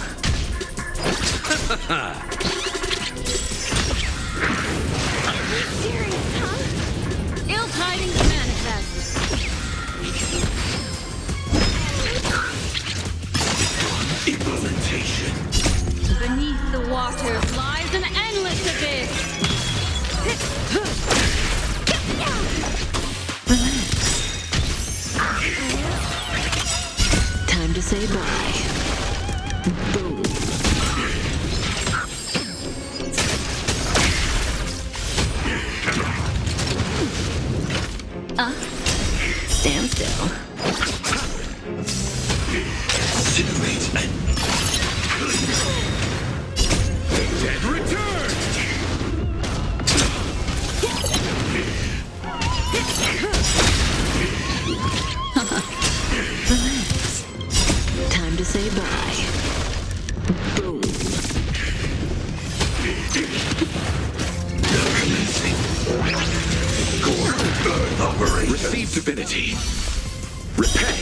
Serious, huh? Ill tidings manifest. Implementation. Beneath the waters lies an endless abyss. Time to say bye. Boom. Stand still. Incinerate. Dead return! Relax. Time to say bye. Boom. Receive divinity. Repay.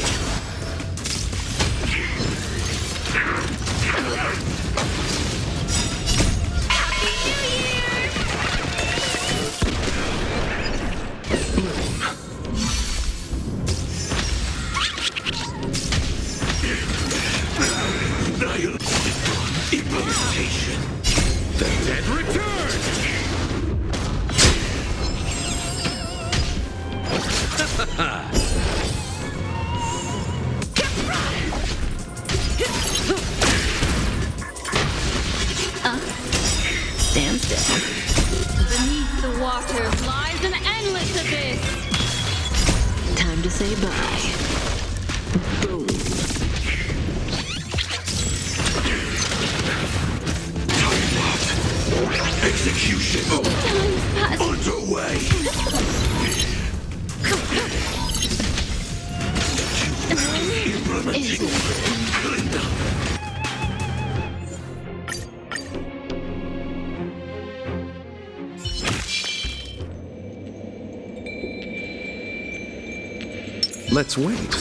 Implementation. The dead return! Stand still. Beneath the waters lies an endless abyss. Time to say bye. Boom. Execution underway. Let's wait.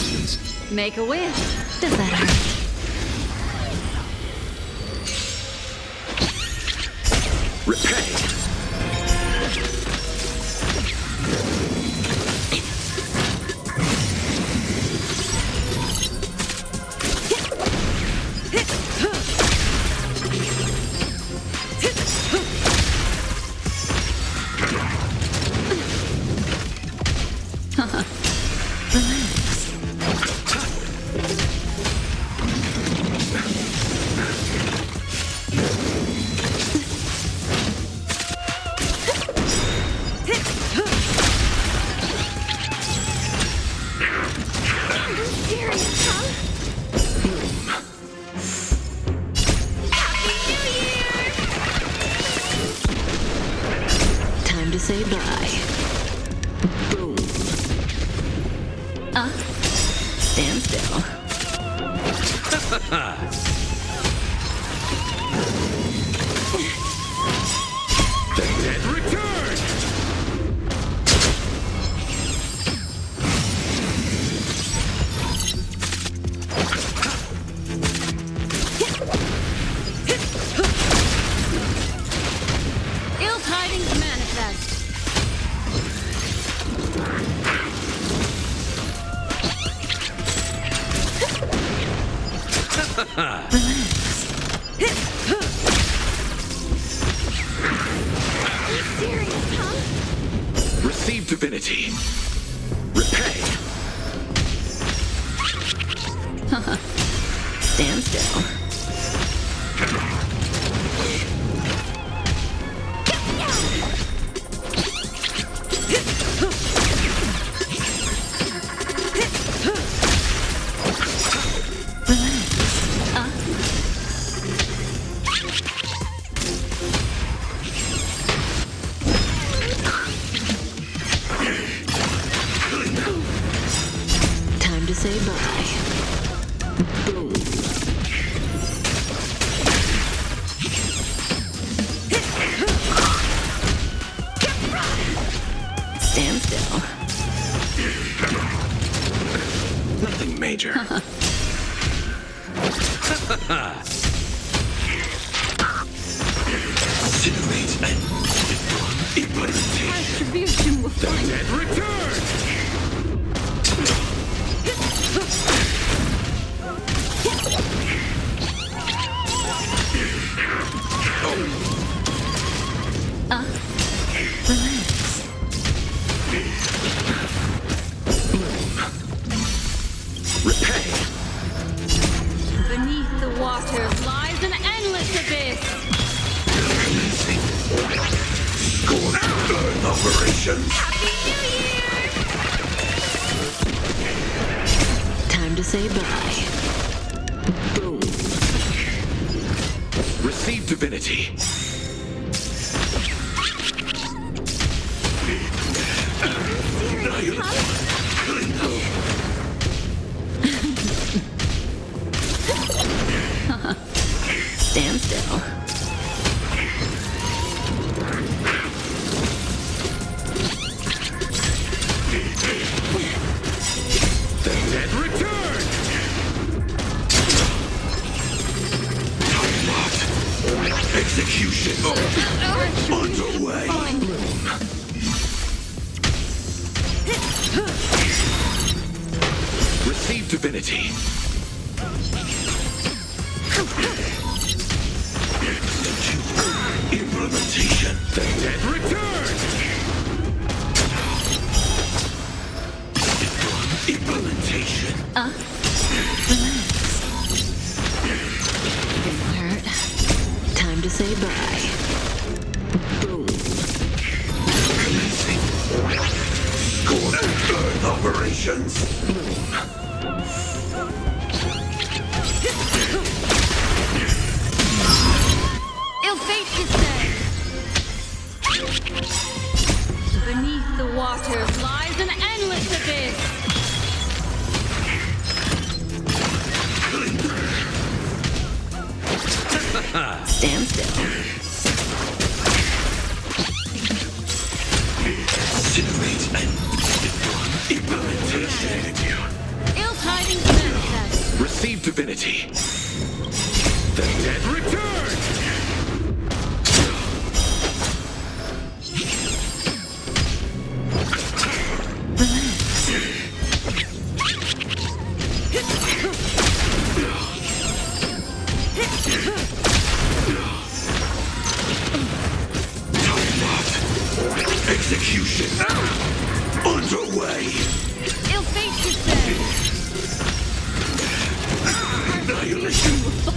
Make a wish. Does that hurt? Repay. Time to say bye. Boom. Stand still. The dead return! Ill tidings manifest. Receive divinity. Repay. Stand still. Time to say bye. Boom. Stand still. Nothing major. Simulate and implementation. Attribution will The dead return! relax. Repay. Beneath the waters lies an endless abyss. Scorched Earth operations. Happy New Year! Time to say bye. Boom. Receive divinity. Stand still. The dead return! Time locked. Execution underway. Receive divinity. Implementation. The dead return! Implementation. Relax. Didn't hurt. Time to say bye. operations. Ill fate descends. Beneath the waters lies an endless abyss. Stand still. Incinerate and implementation. Ill tidings manifest. Receive divinity. The dead return! Execution underway. Ill fate descends. Annihilation.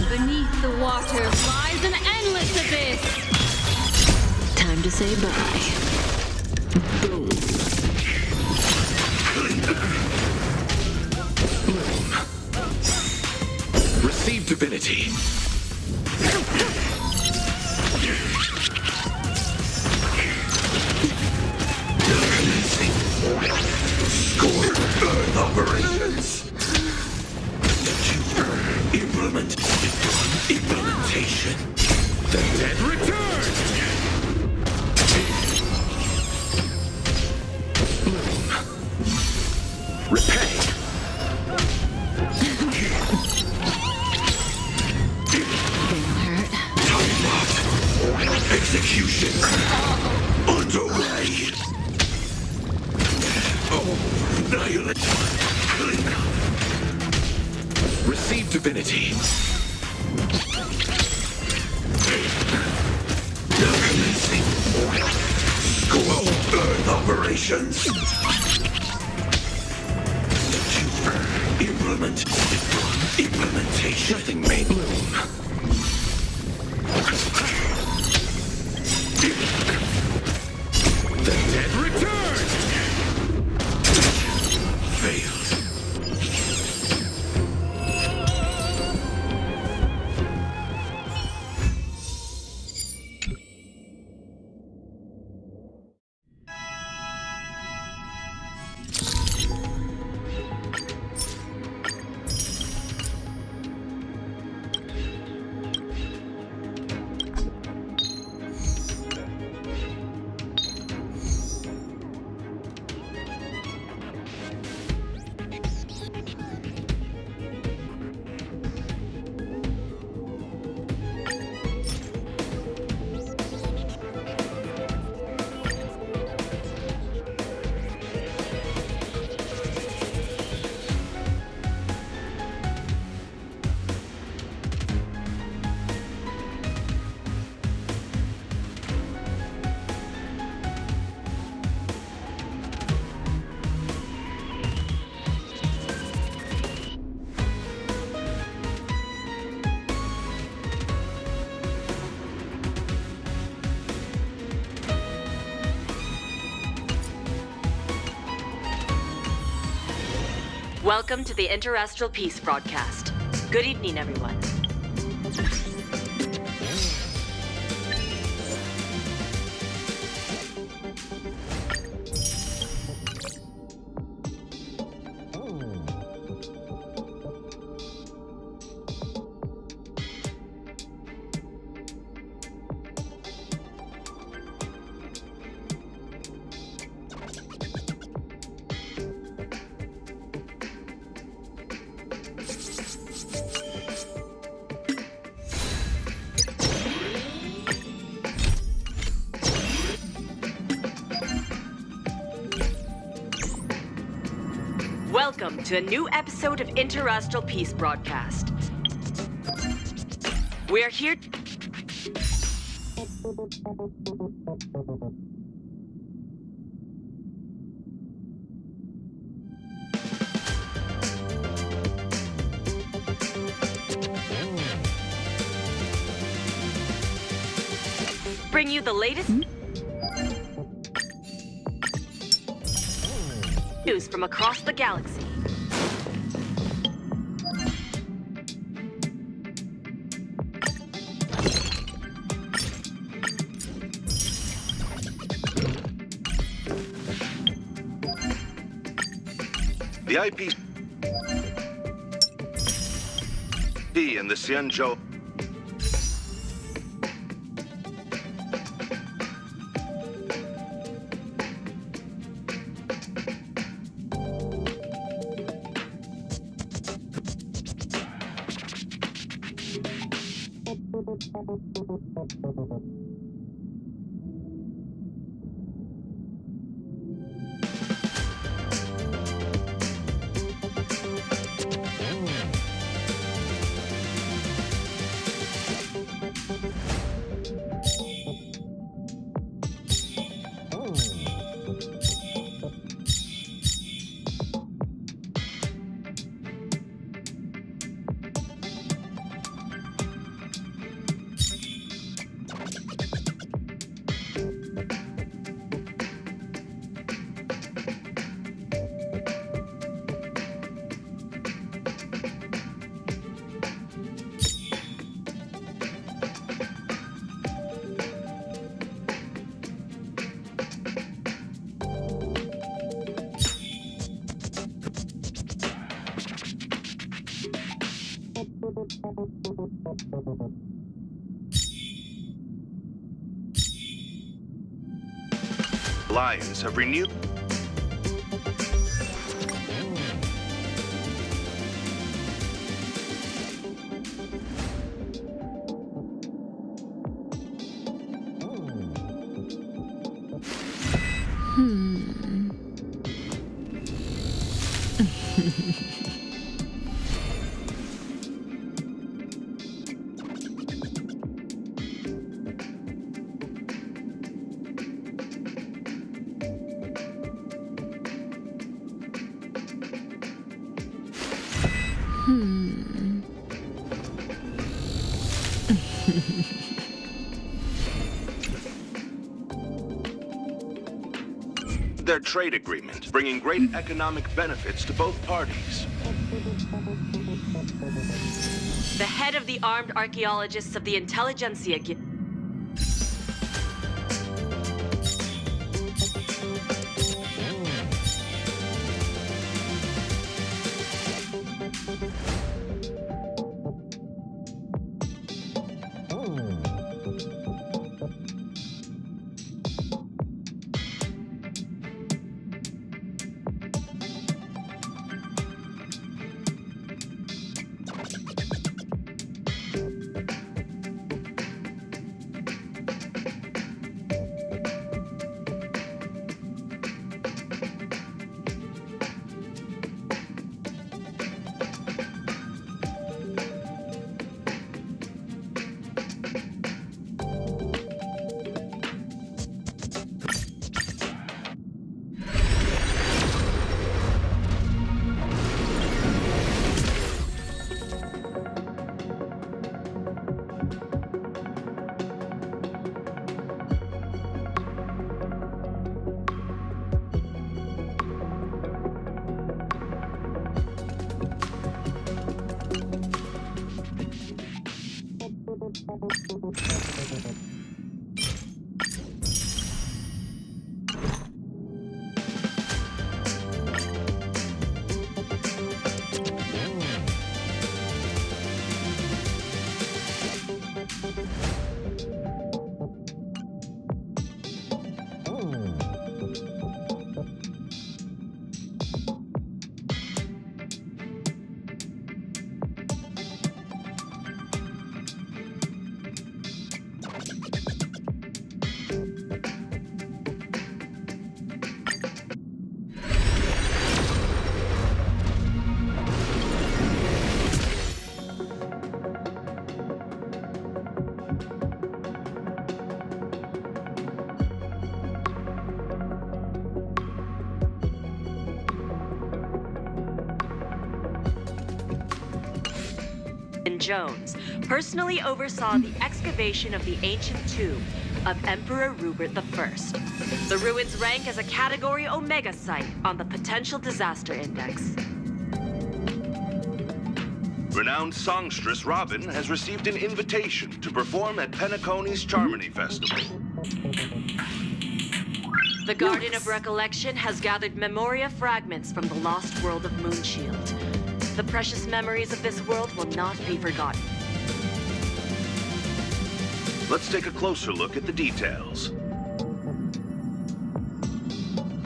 Beneath the waters lies an endless abyss. Time to say bye. Boom. Receive divinity. Score Earth operations. Implementation. The dead return. Repay. Time locked. Execution underway. Annihilate. Receive divinity. Now commencing. Score Earth operations. Implementation. Nothing may bloom. The dead return. Failed. Welcome to the Interastral Peace broadcast. Good evening, everyone. Welcome to a new episode of Interastral Peace broadcast. We are here. Bring you the latest. News from across the galaxy. The IPC and the Xianzhou. Lions have renewed. Their trade agreement, bringing great economic benefits to both parties. The head of the armed archaeologists of the Intelligentsia Jones personally oversaw the excavation of the ancient tomb, of Emperor Rupert I. The ruins rank as a Category Omega site on the Potential Disaster Index. Renowned songstress Robin has received an invitation to perform at Penacony's Charmony Festival. The Garden of Recollection has gathered Memoria fragments from the lost world of Moonshield. The precious memories of this world will not be forgotten. Let's take a closer look at the details.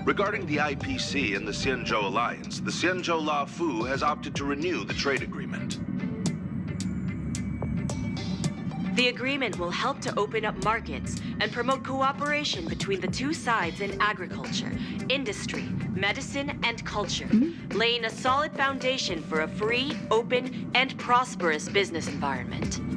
Regarding the IPC and the Xianzhou Alliance, the Xianzhou La Fu has opted to renew the trade agreement. The agreement will help to open up markets and promote cooperation between the two sides in agriculture, industry, medicine, and culture, laying a solid foundation for a free, open, and prosperous business environment.